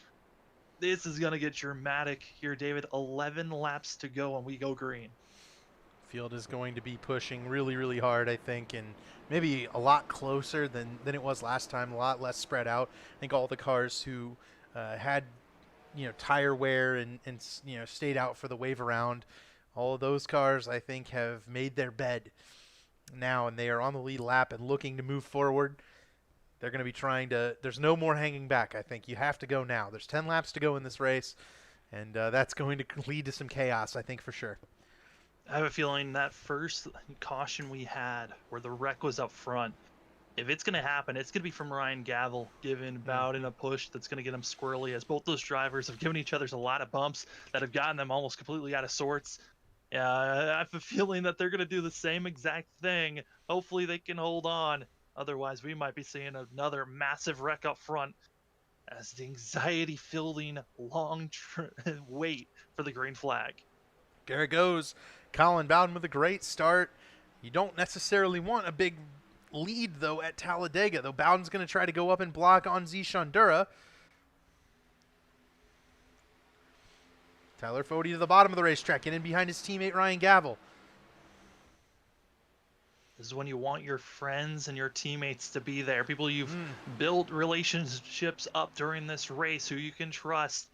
this is going to get dramatic here, David. 11 laps to go, and we go green. Field is going to be pushing really, really hard, I think, and maybe a lot closer than it was last time, a lot less spread out. I think all the cars who had tire wear and stayed out for the wave around, all of those cars, I think, have made their bed now, and they are on the lead lap and looking to move forward. They're going to be trying to – there's no more hanging back, I think. You have to go now. There's 10 laps to go in this race, and that's going to lead to some chaos, I think, for sure. I have a feeling that first caution we had where the wreck was up front, if it's going to happen, it's going to be from Ryan Gavel giving Bowden a push that's going to get him squirrely, as both those drivers have given each other a lot of bumps that have gotten them almost completely out of sorts. I have a feeling that they're going to do the same exact thing. Hopefully they can hold on. Otherwise, we might be seeing another massive wreck up front as the anxiety-filling long wait for the green flag. There it goes. Colin Bowden with a great start. You don't necessarily want a big lead, though, at Talledega, though Bowden's going to try to go up and block on Zishan Dura. Tyler Fode to the bottom of the racetrack, getting in behind his teammate Ryan Gavel. This is when you want your friends and your teammates to be there. People you've built relationships up during this race, who you can trust.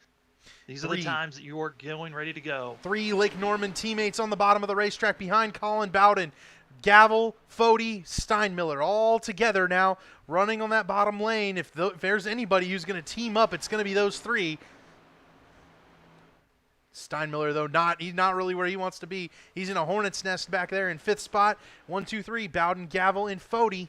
These are the times that you are going ready to go. 3 Lake Norman teammates on the bottom of the racetrack behind Colin Bowden. Gavel, Fode, Steinmiller, all together now, running on that bottom lane. If there's anybody who's going to team up, it's going to be those 3. Steinmiller, though, he's not really where he wants to be. He's in a hornet's nest back there in 5th spot. 1, 2, 3, Bowden, Gavel, and Fode.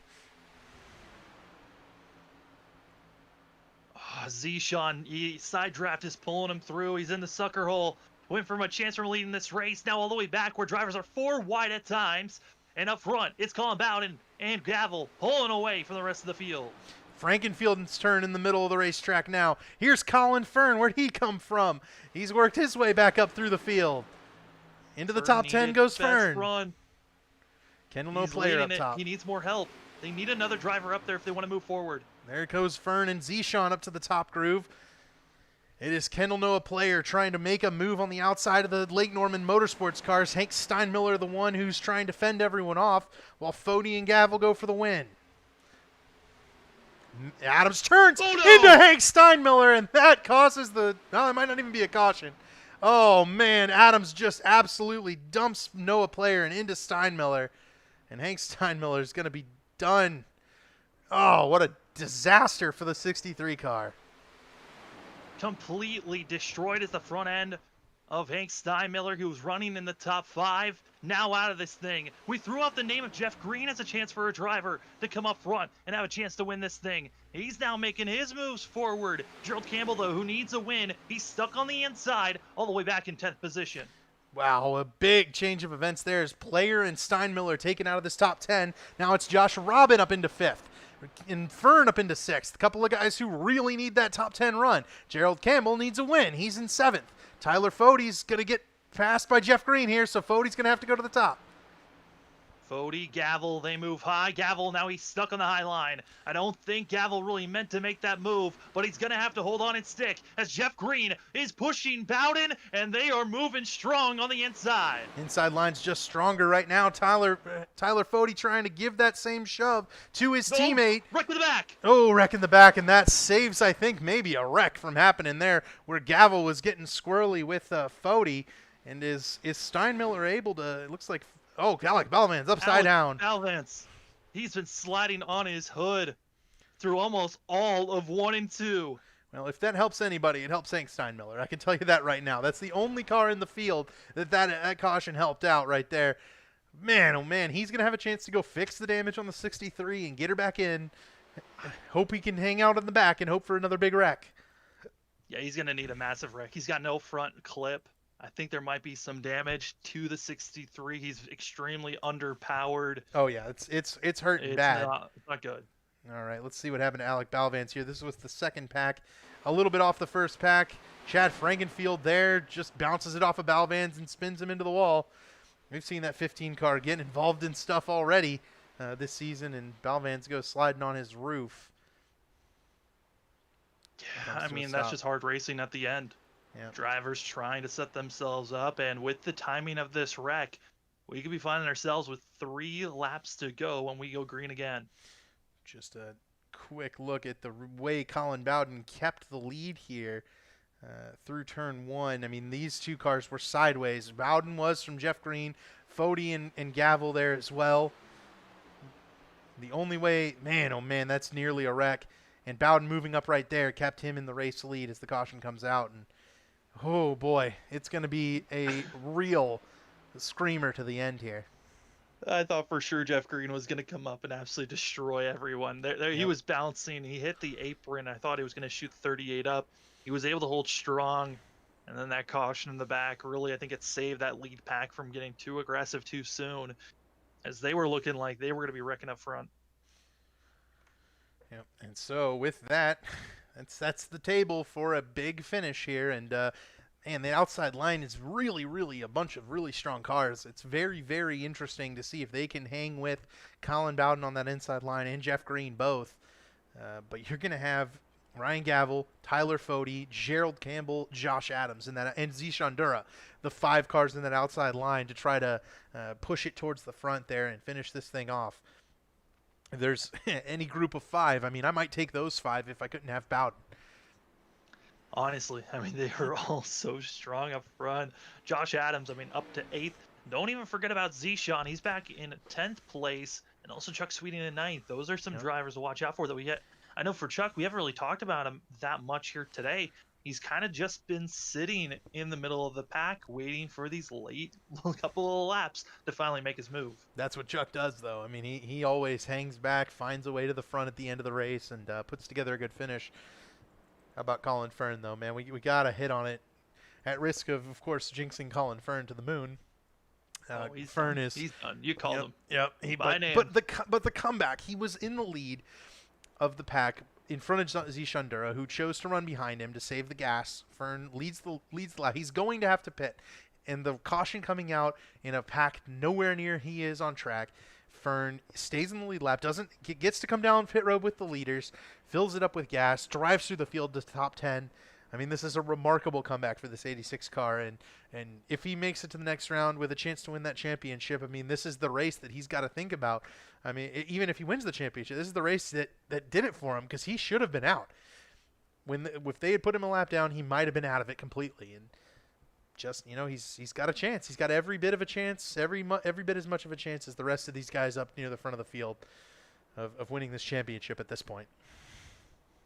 Zishan, side draft is pulling him through. He's in the sucker hole. Went from a chance from leading this race, now all the way back where drivers are 4 wide at times. And up front, it's Colin Bowden and Gavel pulling away from the rest of the field. Frankenfield's turn in the middle of the racetrack now. Here's Colin Fern. Where'd he come from? He's worked his way back up through the field. Into the top 10 goes Fern. Run. Kendall No Player up top. He needs more help. They need another driver up there if they want to move forward. There goes Fern and Zishan up to the top groove. It is Kendall Noah Player trying to make a move on the outside of the Lake Norman Motorsports cars. Hank Steinmiller, the one who's trying to fend everyone off, while Fody and Gavel go for the win. Adams turns into Hank Steinmiller, and that causes the... No, that might not even be a caution. Oh, man, Adams just absolutely dumps Noah Player and into Steinmiller, and Hank Steinmiller is going to be done. Oh, what a disaster for the 63 car. Completely destroyed at the front end of Hank Steinmiller, who was running in the top 5, now out of this thing. We threw out the name of Jeff Green as a chance for a driver to come up front and have a chance to win this thing. He's now making his moves forward. Gerald Campbell, though, who needs a win, he's stuck on the inside all the way back in 10th position. Wow, a big change of events there as Player and Steinmiller taken out of this top 10. Now it's Josh Robin up into 5th. And Fern up into 6th. A couple of guys who really need that top 10 run. Gerald Campbell needs a win. He's in 7th. Tyler Fody's going to get passed by Jeff Green here, so Fody's going to have to go to the top. Fody, Gavel, they move high. Gavel, now he's stuck on the high line. I don't think Gavel really meant to make that move, but he's going to have to hold on and stick as Jeff Green is pushing Bowden, and they are moving strong on the inside. Inside line's just stronger right now. Tyler Fody trying to give that same shove to his teammate. Wreck with the back. Oh, wreck in the back, and that saves, I think, maybe a wreck from happening there where Gavel was getting squirrely with Fody. And is Steinmiller able to, it looks like, oh, Alec Balvan's upside down. Balvance, he's been sliding on his hood through almost all of 1 and 2. Well, if that helps anybody, it helps Hank Steinmiller. I can tell you that right now. That's the only car in the field that caution helped out right there. Man, oh man, he's going to have a chance to go fix the damage on the 63 and get her back in. Hope he can hang out in the back and hope for another big wreck. Yeah, he's going to need a massive wreck. He's got no front clip. I think there might be some damage to the 63. He's extremely underpowered. Oh yeah, it's hurting bad. It's not good. All right, let's see what happened to Alec Balvance here. This was the second pack, a little bit off the first pack. Chad Frankenfield there just bounces it off of Balvance and spins him into the wall. We've seen that 15 car get involved in stuff already this season, and Balvance goes sliding on his roof. Yeah, I mean, that's just hard racing at the end. Yeah. Drivers trying to set themselves up, and with the timing of this wreck, we could be finding ourselves with 3 laps to go when we go green again. Just a quick look at the way Colin Bowden kept the lead here through turn 1. I mean, these two cars were sideways. Bowden was from Jeff Green, Fody and Gavel there as well. The only way, man, oh man, that's nearly a wreck. And Bowden moving up right there kept him in the race lead as the caution comes out. And oh boy, it's going to be a real screamer to the end here. I thought for sure Jeff Green was going to come up and absolutely destroy everyone. There He was bouncing. He hit the apron. I thought he was going to shoot 38 up. He was able to hold strong. And then that caution in the back, really, I think it saved that lead pack from getting too aggressive too soon, as they were looking like they were going to be wrecking up front. Yep. And so with that, that's the table for a big finish here. And the outside line is really a bunch of really strong cars. It's very interesting to see if they can hang with Colin Bowden on that inside line and Jeff Green both. But you're going to have Ryan Gavel, Tyler Fody, Gerald Campbell, Josh Adams, and Zishan Dura, the 5 cars in that outside line to try to push it towards the front there and finish this thing off. If there's any group of 5, I mean, I might take those 5 if I couldn't have Bowden. Honestly, I mean, they were all so strong up front. Josh Adams, I mean, up to 8th. Don't even forget about Zishan. He's back in 10th place. And also Chuck Sweeting in 9th. Those are some drivers to watch out for that we get. I know for Chuck, we haven't really talked about him that much here today. He's kind of just been sitting in the middle of the pack, waiting for these late couple of laps to finally make his move. That's what Chuck does, though. I mean, he always hangs back, finds a way to the front at the end of the race, and puts together a good finish. How about Colin Fern, though, man? We got to hit on it. At risk of course, jinxing Colin Fern to the moon. He's done. You called him. Yep. By name. But the comeback, he was in the lead. of the pack in front of Zishandura, who chose to run behind him to save the gas. Fern leads the lap. He's going to have to pit. And the caution coming out in a pack nowhere near he is on track. Fern stays in the lead lap, gets to come down pit road with the leaders, fills it up with gas, drives through the field to top 10. I mean, this is a remarkable comeback for this 86 car, and if he makes it to the next round with a chance to win that championship, I mean, this is the race that he's got to think about. I mean, even if he wins the championship, this is the race that did it for him, because he should have been out. If they had put him a lap down, he might have been out of it completely, and just, he's got a chance. He's got every bit of a chance, every bit as much of a chance as the rest of these guys up near the front of the field of winning this championship at this point.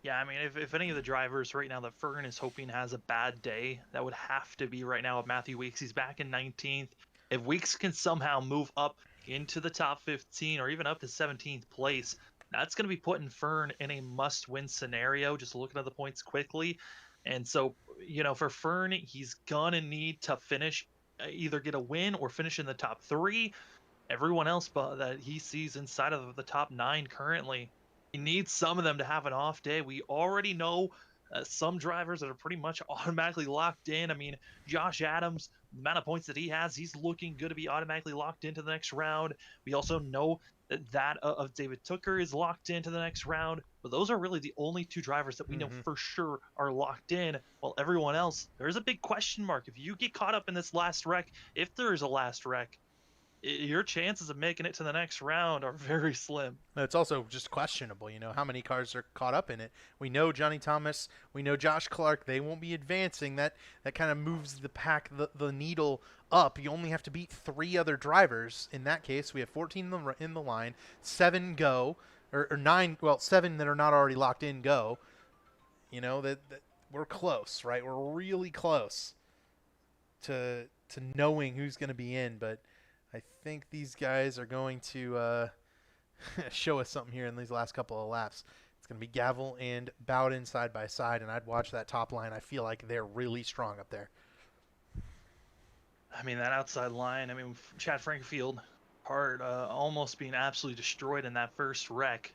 Yeah, I mean, if any of the drivers right now that Fern is hoping has a bad day, that would have to be right now with Matthew Weeks. He's back in 19th. If Weeks can somehow move up into the top 15 or even up to 17th place, that's going to be putting Fern in a must-win scenario, just looking at the points quickly. And so, for Fern, he's going to need to finish, either get a win or finish in the top 3. Everyone else that he sees inside of the top 9 currently, he needs some of them to have an off day. We already know some drivers that are pretty much automatically locked in. I mean, Josh Adams, the amount of points that he has, he's looking good to be automatically locked into the next round. We also know that of David Tooker is locked into the next round. But those are really the only 2 drivers that we know for sure are locked in. While everyone else, there's a big question mark. If you get caught up in this last wreck, if there is a last wreck, your chances of making it to the next round are very slim. It's also just questionable, how many cars are caught up in it. We know Johnny Thomas, we know Josh Clark, they won't be advancing. That kind of moves the pack, the needle up. You only have to beat 3 other drivers. In that case, we have 14 in the line, 7 go, or 9, 7 that are not already locked in go. That we're close, right? We're really close to knowing who's going to be in, but I think these guys are going to show us something here in these last couple of laps. It's going to be Gavel and Bowden side by side, and I'd watch that top line. I feel like they're really strong up there. I mean, that outside line, Chad Frankfield, almost being absolutely destroyed in that first wreck.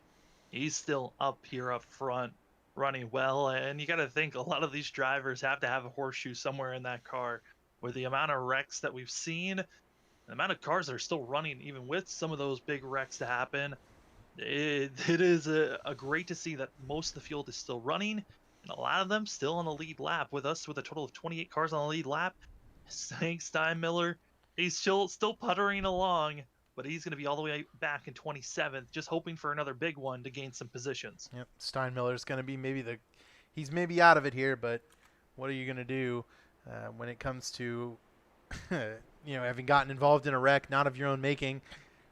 He's still up here up front, running well, and you got to think a lot of these drivers have to have a horseshoe somewhere in that car. With the amount of wrecks that we've seen, the amount of cars that are still running, even with some of those big wrecks to happen, it is a great to see that most of the field is still running, and a lot of them still on the lead lap. With us, with a total of 28 cars on the lead lap, Steinmiller, he's still puttering along, but he's going to be all the way back in 27th, just hoping for another big one to gain some positions. Yep, Steinmiller's going to be he's maybe out of it here, but what are you going to do when it comes to having gotten involved in a wreck, not of your own making?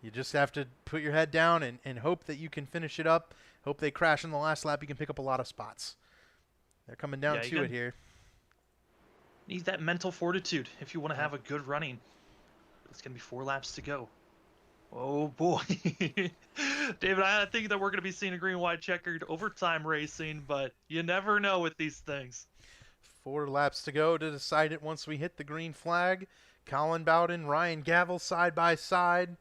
You just have to put your head down and hope that you can finish it up. Hope they crash in the last lap. You can pick up a lot of spots. They're coming down to it here. Need that mental fortitude if you want to have a good running. It's going to be 4 laps to go. Oh, boy. David, I think that we're going to be seeing a green-white checkered overtime racing, but you never know with these things. 4 laps to go to decide it once we hit the green flag. Colin Bowden, Ryan Gavel side by side.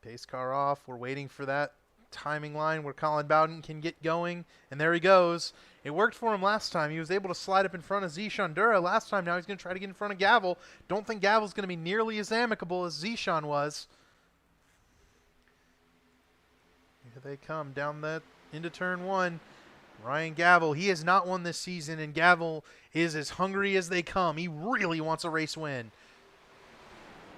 Pace car off. We're waiting for that timing line where Colin Bowden can get going. And there he goes. It worked for him last time. He was able to slide up in front of Zishan Dura last time. Now he's going to try to get in front of Gavel. Don't think Gavel's going to be nearly as amicable as Zishan was. Here they come down into turn 1. Ryan Gavel, he has not won this season, and Gavel is as hungry as they come. He really wants a race win.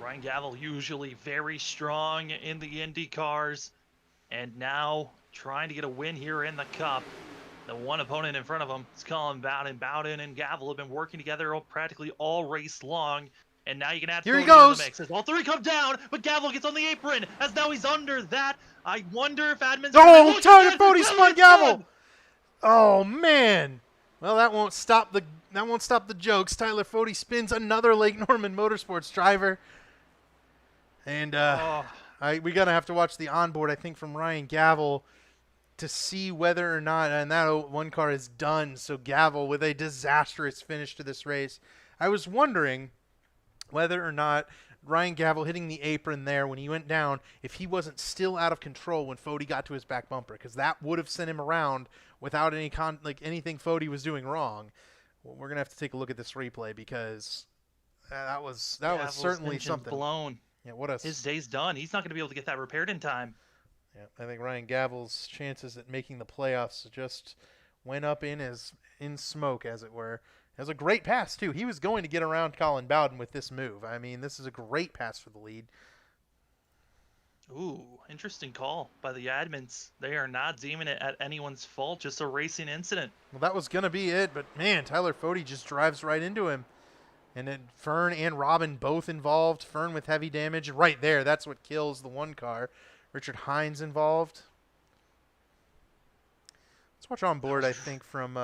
Ryan Gavel, usually very strong in the Indy cars, and now trying to get a win here in the Cup. The one opponent in front of him is Colin Bowden. Bowden and Gavel have been working together practically all race long, and now you can add here he Cody goes. In the mix. As all 3 come down, but Gavel gets on the apron, as now he's under that. I wonder if Admin's... Oh, Tyler Fode spun Gavel! Oh, man. Well, that won't stop the jokes. Tyler Fode spins another Lake Norman Motorsports driver. And we got to have to watch the onboard, I think, from Ryan Gavel to see whether or not, and that one car is done. So Gavel with a disastrous finish to this race. I was wondering whether or not Ryan Gavel hitting the apron there when he went down, if he wasn't still out of control when Fody got to his back bumper, because that would have sent him around without anything Fody was doing wrong. Well, we're gonna have to take a look at this replay because that was Gavel's certainly engine's something. blown. Yeah, what a His day's done. He's not going to be able to get that repaired in time. yeah. I think Ryan Gavel's chances at making the playoffs just went up in smoke, as it were. It was a great pass too. He was going to get around Colin Bowden with this move. I mean, this is a great pass for the lead. Ooh, interesting call by the admins. They are not deeming it at anyone's fault, just a racing incident. Well, that was gonna be it, but man, Tyler Fody just drives right into him. And then Fern and Robin both involved. Fern with heavy damage right there. That's what kills the one car. Richard Hines involved. Let's watch on board. I think from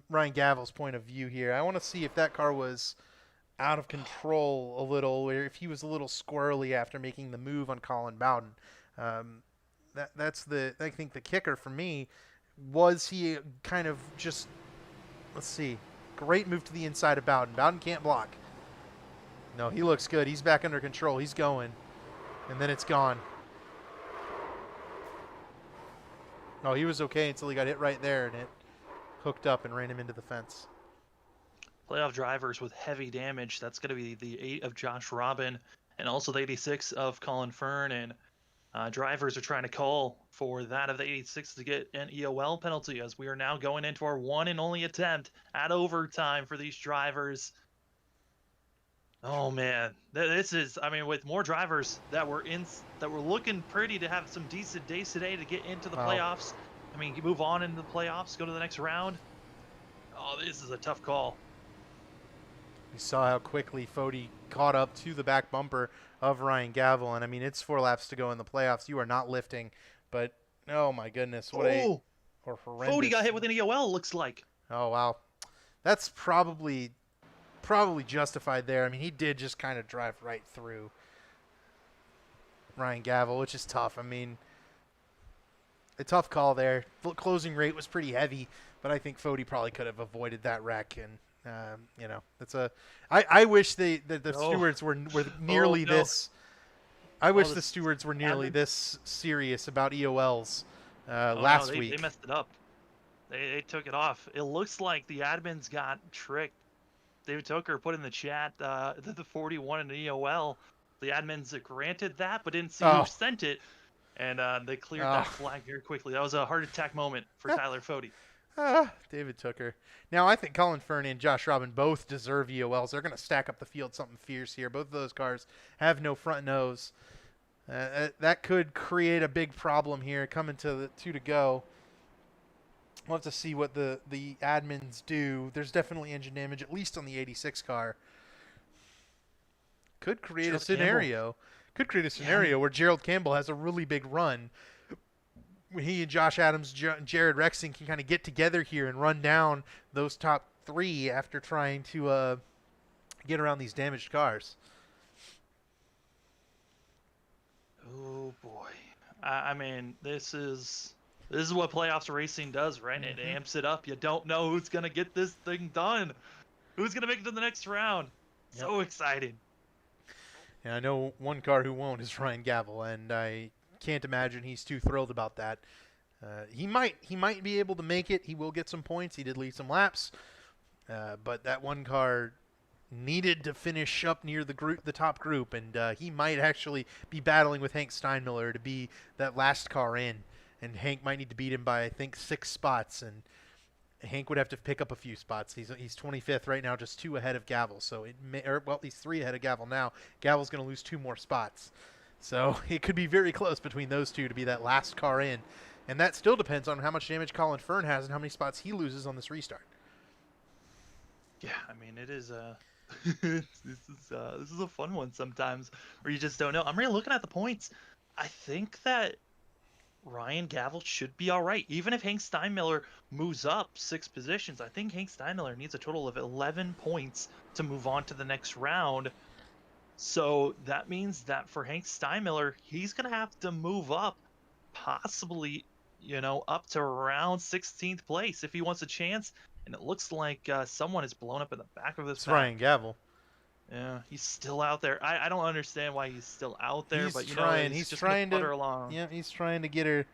Ryan Gavel's point of view here. I want to see if that car was out of control a little, or if he was a little squirrely after making the move on Colin Bowden. That's I think the kicker for me. Was he kind of just, let's see. Great move to the inside of Bowden. Bowden can't block. No, he looks good. He's back under control. He's going. And then it's gone. No, he was okay until he got hit right there, and it hooked up and ran him into the fence. Playoff drivers with heavy damage. That's going to be the 8 of Josh Robin and also the 86 of Colin Fern. And drivers are trying to call for that of the 86 to get an EOL penalty, as we are now going into our one and only attempt at overtime for these drivers. Oh man, this is, I mean, with more drivers that were looking pretty to have some decent days today to get into the playoffs. I mean, you move on into the playoffs, go to the next round. Oh, this is a tough call. We saw how quickly Fody caught up to the back bumper of Ryan Gavel, and I mean, it's 4 laps to go in the playoffs. You are not lifting, but oh my goodness, what a horrendous. Fody got hit with an EOL, looks like. Oh wow, that's probably justified there. I mean, he did just kind of drive right through Ryan Gavel, which is tough. I mean, a tough call there. The closing rate was pretty heavy, but I think Fody probably could have avoided that wreck. And you know, it's a. I wish the stewards were nearly this. I wish the stewards were nearly this serious about EOLs last week. They messed it up. They took it off. It looks like the admins got tricked. David Toker put in the chat the 41 in the EOL. The admins granted that, but didn't see who sent it, and they cleared that flag very quickly. That was a heart attack moment for Tyler Fody. David Tooker. Now, I think Colin Fern and Josh Robin both deserve EOLs. They're going to stack up the field something fierce here. Both of those cars have no front nose. That could create a big problem here coming to the 2 to go. We'll have to see what the admins do. There's definitely engine damage, at least on the 86 car. Could create a scenario. Could create a scenario where Gerald Campbell has a really big run. He and Josh Adams, Jared Rexing can kind of get together here and run down those top 3 after trying to get around these damaged cars. Oh boy, I mean, this is what playoffs racing does, right? It amps it up. You don't know who's gonna get this thing done, who's gonna make it to the next round. So exciting. And I know one car who won't is Ryan Gavel, and I can't imagine he's too thrilled about that. He might be able to make it. He will get some points. He did lead some laps, but that one car needed to finish up near the top group, and he might actually be battling with Hank Steinmiller to be that last car in, and Hank might need to beat him by, I think, 6 spots, and Hank would have to pick up a few spots. He's 25th right now, just 2 ahead of Gavel, so he's 3 ahead of Gavel now. Gavel's going to lose 2 more spots. So it could be very close between those two to be that last car in. And that still depends on how much damage Colin Fern has and how many spots he loses on this restart. Yeah, I mean, it is this is a fun one sometimes where you just don't know. I'm really looking at the points. I think that Ryan Gavel should be all right. Even if Hank Steinmiller moves up 6 positions, I think Hank Steinmiller needs a total of 11 points to move on to the next round. So that means that for Hank Steinmiller, he's going to have to move up possibly, up to around 16th place if he wants a chance. And it looks like someone is blown up in the back of this. It's Ryan Gavel. Yeah, he's still out there. I don't understand why he's still out there, He's but trying. he's He's just gonna trying putter to. along. Yeah, he's trying to get her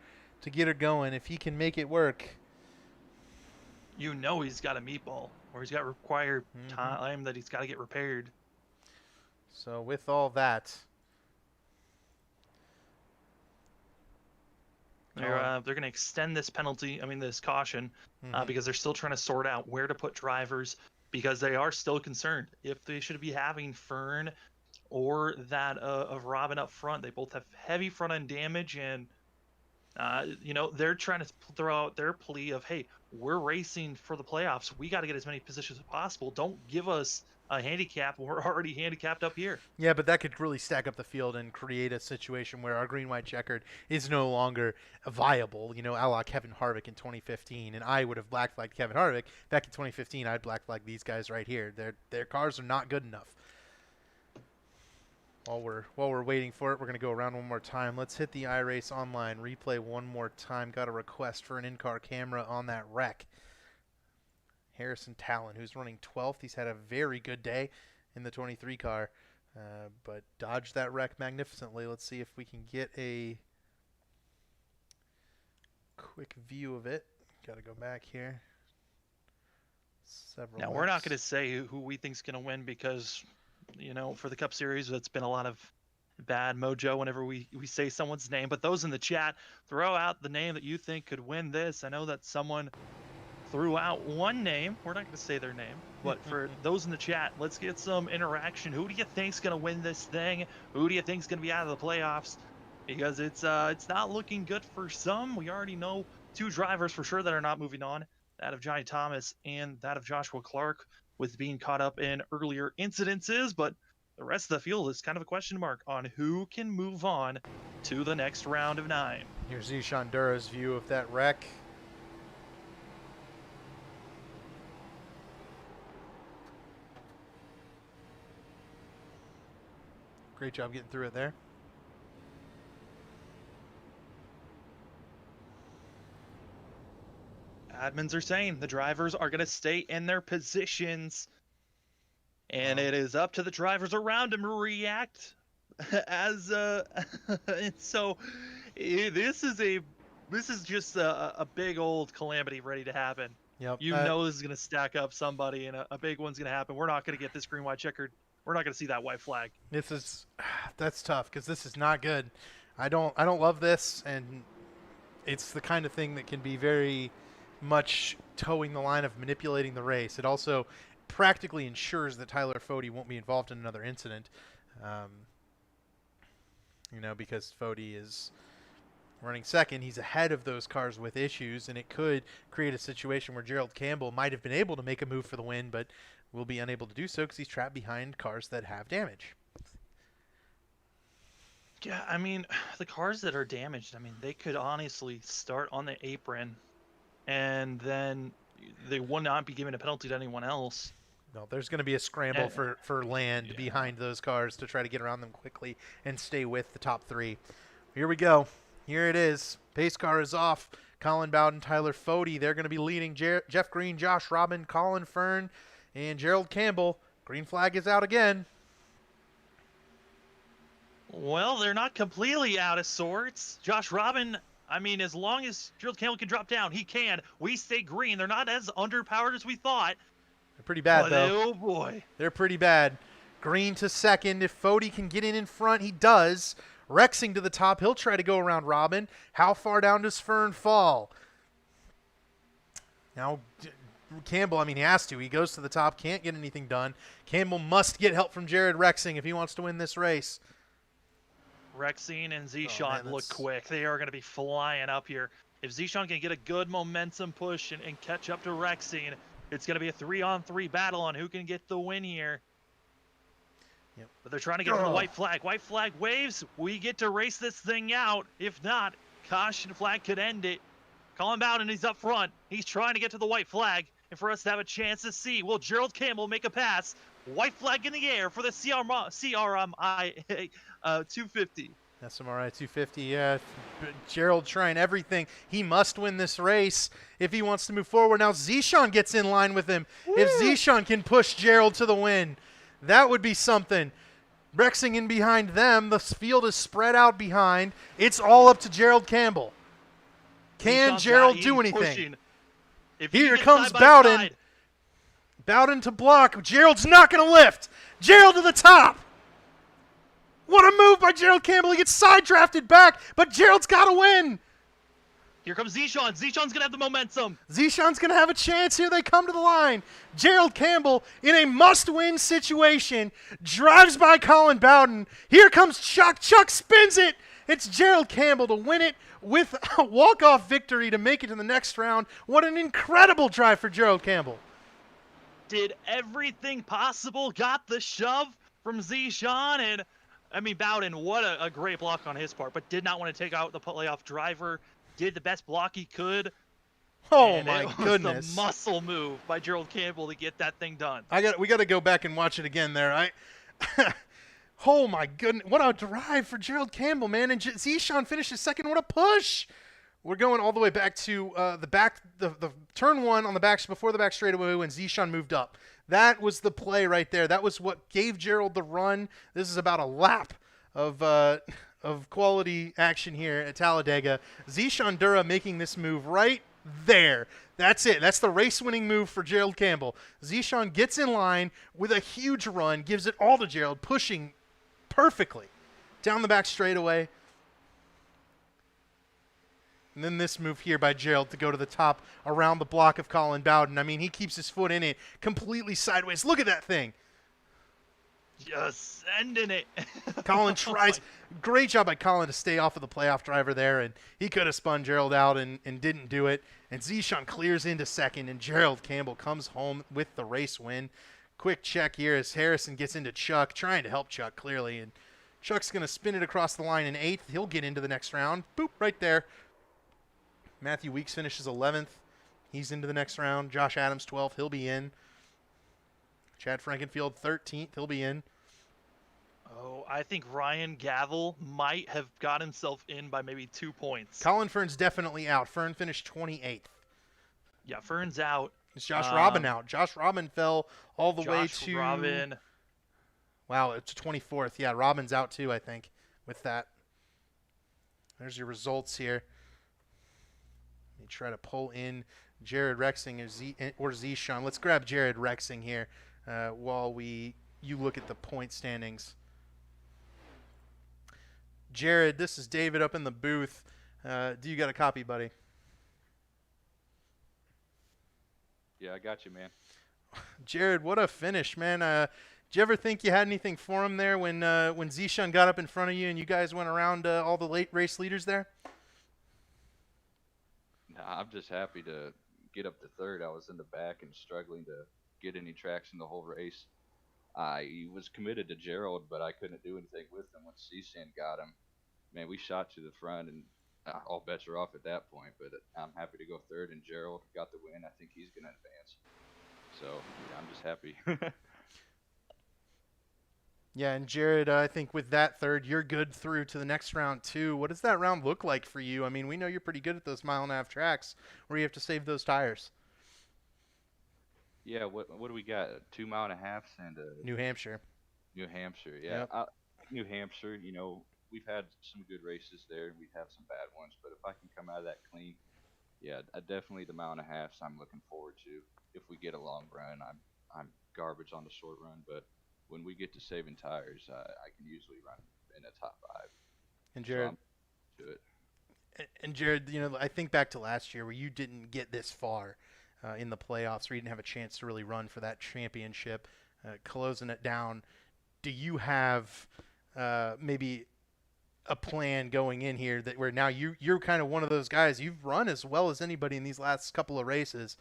going. If he can make it work. He's got a meatball, or he's got required Mm-hmm. time that he's got to get repaired. So with all that, They're going to extend this penalty. I mean, this caution, because they're still trying to sort out where to put drivers, because they are still concerned if they should be having Fern or that of Robin up front. They both have heavy front end damage, and they're trying to throw out their plea of, hey, we're racing for the playoffs. We got to get as many positions as possible. Don't give us a handicap. We're already handicapped up here. yeah, but that could really stack up the field and create a situation where our green-white checkered is no longer viable, a la Kevin Harvick in 2015. And I would have black flagged Kevin Harvick. Back in 2015, I'd black flag these guys right here. Their cars are not good enough. While we're waiting for it, we're going to go around one more time. Let's hit the iRace online replay one more time. Got a request for an in-car camera on that wreck. Harrison Talon, who's running 12th. He's had a very good day in the 23 car, but dodged that wreck magnificently. Let's see if we can get a quick view of it. Got to go back here. Now, we're not going to say who we think's going to win because, for the Cup Series, it's been a lot of bad mojo whenever we say someone's name. But those in the chat, throw out the name that you think could win this. I know that someone threw out one name. We're not going to say their name. But for those in the chat, let's get some interaction. Who do you think's going to win this thing? Who do you think's going to be out of the playoffs? Because it's not looking good for some. We already know two drivers for sure that are not moving on. That of Johnny Thomas and that of Joshua Clark, with being caught up in earlier incidences. But the rest of the field is kind of a question mark on who can move on to the next round of 9. Here's Zishan Dura's view of that wreck. Great job getting through it there. Admins are saying the drivers are going to stay in their positions, and it is up to the drivers around them to react. And so this is just a big old calamity ready to happen. Yep. This is going to stack up somebody, and a big one's going to happen. We're not going to get this green-white checkered. We're not going to see that white flag. That's tough because this is not good. I don't love this, and it's the kind of thing that can be very much towing the line of manipulating the race. It also practically ensures that Tyler Fode won't be involved in another incident, because Fode is running second. He's ahead of those cars with issues, and it could create a situation where Gerald Campbell might have been able to make a move for the win, but will be unable to do so because he's trapped behind cars that have damage. Yeah, I mean, the cars that are damaged, they could honestly start on the apron, and then they will not be given a penalty to anyone else. No, there's going to be a scramble for land behind those cars to try to get around them quickly and stay with the top 3. Here we go. Here it is. Pace car is off. Colin Bowden, Tyler Fode. They're going to be leading Jeff Green, Josh Robin, Colin Fern, and Gerald Campbell. Green flag is out again. Well, they're not completely out of sorts. Josh Robin, as long as Gerald Campbell can drop down, he can. We stay green. They're not as underpowered as we thought. They're pretty bad, though. Oh, boy. They're pretty bad. Green to second. If Fode can get in front, he does. Rexing to the top. He'll try to go around Robin. How far down does Fern fall? Now, Campbell, he has to. He goes to the top, can't get anything done. Campbell must get help from Jared Rexing if he wants to win this race. Rexing and Zishan look quick. They are going to be flying up here. If Zishan can get a good momentum push and catch up to Rexing, it's going to be a 3-on-3 battle on who can get the win here. Yep. But they're trying to get to the white flag. White flag waves. We get to race this thing out. If not, caution flag could end it. Colin Bowden, he's up front. He's trying to get to the white flag. And for us to have a chance to see, will Gerald Campbell make a pass? White flag in the air for the SMRI 250. SMRI 250, yeah. Gerald trying everything. He must win this race if he wants to move forward. Now Zishan gets in line with him. Woo! If Zishan can push Gerald to the win, That would be something. Rexing in behind them. The field is spread out behind. It's all up to Gerald Campbell. Can Zishan's Gerald do anything? pushing. If he Here gets comes side by Bowden. side, Bowden to block. Gerald's not going to lift. Gerald to the top. What a move by Gerald Campbell. He gets side drafted back, but Gerald's got to win. here comes Zishan. Zishan's going to have the momentum. Zishan's going to have a chance. Here they come to the line. Gerald Campbell, in a must-win situation, drives by Colin Bowden. Here comes Chuck. Chuck spins it. It's Gerald Campbell to win it with a walk-off victory to make it to the next round. What an incredible drive for Gerald Campbell. Did everything possible, got the shove from Zishan, and I mean, Bowden, what a great block on his part, but did not want to take out the playoff driver. Did the best block he could. Oh and my it was goodness! The muscle move by Gerald Campbell to get that thing done. We got to go back and watch it again there. Oh my goodness! What a drive for Gerald Campbell, man! And Zishan finishes second. What a push! We're going all the way back to the turn one on the back before the back straightaway when Zishan moved up. That was the play right there. That was what gave Gerald the run. This is about a lap of quality action here at Talledega. Zishan Dura making this move right there. That's it. That's the race-winning move for Gerald Campbell. Zishan gets in line with a huge run, gives it all to Gerald, pushing perfectly down the back straightaway. And then this move here by Gerald to go to the top around the block of Colin Bowden. I mean, he keeps his foot in it completely sideways. Look at that thing. Just sending it. Colin tries. Great job by Colin to stay off of the playoff driver there, and he could have spun Gerald out and didn't do it. And Zishan clears into second, and Gerald Campbell comes home with the race win. Quick check here as Harrison gets into Chuck, trying to help Chuck clearly. And Chuck's going to spin it across the line in 8th. He'll get into the next round. Boop, right there. Matthew Weeks finishes 11th. He's into the next round. Josh Adams, 12th. He'll be in. Chad Frankenfield, 13th. He'll be in. Oh, I think Ryan Gavel might have got himself in by maybe 2 points. Colin Fern's definitely out. Fern finished 28th. Yeah, Fern's out. Is Josh Robin out? Josh Robin fell all the way to... Robin. Wow, it's 24th. Yeah, Robin's out too, I think, with that. There's your results here. Let me try to pull in Jared Rexing or Zishan. Let's grab Jared Rexing here while you look at the point standings. Jared, this is David up in the booth. Do you got a copy, buddy? Yeah, I got you, man. Jared, what a finish, man. Did you ever think you had anything for him there when Zishan got up in front of you and you guys went around all the late race leaders there? Nah, I'm just happy to get up to third. I was in the back and struggling to get any traction the whole race. I was committed to Gerald, but I couldn't do anything with him once Zishan got him. Man, we shot to the front, and all bets are off at that point. But I'm happy to go third, and Gerald got the win. I think he's going to advance. So, yeah, I'm just happy. Yeah, and Jared, I think with that third, you're good through to the next round too. What does that round look like for you? I mean, we know you're pretty good at those 1.5 mile tracks where you have to save those tires. Yeah, what do we got? 2.5 miles and New Hampshire. New Hampshire, yeah. Yep. New Hampshire, you know, we've had some good races there, and we've had some bad ones. But if I can come out of that clean, yeah, definitely the 1.5 miles I'm looking forward to. If we get a long run, I'm garbage on the short run, but when we get to saving tires, I can usually run in the top 5. And Jared, so do it. And Jared, you know, I think back to last year where you didn't get this far in the playoffs, where you didn't have a chance to really run for that championship, closing it down. Do you have maybe a plan going in here that where now you're kind of one of those guys, you've run as well as anybody in these last couple of races?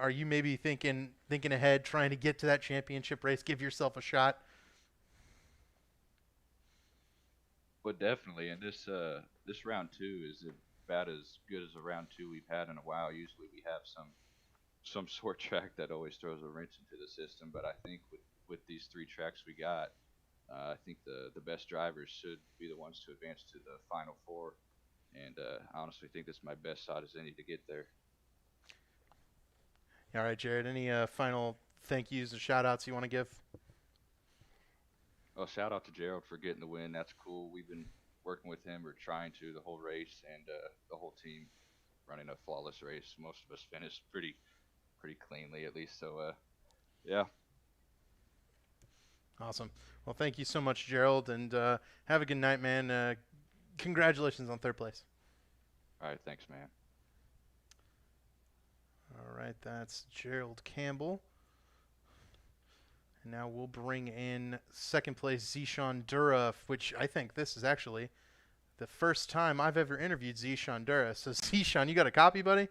Are you maybe thinking ahead, trying to get to that championship race, give yourself a shot? Well, definitely, and this round 2 is about as good as a round 2 we've had in a while. Usually we have some short track that always throws a wrench into the system, but I think with these 3 tracks we got, I think the best drivers should be the ones to advance to the final 4, and I honestly think this is my best shot as any to get there. All right, Jared, any final thank yous or shout outs you want to give? Oh, shout out to Gerald for getting the win. That's cool. We've been working with him or trying to the whole race, and the whole team running a flawless race. Most of us finished pretty cleanly at least. So yeah. Awesome. Well, thank you so much, Gerald, and have a good night, man. Congratulations on third place. All right, thanks, man. All right, that's Gerald Campbell. And now we'll bring in second place Zishan Dura, which I think this is actually the first time I've ever interviewed Zishan Dura. So Zishan, you got a copy, buddy?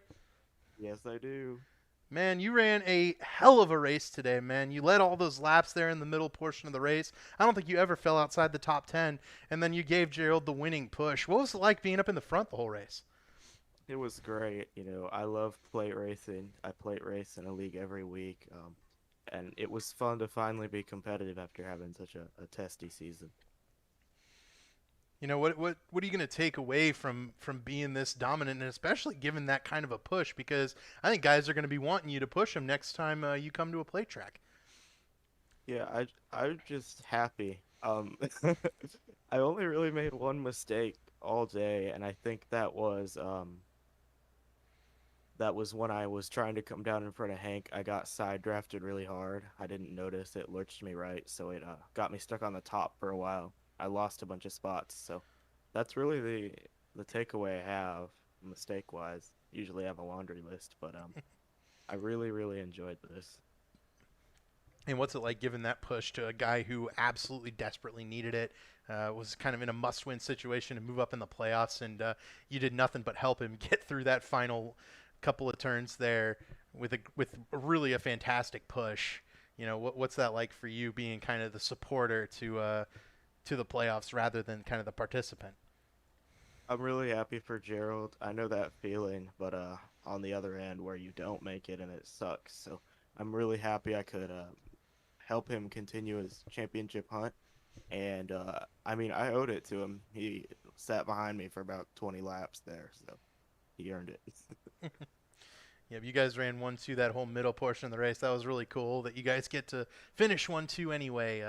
Yes, I do. Man, you ran a hell of a race today, man. You led all those laps there in the middle portion of the race. I don't think you ever fell outside the top 10, and then you gave Gerald the winning push. What was it like being up in the front the whole race? It was great. I love plate racing. I plate race in a league every week. And it was fun to finally be competitive after having such a testy season. You know, what are you going to take away from being this dominant, and especially given that kind of a push? Because I think guys are going to be wanting you to push them next time you come to a plate track. Yeah, I'm just happy. I only really made one mistake all day, and I think that was when I was trying to come down in front of Hank. I got side drafted really hard. I didn't notice it lurched me right, so it got me stuck on the top for a while. I lost a bunch of spots, so that's really the takeaway I have mistake wise. Usually I have a laundry list, but I really enjoyed this. And what's it like giving that push to a guy who absolutely desperately needed it? Was kind of in a must-win situation to move up in the playoffs, and you did nothing but help him get through that final couple of turns there with really a fantastic push. You know, what's that like for you, being kind of the supporter to the playoffs rather than kind of the participant? I'm really happy for Gerald. I know that feeling, but on the other end where you don't make it and it sucks. So I'm really happy I could help him continue his championship hunt. And I mean, I owed it to him. He sat behind me for about 20 laps there, so he earned it. Yeah, you guys ran 1-2 that whole middle portion of the race. That was really cool that you guys get to finish 1-2 anyway.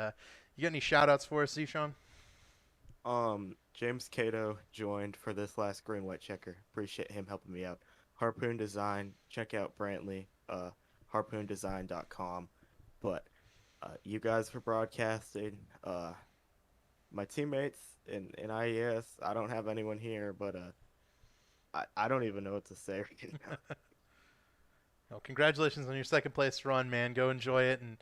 You got any shout-outs for us, Zishan? James Cato joined for this last green white checker. Appreciate him helping me out. Harpoon Design, check out Brantley, harpoondesign.com. But you guys for broadcasting. My teammates in IES, I don't have anyone here, but I don't even know what to say right now. Well, congratulations on your second place run, man. Go enjoy it, and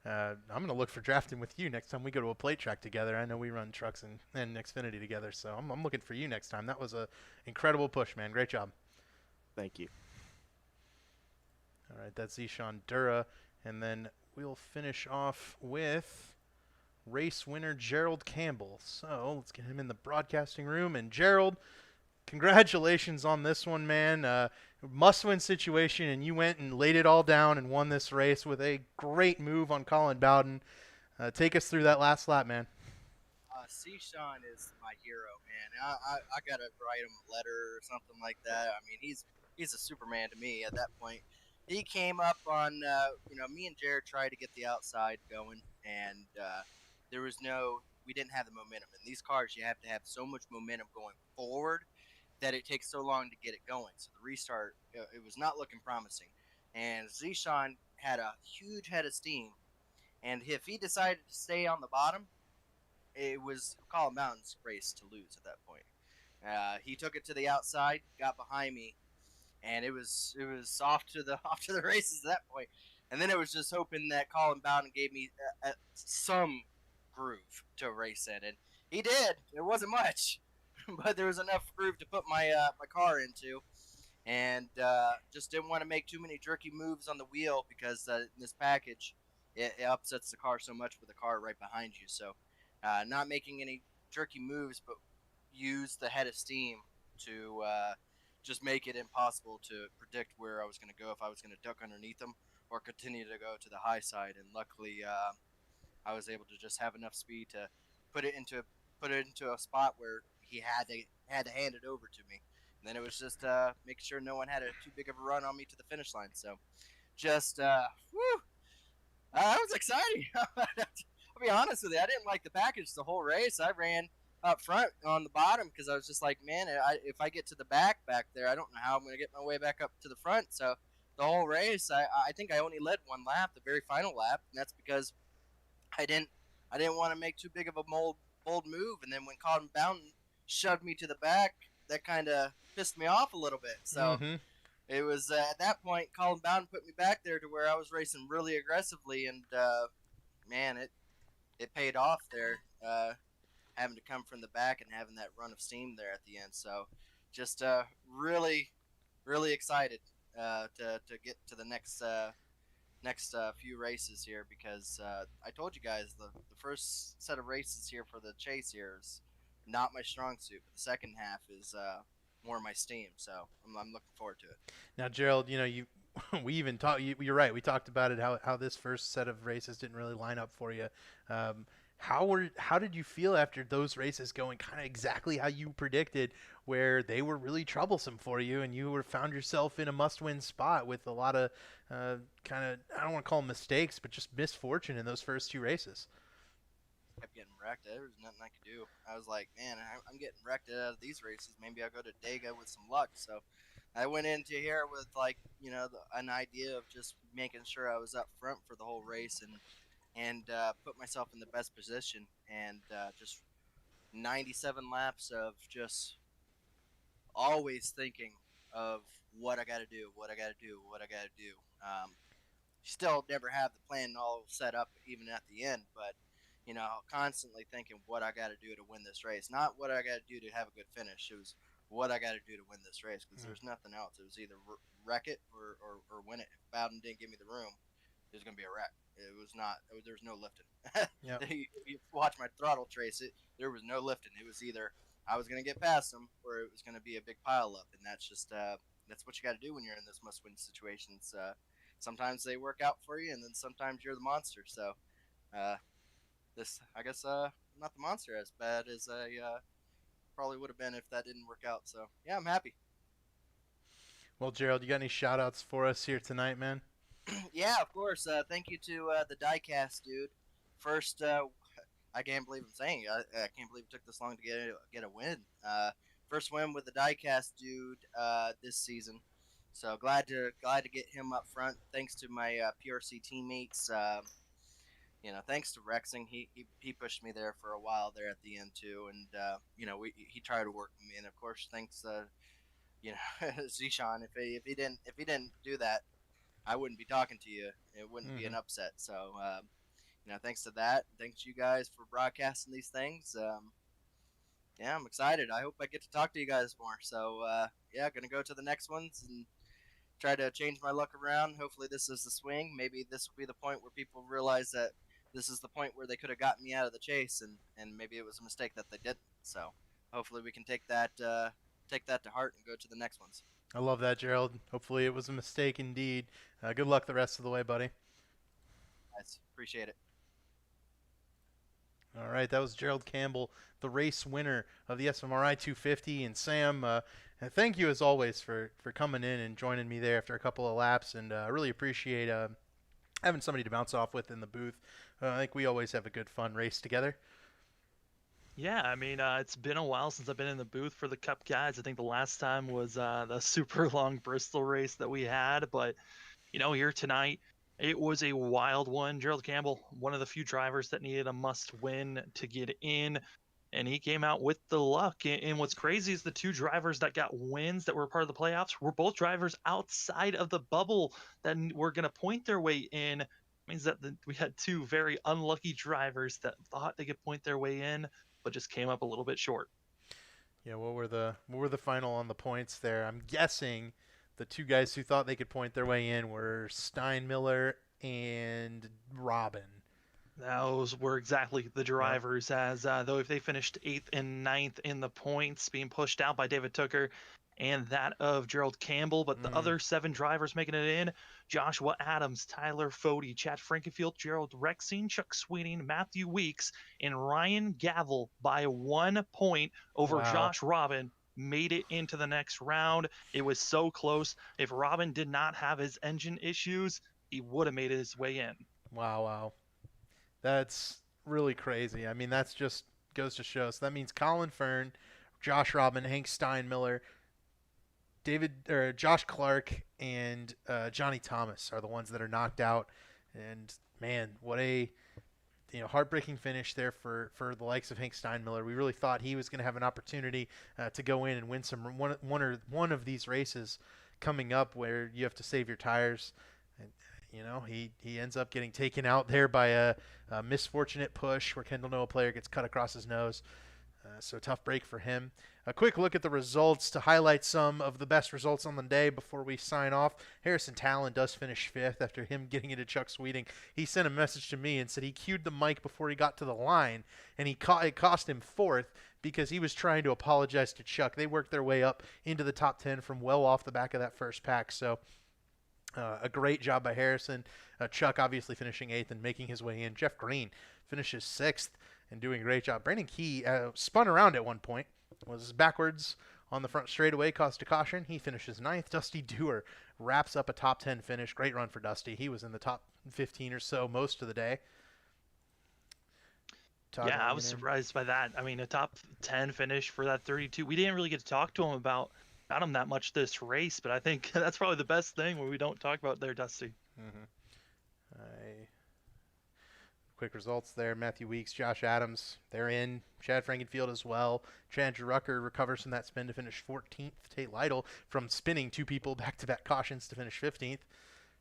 I'm going to look for drafting with you next time we go to a plate track together. I know we run trucks and Xfinity together, so I'm looking for you next time. That was a incredible push, man. Great job. Thank you. All right, that's Zishan Dura, and then we'll finish off with race winner Gerald Campbell. So let's get him in the broadcasting room. And Gerald, congratulations on this one, man. Must-win situation, and you went and laid it all down and won this race with a great move on Colin Bowden. Take us through that last lap, man. Sean is my hero, man. I gotta write him a letter or something like that. I mean, he's a Superman to me at that point. He came up on, me and Jared tried to get the outside going, and we didn't have the momentum. In these cars, you have to have so much momentum going forward that it takes so long to get it going. So the restart, it was not looking promising. And Zishan had a huge head of steam, and if he decided to stay on the bottom, it was Colin Mountain's race to lose at that point. He took it to the outside, got behind me, and it was off to the races at that point. And then it was just hoping that Colin Bowden gave me some groove to race in, and he did. It wasn't much, but there was enough groove to put my car into, and just didn't want to make too many jerky moves on the wheel because in this package it upsets the car so much with the car right behind you. So not making any jerky moves, but use the head of steam to just make it impossible to predict where I was going to go, if I was going to duck underneath them or continue to go to the high side. And luckily, I was able to just have enough speed to put it into a spot where he had to hand it over to me. And then it was just making sure no one had too big of a run on me to the finish line. So just, that was exciting. I've be honest with you, I didn't like the package the whole race. I ran up front on the bottom because I was just like, man, if I get to the back there, I don't know how I'm going to get my way back up to the front. So the whole race, I think I only led one lap, the very final lap, and that's because I didn't want to make too big of a bold move. And then when Colin Bowden shoved me to the back, that kind of pissed me off a little bit. So it was at that point, Colin Bowden put me back there to where I was racing really aggressively, and man, it paid off there. Having to come from the back and having that run of steam there at the end. So just really, really excited to get to the next few races here, because I told you guys the first set of races here for the chase here is not my strong suit, but the second half is more my steam. So I'm looking forward to it. Now, Gerald, we even talked. You're right. We talked about it. How this first set of races didn't really line up for you. How did you feel after those races going kind of exactly how you predicted, where they were really troublesome for you and you found yourself in a must-win spot with a lot of kind of, I don't want to call them mistakes, but just misfortune in those first two races? Kept getting wrecked. There was nothing I could do. I was like, man, I'm getting wrecked out of these races. Maybe I'll go to Dega with some luck. So I went into here with an idea of just making sure I was up front for the whole race and put myself in the best position, and just 97 laps of just always thinking of what I got to do. Still never have the plan all set up even at the end, but constantly thinking what I got to do to win this race. Not what I got to do to have a good finish. It was what I got to do to win this race, because there's nothing else. It was either wreck it or win it. If Bowden didn't give me the room, it was going to be a wreck. It was not. There was no lifting. Yep. You watch my throttle trace it. There was no lifting. It was either I was going to get past them or it was going to be a big pile up. And that's just that's what you got to do when you're in this must-win situations. Sometimes they work out for you, and then sometimes you're the monster. So this, I guess, not the monster as bad as I probably would have been if that didn't work out. So yeah, I'm happy. Well, Gerald, you got any shout-outs for us here tonight, man? Yeah, of course. Thank you to the diecast dude. First, I can't believe I'm saying it. I can't believe it took this long to get a win. First win with the diecast dude this season. So glad to get him up front. Thanks to my PRC teammates. Thanks to Rexing. He pushed me there for a while there at the end too, and he tried to work with me. And of course, thanks Zishan. If he didn't do that, I wouldn't be talking to you. It wouldn't be an upset. So, thanks to that. Thanks to you guys for broadcasting these things. Yeah, I'm excited. I hope I get to talk to you guys more. So, yeah, going to go to the next ones and try to change my luck around. Hopefully this is the swing. Maybe this will be the point where people realize that this is the point where they could have gotten me out of the chase, and maybe it was a mistake that they didn't. So, hopefully we can take that to heart and go to the next ones. I love that, Gerald. Hopefully it was a mistake indeed. Good luck the rest of the way, buddy. Guys, appreciate it. All right, that was Gerald Campbell, the race winner of the SMRI 250. And Sam, thank you as always for coming in and joining me there after a couple of laps. And I really appreciate having somebody to bounce off with in the booth. I think we always have a good, fun race together. Yeah, I mean, it's been a while since I've been in the booth for the Cup guys. I think the last time was the super long Bristol race that we had. But, here tonight, it was a wild one. Gerald Campbell, one of the few drivers that needed a must-win to get in, and he came out with the luck. And what's crazy is the two drivers that got wins that were part of the playoffs were both drivers outside of the bubble that were going to point their way in. It means that we had two very unlucky drivers that thought they could point their way in, but just came up a little bit short. Yeah, what were the final on the points there? I'm guessing the two guys who thought they could point their way in were Steinmiller and Robin. Those were exactly the drivers, as though if they finished 8th and 9th in the points, being pushed out by David Tooker and that of Gerald Campbell. But the other 7 drivers making it in: Joshua Adams, Tyler Fody, Chad Frankenfield, Gerald Rexing, Chuck Sweeting, Matthew Weeks, and Ryan Gavel by 1 point over Josh Robin made it into the next round. It was so close. If Robin did not have his engine issues, he would have made his way in. Wow. That's really crazy. I mean, that's just goes to show. So that means Colin Fern, Josh Robin, Hank Steinmiller, Josh Clark, and Johnny Thomas are the ones that are knocked out. And man, what a heartbreaking finish there for the likes of Hank Steinmiller. We really thought he was going to have an opportunity to go in and win one of these races coming up where you have to save your tires. And, he ends up getting taken out there by a misfortunate push where Kendall Noah player gets cut across his nose. So tough break for him. A quick look at the results to highlight some of the best results on the day before we sign off. Harrison Talon does finish 5th after him getting into Chuck Sweeting. He sent a message to me and said he cued the mic before he got to the line, and it cost him 4th because he was trying to apologize to Chuck. They worked their way up into the top 10 from well off the back of that first pack. So a great job by Harrison. Chuck obviously finishing 8th and making his way in. Jeff Green finishes 6th and doing a great job. Brandon Key spun around at one point, was backwards on the front straightaway, caused a caution. He finishes 9th. Dusty Dewar wraps up a top 10 finish. Great run for Dusty. He was in the top 15 or so most of the day. Todd, Yeah, I was surprised by that. I mean, a top 10 finish for that 32. We didn't really get to talk to him about him that much this race, but I think that's probably the best thing when we don't talk about their Dusty. Quick results there. Matthew Weeks, Josh Adams, they're in. Chad Frankenfield as well. Chandra Rucker recovers from that spin to finish 14th. Tate Lytle from spinning 2 people back-to-back cautions to finish 15th.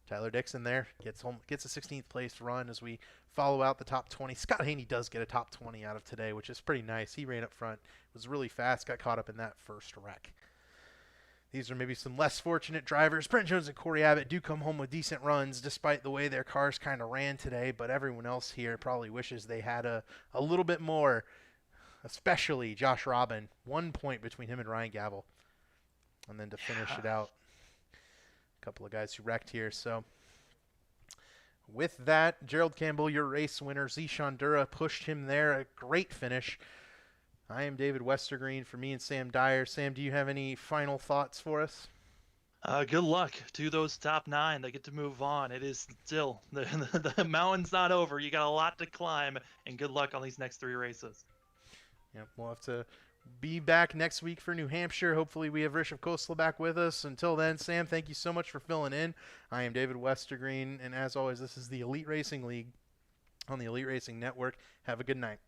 Tyler Dixon there gets a 16th place run as we follow out the top 20. Scott Haney does get a top 20 out of today, which is pretty nice. He ran up front, was really fast, got caught up in that first wreck. These are maybe some less fortunate drivers. Brent Jones and Corey Abbott do come home with decent runs despite the way their cars kind of ran today, but everyone else here probably wishes they had a little bit more, especially Josh Robin. 1 point between him and Ryan Gavel. And then to finish it out, a couple of guys who wrecked here. So with that, Gerald Campbell, your race winner. Zishan Dura pushed him there. A great finish. I am David Westergreen for me and Sam Dyer. Sam, do you have any final thoughts for us? Good luck to those top 9 that get to move on. It is still, the mountain's not over. You got a lot to climb, and good luck on these next 3 races. Yep, we'll have to be back next week for New Hampshire. Hopefully we have Rishabh Khosla back with us. Until then, Sam, thank you so much for filling in. I am David Westergreen, and as always, this is the Elite Racing League on the Elite Racing Network. Have a good night.